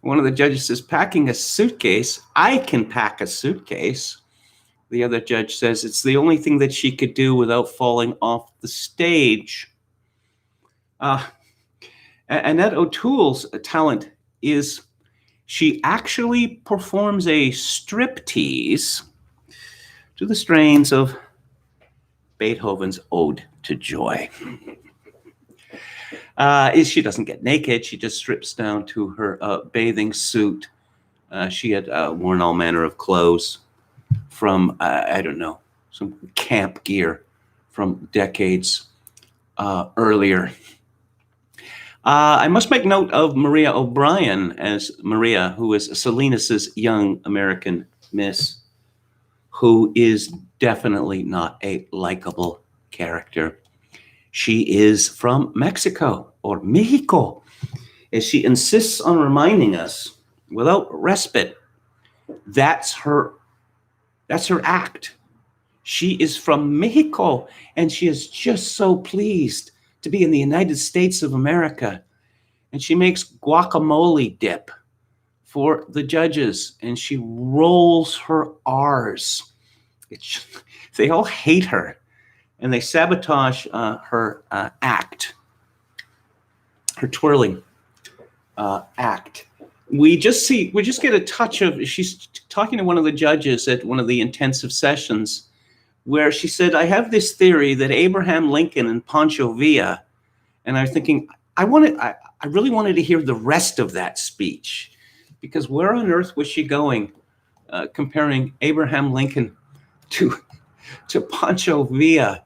One of the judges says, "Packing a suitcase? I can pack a suitcase." The other judge says it's the only thing that she could do without falling off the stage. Annette O'Toole's talent is she actually performs a striptease to the strains of Beethoven's Ode to Joy. She doesn't get naked. She just strips down to her bathing suit. She had worn all manner of clothes from, I don't know, some camp gear from decades earlier. I must make note of Maria O'Brien as Maria, who is Salinas' young American miss, who is definitely not a likable character. She is from Mexico, or Mexico, as she insists on reminding us, without respite, that's her act. She is from Mexico, and she is just so pleased to be in the United States of America. And she makes guacamole dip for the judges, and she rolls her R's. They all hate her, and they sabotage her act, her twirling act. We just get a touch of, she's talking to one of the judges at one of the intensive sessions, where she said, "I have this theory that Abraham Lincoln and Pancho Villa," and I was thinking, I really wanted to hear the rest of that speech, because where on earth was she going comparing Abraham Lincoln to Pancho Villa?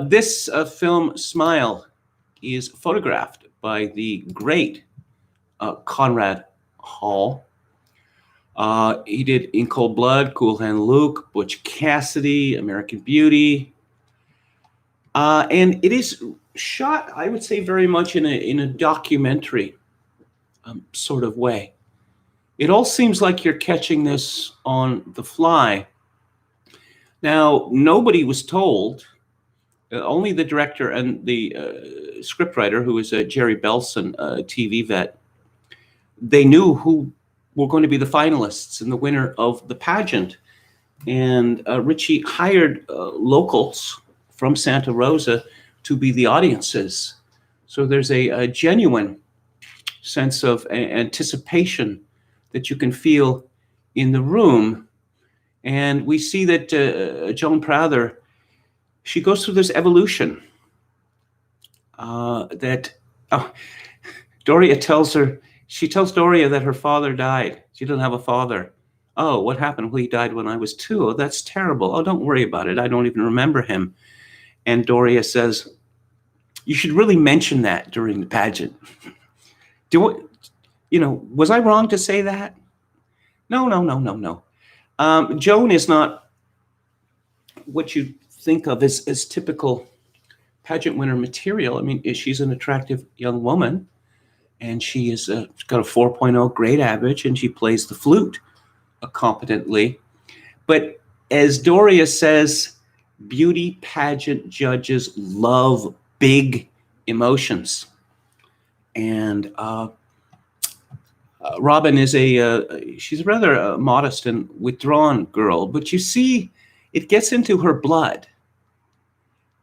This film, Smile, is photographed by the great Conrad Hall. He did In Cold Blood, Cool Hand Luke, Butch Cassidy, American Beauty. And it is shot, I would say, very much in a documentary sort of way. It all seems like you're catching this on the fly. Now, nobody was told, only the director and the scriptwriter, who is Jerry Belson, a TV vet. They knew who were going to be the finalists and the winner of the pageant. And Ritchie hired locals from Santa Rosa to be the audiences. So there's a genuine sense of anticipation that you can feel in the room. And we see that Joan Prather, she goes through this evolution Doria tells Doria that her father died. She doesn't have a father. "Oh, what happened?" "Well, he died when I was 2. "Oh, that's terrible." "Oh, don't worry about it. I don't even remember him." And Doria says, "You should really mention that during the pageant. Was I wrong to say that? No, no, no, no, no. Joan is not what you think of as typical pageant winner material. I mean, she's an attractive young woman, and she is got a 4.0 grade average, and she plays the flute competently. But as Doria says, beauty pageant judges love big emotions. And Robin is she's a rather modest and withdrawn girl, but you see, it gets into her blood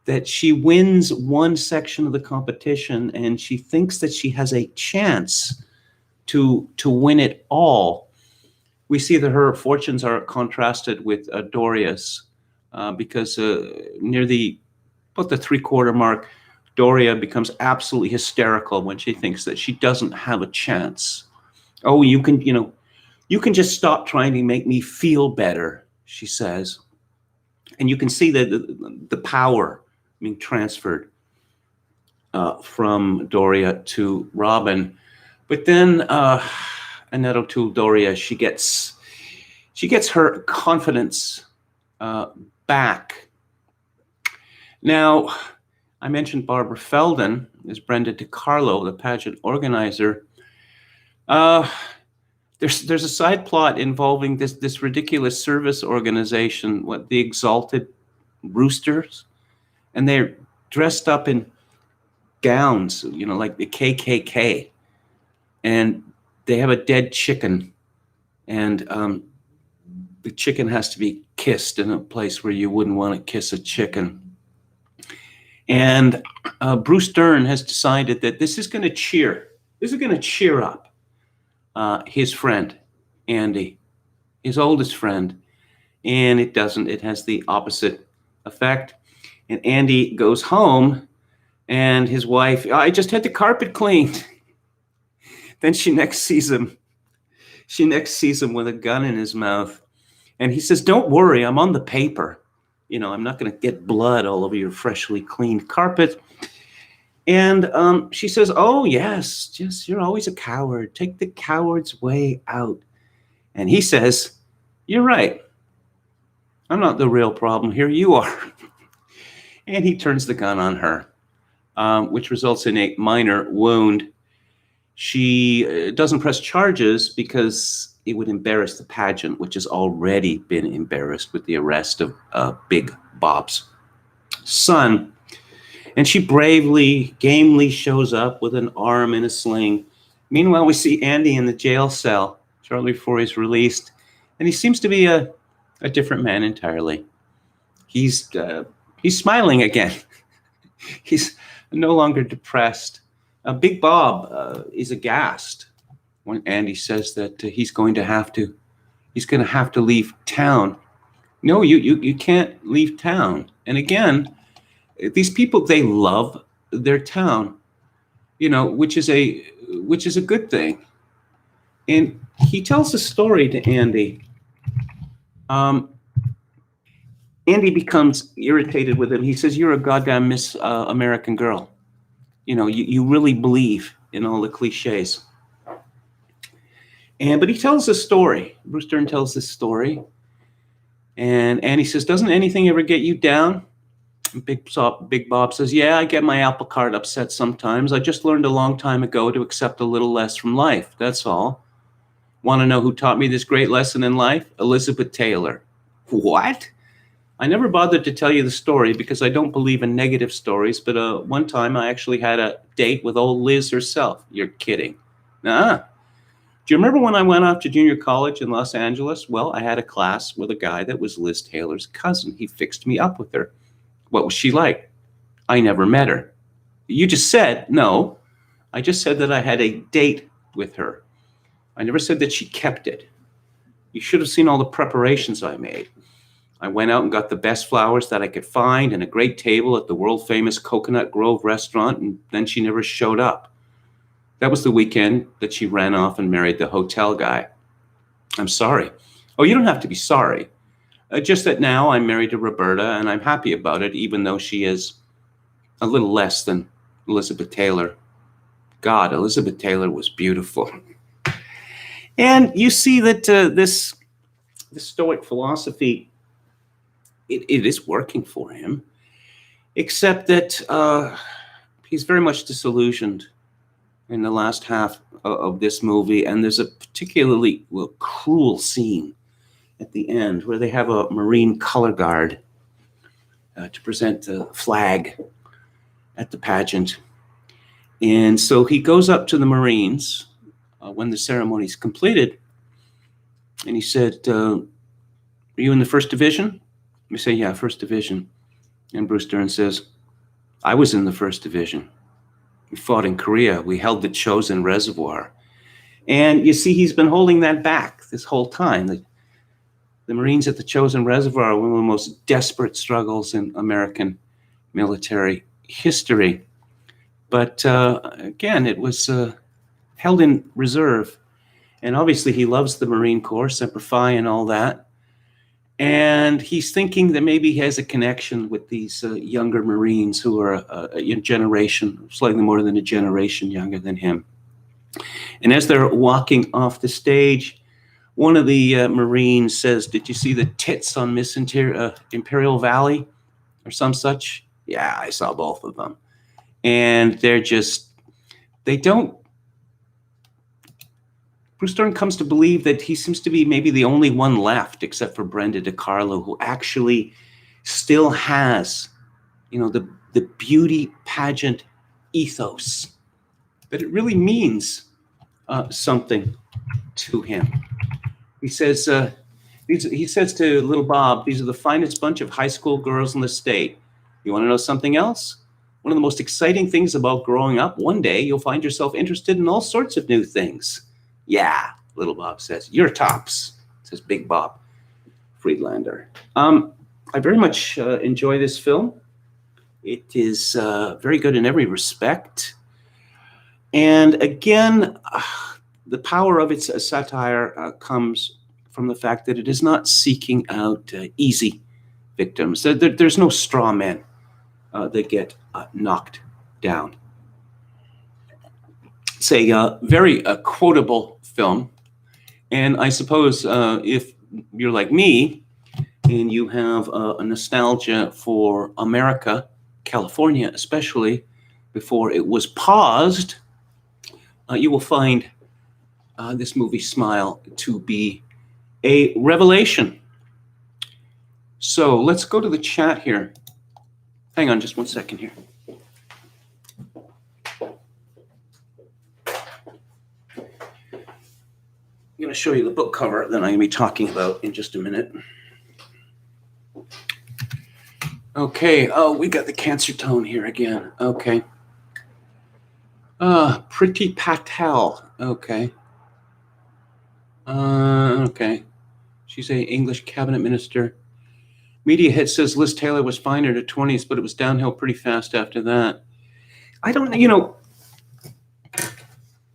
that she wins one section of the competition and she thinks that she has a chance to win it all. We see that her fortunes are contrasted with Doria's because near about the 3/4 mark, Doria becomes absolutely hysterical when she thinks that she doesn't have a chance. Oh, you can just stop trying to make me feel better, she says. And you can see the power being transferred from Doria to Robin. But then Annette O'Toole Doria, she gets her confidence back. Now, I mentioned Barbara Feldon as Brenda DiCarlo, the pageant organizer. There's a side plot involving this ridiculous service organization, the Exalted Roosters, and they're dressed up in gowns, like the KKK, and they have a dead chicken, and the chicken has to be kissed in a place where you wouldn't want to kiss a chicken. And Bruce Dern has decided that this is going to cheer up his friend, Andy, his oldest friend. And it doesn't. It has the opposite effect. And Andy goes home and his wife, I just had the carpet cleaned. Then she next sees him with a gun in his mouth. And he says, don't worry, I'm on the paper. I'm not going to get blood all over your freshly cleaned carpet. And she says, oh, yes, just you're always a coward. Take the coward's way out. And he says, you're right. I'm not the real problem here. You are. And he turns the gun on her, which results in a minor wound. She doesn't press charges because it would embarrass the pageant, which has already been embarrassed with the arrest of Big Bob's son. And she bravely, gamely shows up with an arm in a sling. Meanwhile, we see Andy in the jail cell shortly before he's released, and he seems to be a different man entirely. He's smiling again. He's no longer depressed. Big Bob is aghast when Andy says that he's going to have to leave town. No, you can't leave town. And again, these people, they love their town, which is a good thing. And he tells a story to Andy. Andy becomes irritated with him. He says, you're a goddamn Miss American girl. You really believe in all the cliches. But he tells this story. Bruce Dern tells this story. And Andy says, doesn't anything ever get you down? And Big Bob says, yeah, I get my apple cart upset sometimes. I just learned a long time ago to accept a little less from life. That's all. Want to know who taught me this great lesson in life? Elizabeth Taylor. What? I never bothered to tell you the story because I don't believe in negative stories, but one time I actually had a date with old Liz herself. You're kidding. Nah. Do you remember when I went off to junior college in Los Angeles? Well, I had a class with a guy that was Liz Taylor's cousin. He fixed me up with her. What was she like? I never met her. You just said, no. I just said that I had a date with her. I never said that she kept it. You should have seen all the preparations I made. I went out and got the best flowers that I could find and a great table at the world-famous Coconut Grove restaurant, and then she never showed up. That was the weekend that she ran off and married the hotel guy. I'm sorry. Oh, you don't have to be sorry. Just that now I'm married to Roberta, and I'm happy about it, even though she is a little less than Elizabeth Taylor. God, Elizabeth Taylor was beautiful. And you see that this Stoic philosophy, it is working for him, except that he's very much disillusioned in the last half of this movie. And there's a particularly cruel scene at the end where they have a Marine color guard to present a flag at the pageant. And so he goes up to the Marines when the ceremony's completed, and he said, are you in the 1st Division? We say, yeah, 1st Division. And Bruce Dern says, I was in the 1st Division. We fought in Korea. We held the Chosin Reservoir. And you see, he's been holding that back this whole time. The Marines at the Chosin Reservoir are one of the most desperate struggles in American military history. But again, it was held in reserve. And obviously he loves the Marine Corps, Semper Fi and all that. And he's thinking that maybe he has a connection with these younger Marines who are a generation, slightly more than a generation younger than him. And as they're walking off the stage, one of the Marines says, did you see the tits on Miss Imperial Valley or some such? Yeah, I saw both of them. And Bruce Dern comes to believe that he seems to be maybe the only one left, except for Brenda DiCarlo, who actually still has, the beauty pageant ethos. But it really means something to him. He says to little Bob, these are the finest bunch of high school girls in the state. You want to know something else? One of the most exciting things about growing up, one day you'll find yourself interested in all sorts of new things. Yeah, little Bob says. You're tops, says Big Bob Friedlander. I very much enjoy this film. It is very good in every respect. And again, the power of its satire comes from the fact that it is not seeking out easy victims. There's no straw men that get knocked down. It's a very quotable film. And I suppose if you're like me and you have a nostalgia for America, California especially, before it was paused, you will find this movie Smile to be a revelation. So let's go to the chat here. Hang on just one second here. I'm going to show you the book cover that I'm going to be talking about in just a minute. Okay. Oh, we got the cancer tone here again. Okay. Priti Patel. Okay. Okay. She's a English cabinet minister. Mediahead says Liz Taylor was fine in her 20s, but it was downhill pretty fast after that. I don't know,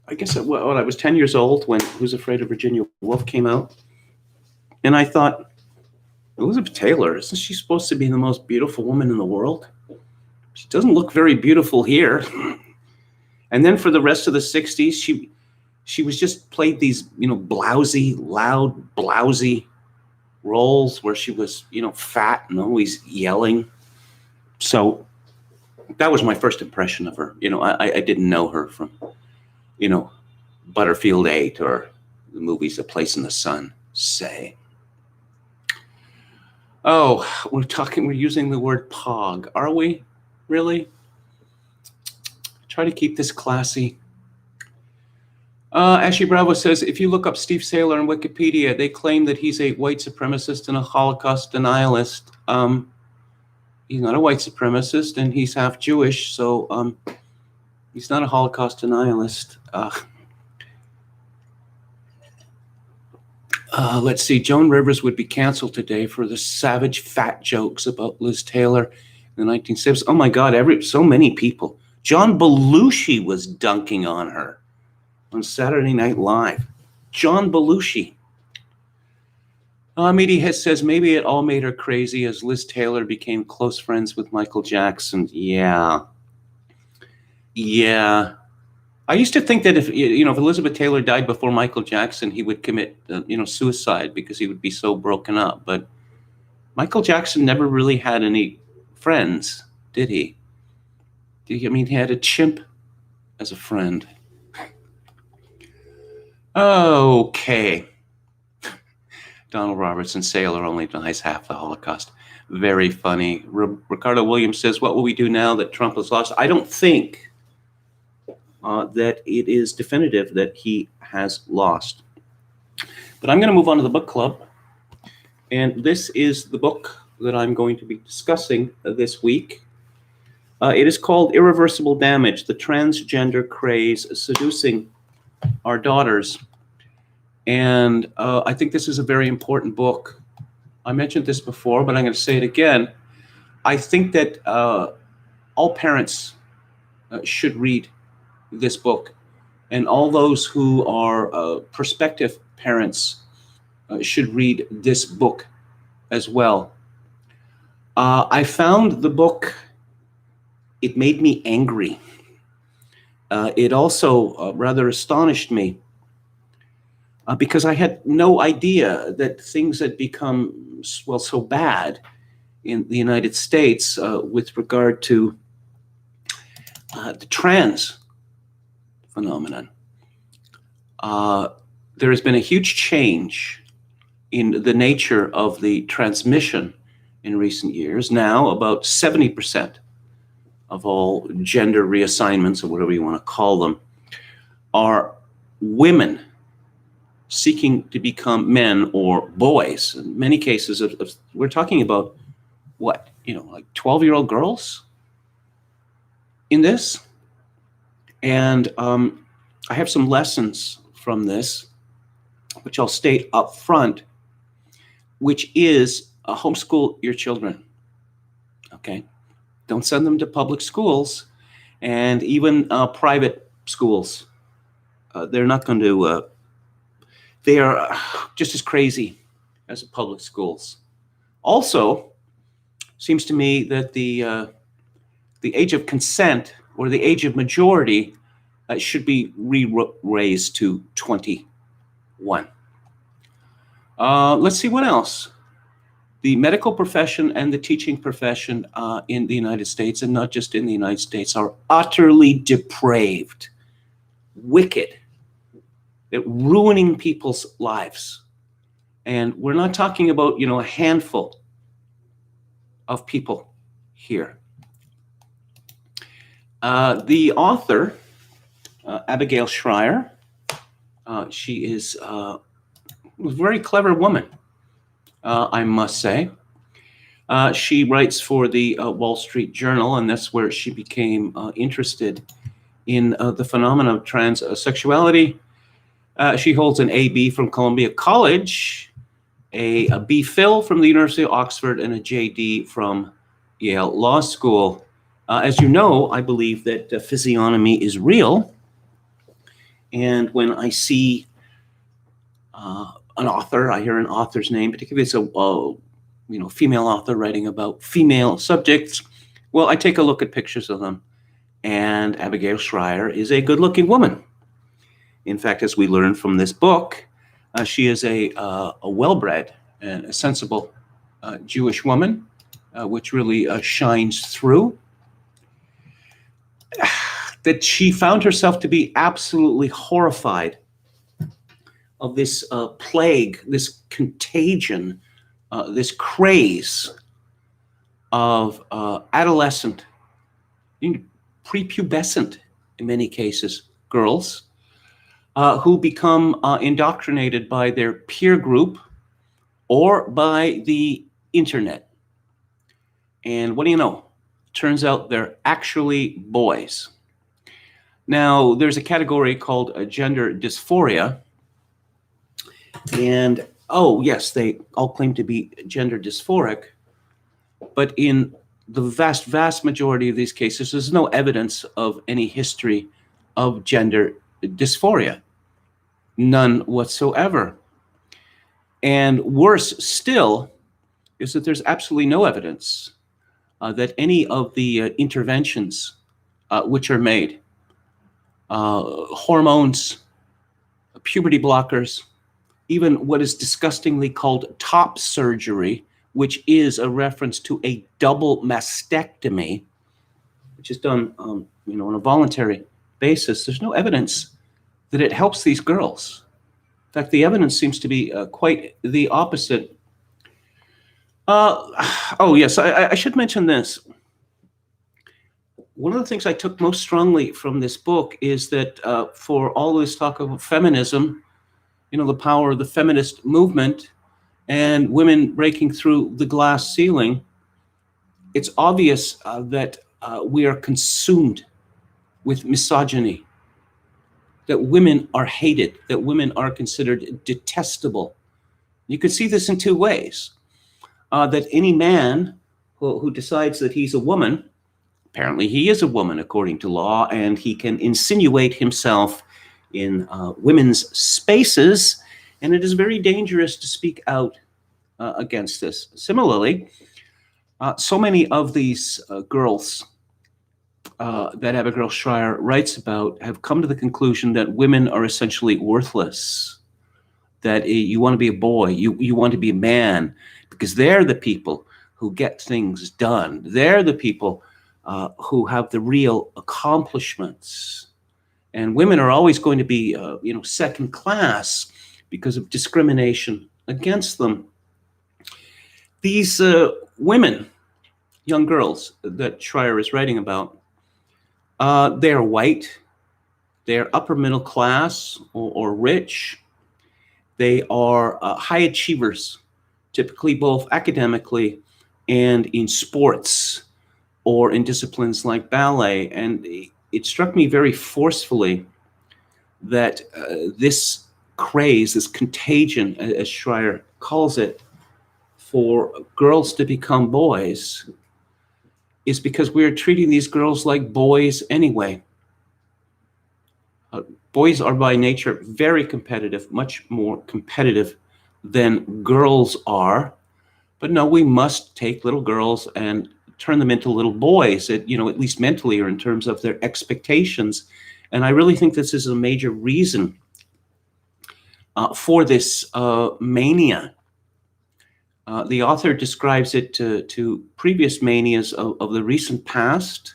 I guess I was 10 years old when Who's Afraid of Virginia Woolf came out. And I thought, Elizabeth Taylor, isn't she supposed to be the most beautiful woman in the world? She doesn't look very beautiful here. And then for the rest of the 60s, she was just played these, blousy, loud, blousy roles where she was, fat and always yelling. So that was my first impression of her. I didn't know her from, Butterfield 8 or the movies A Place in the Sun, say. Oh, we're using the word pog. Are we? Really? Try to keep this classy. Ashley Bravo says, if you look up Steve Saylor on Wikipedia, they claim that he's a white supremacist and a Holocaust denialist. He's not a white supremacist, and he's half Jewish, so he's not a Holocaust denialist. Let's see. Joan Rivers would be canceled today for the savage fat jokes about Liz Taylor in the 1970s. Oh, my God, so many people. John Belushi was dunking on her on Saturday Night Live. John Belushi. Media says maybe it all made her crazy as Liz Taylor became close friends with Michael Jackson. Yeah. I I used to think that if Elizabeth Taylor died before Michael Jackson, he would commit suicide because he would be so broken up. But Michael Jackson never really had any friends, did he? I mean, he had a chimp as a friend. Okay. Donald Robertson, sailor only denies half the Holocaust. Very funny. Ricardo Williams says, what will we do now that Trump has lost? I don't think that it is definitive that he has lost. But I'm going to move on to the book club. And this is the book that I'm going to be discussing this week. It is called Irreversible Damage, The Transgender Craze Seducing Our Daughters. And I think this is a very important book. I mentioned this before, but I'm going to say it again. I think that all parents should read this book, and all those who are prospective parents should read this book as well. I found the book, it made me angry. It also rather astonished me because I had no idea that things had become, well, so bad in the United States with regard to the trans phenomenon. There has been a huge change in the nature of the transmission in recent years. Now, about 70% of all gender reassignments, or whatever you want to call them, are women seeking to become men or boys. In many cases, we're talking about what, like 12-year-old girls in this. And I have some lessons from this, which I'll state up front, which is homeschool your children, okay? Don't send them to public schools, and even private schools. They're not going to, they are just as crazy as the public schools. Also, seems to me that the age of consent, or the age of majority, should be raised to 21. Let's see what else. The medical profession and the teaching profession in the United States, and not just in the United States, are utterly depraved, wicked. They're ruining people's lives. And we're not talking about, a handful of people here. The author, Abigail Shrier, she is a very clever woman, I must say. She writes for the Wall Street Journal, and that's where she became interested in the phenomenon of transsexuality. She holds an A.B. from Columbia College, a B.Phil from the University of Oxford, and a J.D. from Yale Law School. As you know, I believe that physiognomy is real. And when I see an author, I hear an author's name, particularly if it's a female author writing about female subjects, well, I take a look at pictures of them. And Abigail Shrier is a good-looking woman. In fact, as we learn from this book, she is a well-bred and a sensible Jewish woman, which really shines through. That she found herself to be absolutely horrified of this plague, this contagion, this craze of adolescent, prepubescent, in many cases, girls who become indoctrinated by their peer group or by the internet. And what do you know? Turns out they're actually boys. Now, there's a category called gender dysphoria. And, oh, yes, they all claim to be gender dysphoric. But in the vast, vast majority of these cases, there's no evidence of any history of gender dysphoria. None whatsoever. And worse still is that there's absolutely no evidence that any of the interventions which are made hormones, puberty blockers, even what is disgustingly called top surgery, which is a reference to a double mastectomy, which is done on a voluntary basis. There's no evidence that it helps these girls. In fact, the evidence seems to be quite the opposite. Oh, yes, I should mention this. One of the things I took most strongly from this book is that for all this talk of feminism, the power of the feminist movement and women breaking through the glass ceiling, it's obvious that we are consumed with misogyny, that women are hated, that women are considered detestable. You can see this in two ways. That any man who decides that he's a woman, apparently he is a woman according to law, and he can insinuate himself in women's spaces, and it is very dangerous to speak out against this. Similarly, so many of these girls that Abigail Shrier writes about have come to the conclusion that women are essentially worthless, that you want to be a boy, you want to be a man, because they're the people who get things done. They're the people who have the real accomplishments. And women are always going to be, second class because of discrimination against them. These women, young girls that Shrier is writing about, they're white, they're upper middle class or rich. They are high achievers, typically both academically and in sports or in disciplines like ballet. And it struck me very forcefully that this craze, this contagion, as Shrier calls it, for girls to become boys is because we're treating these girls like boys anyway. Boys are by nature very competitive, much more competitive than girls are. But no, we must take little girls and turn them into little boys, at least mentally or in terms of their expectations. And I really think this is a major reason for this mania. The author describes it to previous manias of the recent past.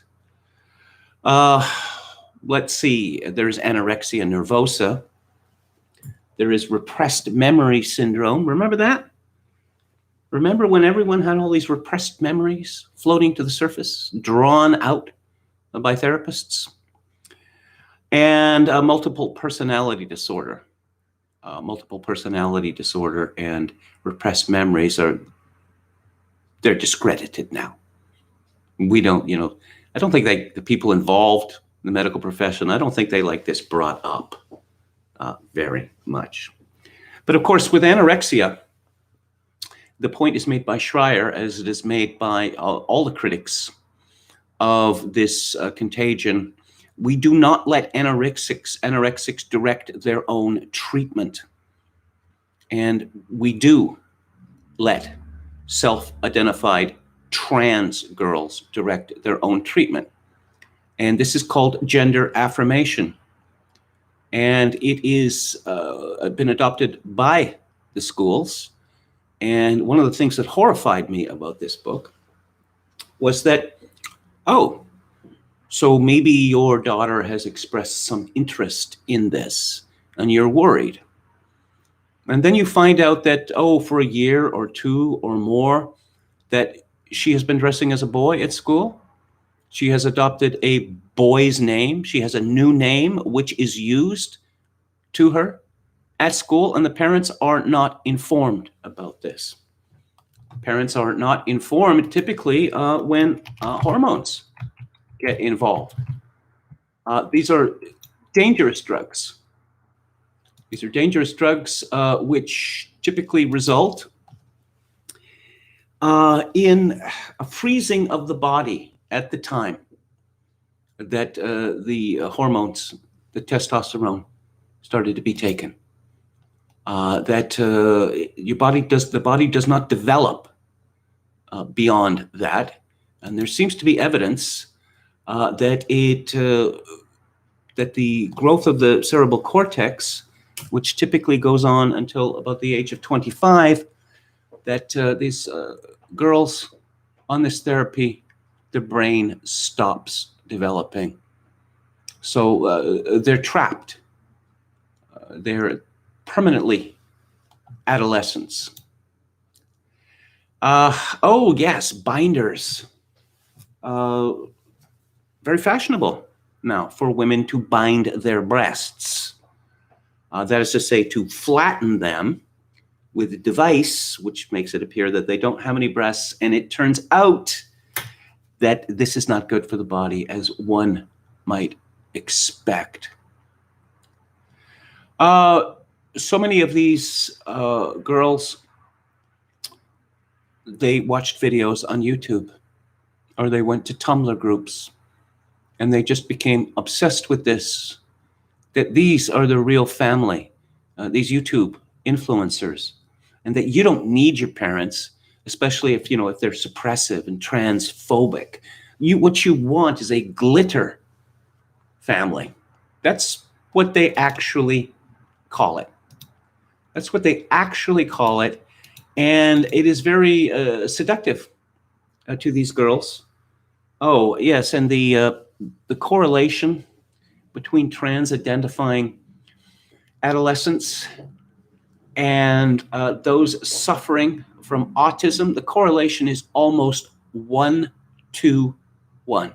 Let's see, there's anorexia nervosa. There is repressed memory syndrome. Remember that? Remember when everyone had all these repressed memories floating to the surface, drawn out by therapists? And multiple personality disorder. Multiple personality disorder and repressed memories they're discredited now. We don't, I don't think the people involved in the medical profession, I don't think they like this brought up very much. But of course, with anorexia, the point is made by Shrier, as it is made by all the critics of this contagion. We do not let anorexics direct their own treatment. And we do let self-identified trans girls direct their own treatment. And this is called gender affirmation. And it is been adopted by the schools. And one of the things that horrified me about this book was that, so maybe your daughter has expressed some interest in this and you're worried. And then you find out that, for a year or two or more, that she has been dressing as a boy at school. She has adopted a boy's name. She has a new name, which is used to her at school, and the parents are not informed about this. Parents are not informed typically when hormones get involved. These are dangerous drugs. These are dangerous drugs which typically result in a freezing of the body at the time that the hormones, the testosterone, started to be taken. The body does not develop beyond that, and there seems to be evidence that that the growth of the cerebral cortex, which typically goes on until about the age of 25, that these girls on this therapy, their brain stops developing. So they're trapped. They're permanently adolescents. Oh, yes, binders. Very fashionable now for women to bind their breasts. That is to say, to flatten them with a device which makes it appear that they don't have any breasts. And it turns out that this is not good for the body, as one might expect. So many of these girls, they watched videos on YouTube, or they went to Tumblr groups, and they just became obsessed with this, that these are the real family, these YouTube influencers, and that you don't need your parents, especially if, if they're suppressive and transphobic. What you want is a glitter family. That's what they actually call it. That's what they actually call it. And it is very seductive to these girls. Oh, yes, and the correlation between trans-identifying adolescents and those suffering from autism, the correlation is almost 1 to 1.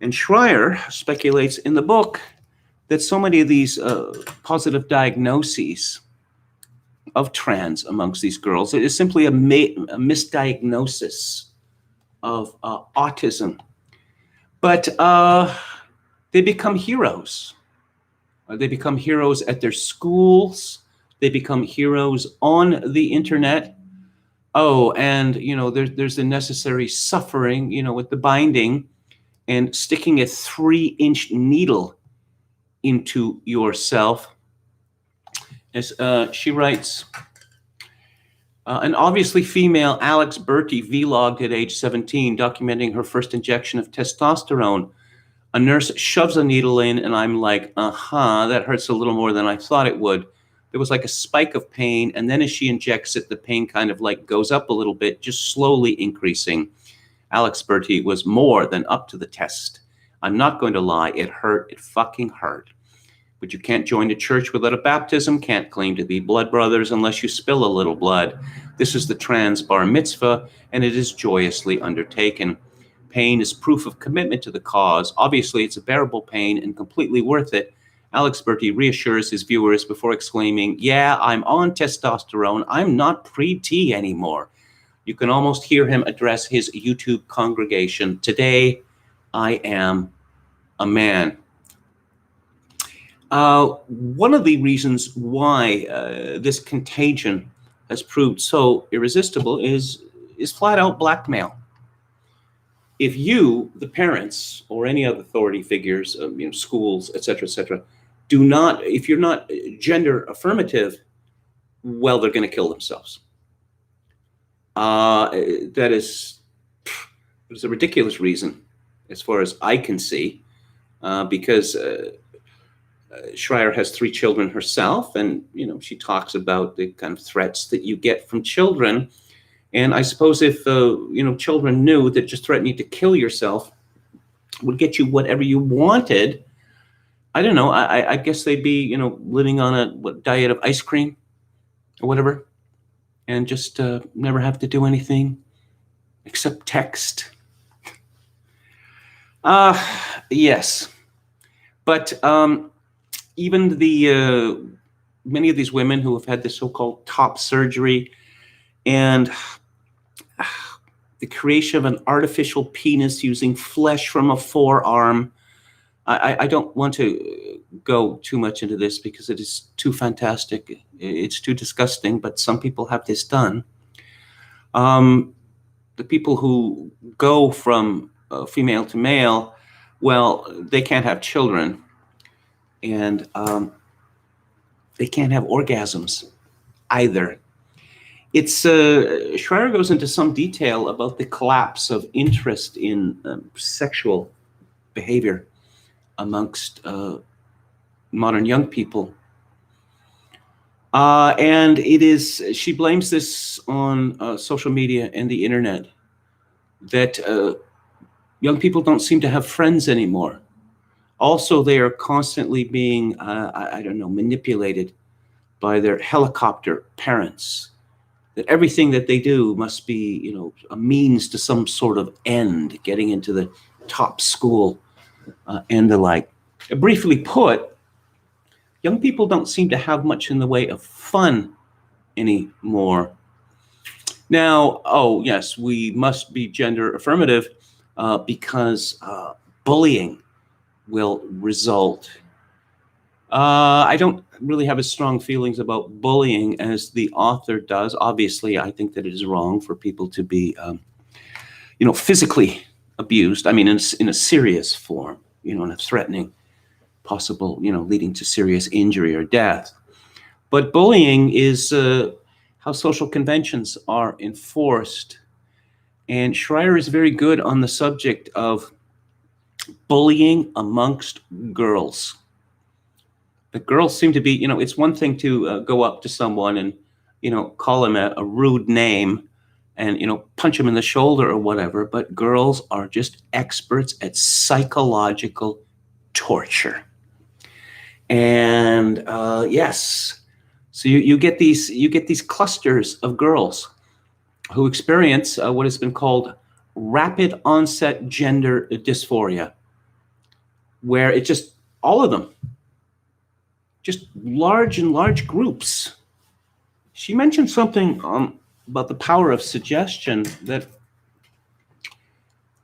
And Schreier speculates in the book that so many of these positive diagnoses of trans amongst these girls, it is simply a misdiagnosis of autism. But they become heroes. They become heroes at their schools. They become heroes on the internet. Oh, and there's the necessary suffering, with the binding and sticking a 3-inch needle into yourself. As she writes, an obviously female Alex Bertie vlogged at age 17, documenting her first injection of testosterone. A nurse shoves a needle in, and I'm like, that hurts a little more than I thought it would. There was like a spike of pain, and then as she injects it, the pain kind of like goes up a little bit, just slowly increasing. Alex Bertie was more than up to the test. I'm not going to lie, it hurt, it fucking hurt. But you can't join a church without a baptism, can't claim to be blood brothers unless you spill a little blood. This is the trans bar mitzvah, and it is joyously undertaken. Pain is proof of commitment to the cause. Obviously, it's a bearable pain and completely worth it. Alex Bertie reassures his viewers before exclaiming, "Yeah, I'm on testosterone. I'm not pre-T anymore." You can almost hear him address his YouTube congregation. Today, I am a man. One of the reasons why this contagion has proved so irresistible is flat out blackmail. If you, the parents, or any other authority figures, schools, et cetera, if you're not gender affirmative, well, they're going to kill themselves. That is a ridiculous reason, as far as I can see, because Schreier has 3 children herself, and she talks about the kind of threats that you get from children. And I suppose if children knew that just threatening to kill yourself would get you whatever you wanted, I don't know. I guess they'd be living on a diet of ice cream or whatever, and just never have to do anything except text. Yes, but even the many of these women who have had this so-called top surgery and the creation of an artificial penis using flesh from a forearm. I don't want to go too much into this because it is too fantastic. It's too disgusting, but some people have this done. The people who go from female to male, well, they can't have children, and they can't have orgasms either. It's Schreier goes into some detail about the collapse of interest in sexual behavior amongst modern young people. And she blames this on social media and the internet, that young people don't seem to have friends anymore. Also, they are constantly being, I don't know, manipulated by their helicopter parents, that everything that they do must be, you know, a means to some sort of end, getting into the top school and the like. Briefly put, young people don't seem to have much in the way of fun anymore. Now, oh yes, we must be gender affirmative because bullying will result. I don't really have as strong feelings about bullying as the author does. Obviously, I think that it is wrong for people to be, you know, physically abused. I mean, in a serious form, you know, in a threatening, possible, you know, leading to serious injury or death. But bullying is how social conventions are enforced. And Schreier is very good on the subject of bullying amongst girls. The girls seem to be, you know, it's one thing to go up to someone and, you know, call him a rude name and, you know, punch him in the shoulder or whatever, but girls are just experts at psychological torture. And yes, so you get these clusters of girls who experience what has been called rapid onset gender dysphoria, where it just, all of them, just large groups. She mentioned something about the power of suggestion, that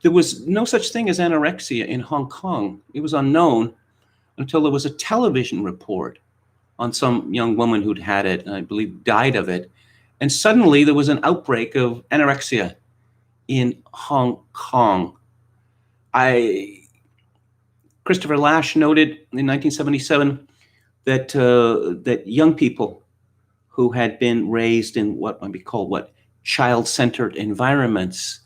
there was no such thing as anorexia in Hong Kong. It was unknown until there was a television report on some young woman who'd had it, and I believe died of it. And suddenly there was an outbreak of anorexia in Hong Kong. Christopher Lasch noted in 1977 that young people who had been raised in what might be called child-centered environments,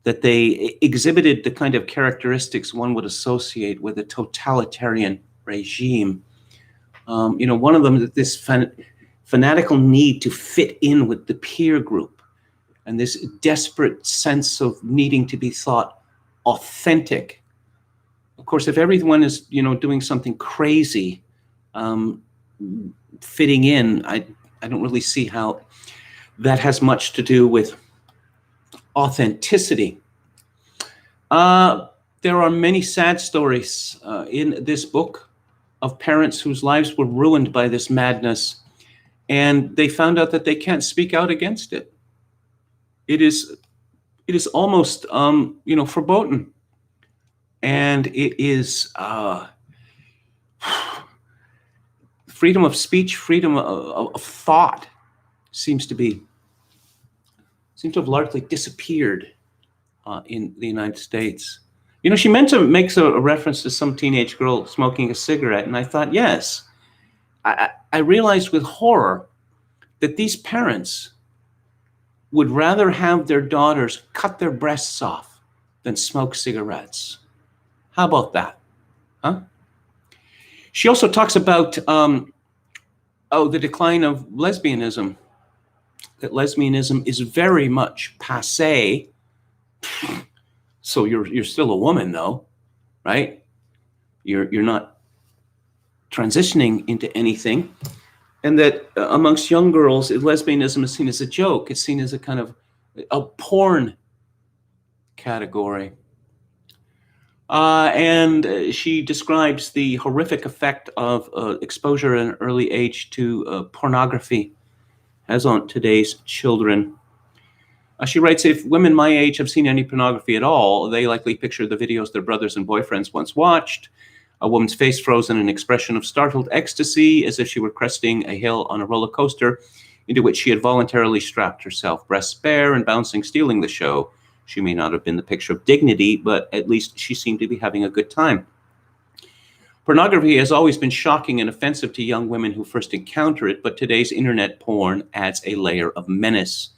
that they exhibited the kind of characteristics one would associate with a totalitarian regime. You know, one of them is this fanatical need to fit in with the peer group, and this desperate sense of needing to be thought authentic. Of course, if everyone is, you know, doing something crazy, fitting in, I don't really see how that has much to do with authenticity. There are many sad stories in this book of parents whose lives were ruined by this madness, and they found out that they can't speak out against it. It is almost, you know, verboten. And it is freedom of speech, freedom of thought seems to have largely disappeared in the United States. You know, she makes a reference to some teenage girl smoking a cigarette, and I thought, yes, I realized with horror that these parents would rather have their daughters cut their breasts off than smoke cigarettes. How about that? Huh? She also talks about the decline of lesbianism, that lesbianism is very much passé. So you're still a woman, though, right? You're not transitioning into anything. And that amongst young girls, lesbianism is seen as a joke. It's seen as a kind of a porn category. And she describes the horrific effect of exposure at an early age to pornography has on today's children. She writes, if women my age have seen any pornography at all, they likely picture the videos their brothers and boyfriends once watched, a woman's face frozen in an expression of startled ecstasy, as if she were cresting a hill on a roller coaster into which she had voluntarily strapped herself, breasts bare and bouncing, stealing the show. She may not have been the picture of dignity, but at least she seemed to be having a good time. Pornography has always been shocking and offensive to young women who first encounter it, but today's internet porn adds a layer of menace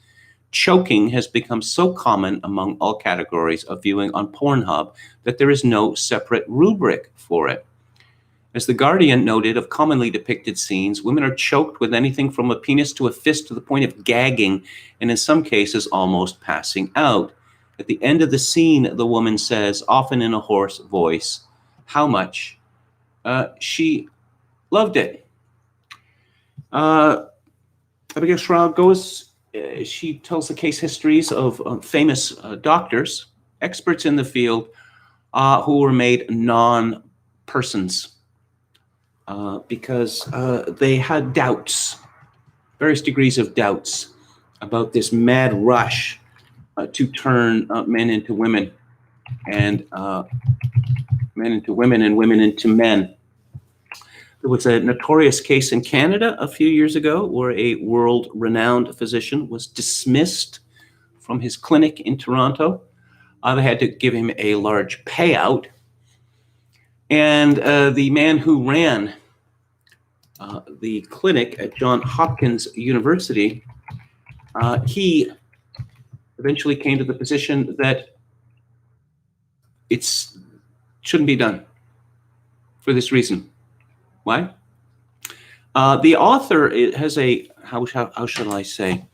choking has become so common among all categories of viewing on Pornhub that there is no separate rubric for it. As The Guardian noted of commonly depicted scenes, women are choked with anything from a penis to a fist to the point of gagging, and in some cases almost passing out. At the end of the scene, the woman says, often in a hoarse voice, how much she loved it. Abigail Shroud goes, she tells the case histories of famous doctors, experts in the field, who were made non-persons because they had doubts, various degrees of doubts about this mad rush to turn men into women and men into women and women into men. There was a notorious case in Canada a few years ago where a world-renowned physician was dismissed from his clinic in Toronto. They had to give him a large payout. And the man who ran the clinic at Johns Hopkins University, he eventually came to the position that it shouldn't be done for this reason. Why? The author has a, how shall I say,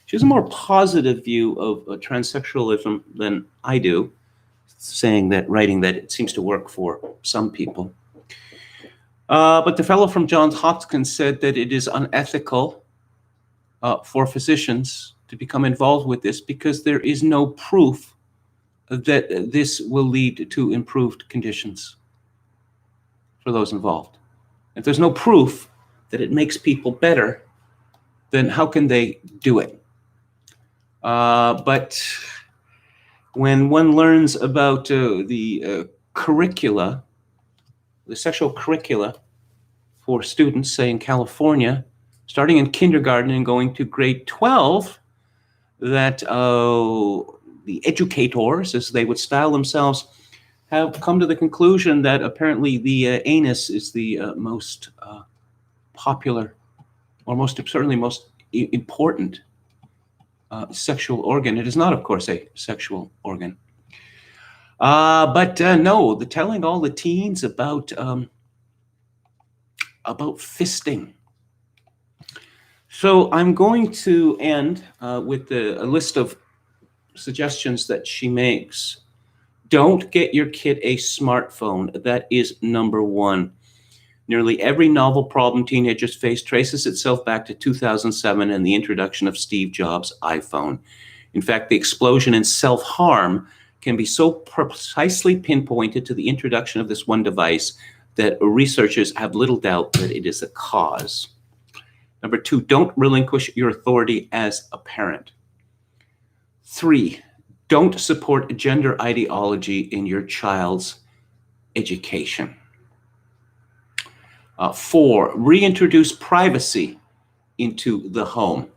she has a more positive view of transsexualism than I do, writing that it seems to work for some people. But the fellow from Johns Hopkins said that it is unethical for physicians to become involved with this because there is no proof that this will lead to improved conditions for those involved. If there's no proof that it makes people better, then how can they do it? But when one learns about the curricula, the sexual curricula for students, say in California, starting in kindergarten and going to grade 12, that the educators, as they would style themselves, have come to the conclusion that apparently the anus is the most popular, or certainly most important sexual organ. It is not, of course, a sexual organ. But no, telling all the teens about fisting. So I'm going to end with a list of suggestions that she makes. Don't get your kid a smartphone. That is number one. Nearly every novel problem teenagers face traces itself back to 2007 and the introduction of Steve Jobs' iPhone. In fact, the explosion in self-harm can be so precisely pinpointed to the introduction of this one device that researchers have little doubt that it is the cause. Number two, don't relinquish your authority as a parent. 3, don't support gender ideology in your child's education. 4, reintroduce privacy into the home.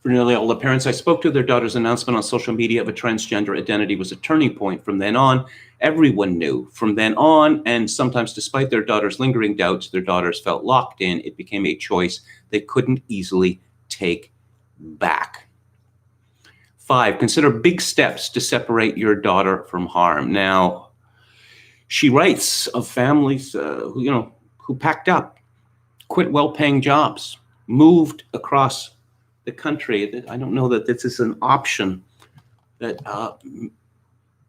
For nearly all the parents I spoke to, their daughter's announcement on social media of a transgender identity was a turning point. From then on, everyone knew. From then on, and sometimes despite their daughter's lingering doubts, their daughters felt locked in. It became a choice they couldn't easily take back. 5, consider big steps to separate your daughter from harm. Now, she writes of families who packed up, quit well-paying jobs, moved across the country. I don't know that this is an option that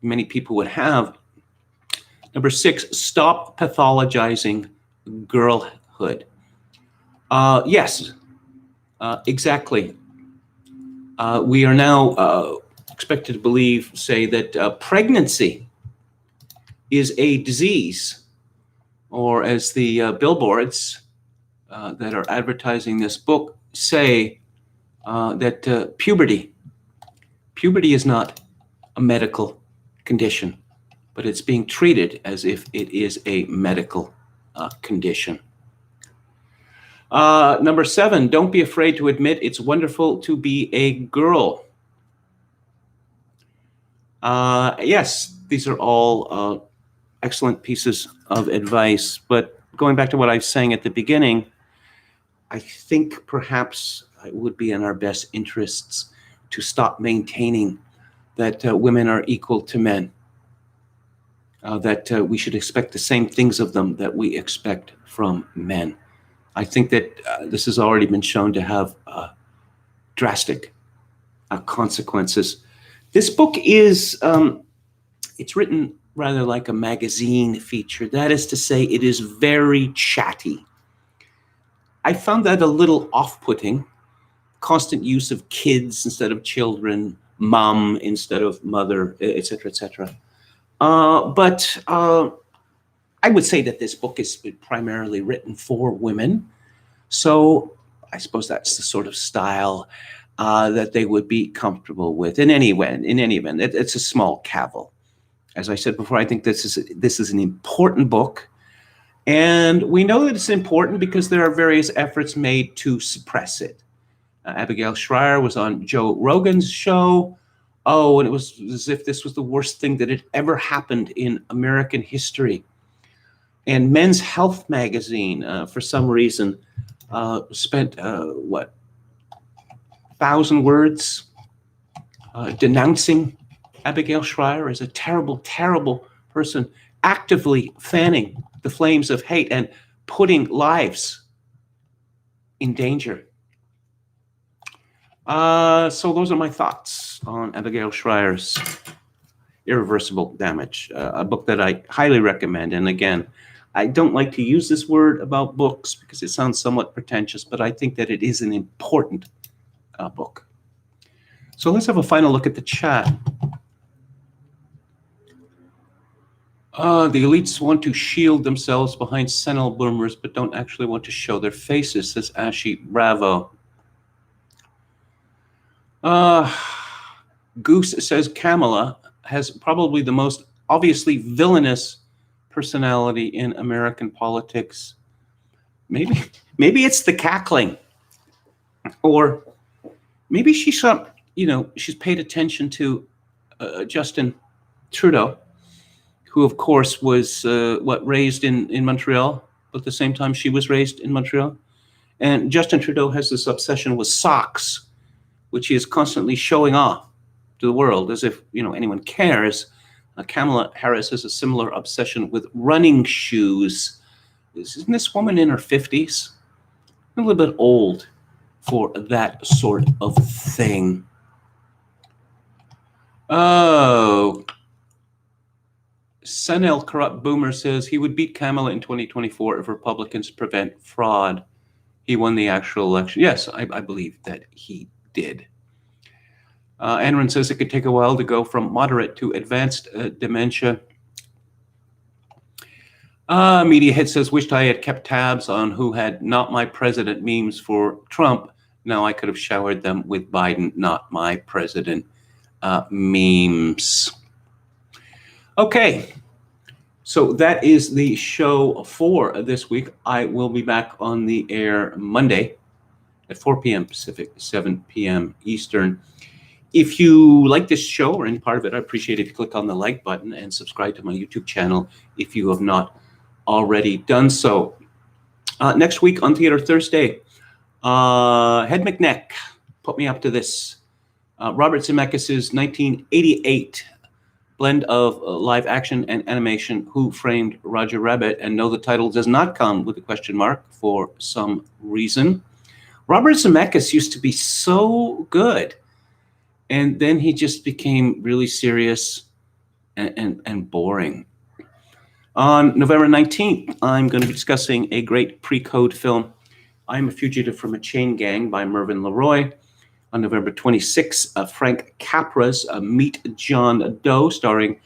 many people would have. Number 6, stop pathologizing girlhood. Yes, exactly. We are now expected to believe, say, that pregnancy is a disease, or as the billboards that are advertising this book say, that puberty is not a medical condition, but it's being treated as if it is a medical condition. Number 7, don't be afraid to admit it's wonderful to be a girl. Yes, these are all excellent pieces of advice, but going back to what I was saying at the beginning, I think perhaps it would be in our best interests to stop maintaining that women are equal to men, that we should expect the same things of them that we expect from men. I think that this has already been shown to have drastic consequences. This book is, it's written rather like a magazine feature. That is to say, it is very chatty. I found that a little off-putting. Constant use of kids instead of children, mom instead of mother, etc., etc. But I would say that this book is primarily written for women. So I suppose that's the sort of style that they would be comfortable with. In any event, it's a small cavil. As I said before, I think this is an important book. And we know that it's important because there are various efforts made to suppress it. Abigail Shrier was on Joe Rogan's show. Oh, and it was as if this was the worst thing that had ever happened in American history. And Men's Health magazine, for some reason, spent, 1,000 words denouncing Abigail Shrier as a terrible, terrible person, actively fanning the flames of hate and putting lives in danger. So those are my thoughts on Abigail Shrier's Irreversible Damage, a book that I highly recommend. And again, I don't like to use this word about books because it sounds somewhat pretentious, but I think that it is an important book. So let's have a final look at the chat. The elites want to shield themselves behind senile boomers, but don't actually want to show their faces, says Ashi Bravo. Goose says Kamala has probably the most obviously villainous personality in American politics. Maybe it's the cackling, or maybe she's she's paid attention to Justin Trudeau, who of course was raised in Montreal, but at the same time she was raised in Montreal. And Justin Trudeau has this obsession with socks, which he is constantly showing off to the world as if anyone cares. Kamala Harris has a similar obsession with running shoes. Isn't this woman in her 50s? A little bit old for that sort of thing. Oh, Sunel Corrupt Boomer says he would beat Kamala in 2024 if Republicans prevent fraud. He won the actual election. Yes, I believe that he did. Anron says it could take a while to go from moderate to advanced dementia. Mediahead says, wished I had kept tabs on who had not my president memes for Trump. Now I could have showered them with Biden, not my president memes. Okay, so that is the show for this week. I will be back on the air Monday at 4 p.m. Pacific, 7 p.m. Eastern. If you like this show or any part of it, I appreciate it if you click on the like button and subscribe to my YouTube channel if you have not already done so. Next week on Theater Thursday, Head McNeck put me up to this. Robert Zemeckis' 1988 blend of live action and animation, Who Framed Roger Rabbit? And no, the title does not come with a question mark for some reason. Robert Zemeckis used to be so good, and then he just became really serious and boring. On November 19th, I'm going to be discussing a great pre-code film, I'm a Fugitive from a Chain Gang by Mervyn LeRoy. On November 26th, Frank Capra's Meet John Doe, starring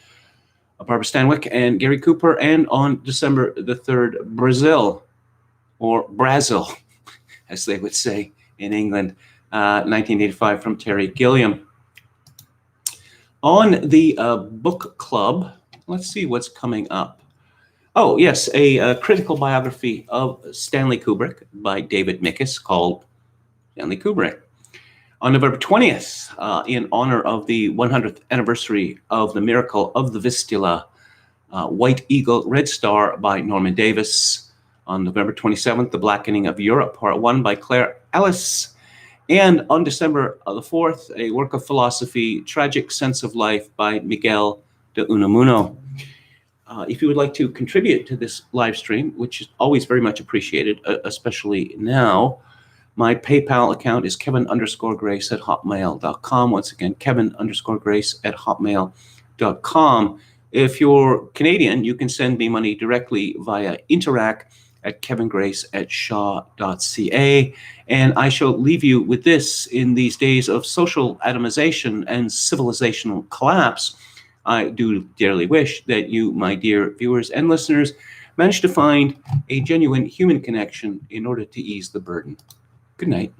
Barbara Stanwyck and Gary Cooper. And on December the 3rd, Brazil, or Brazil, as they would say in England, 1985 from Terry Gilliam. On the book club, let's see what's coming up. Oh, yes, a critical biography of Stanley Kubrick by David Mickes called Stanley Kubrick. On November 20th, in honor of the 100th anniversary of The Miracle of the Vistula, White Eagle, Red Star by Norman Davis. On November 27th, The Blackening of Europe, Part 1 by Claire Ellis. And on December the 4th, a work of philosophy, Tragic Sense of Life by Miguel de Unamuno. If you would like to contribute to this live stream, which is always very much appreciated, especially now, my PayPal account is kevin_grace@hotmail.com. Once again, kevin_grace@hotmail.com. If you're Canadian, you can send me money directly via interac@kevingrace@shaw.ca. And I shall leave you with this: in these days of social atomization and civilizational collapse, I do dearly wish that you, my dear viewers and listeners, manage to find a genuine human connection in order to ease the burden. Good night.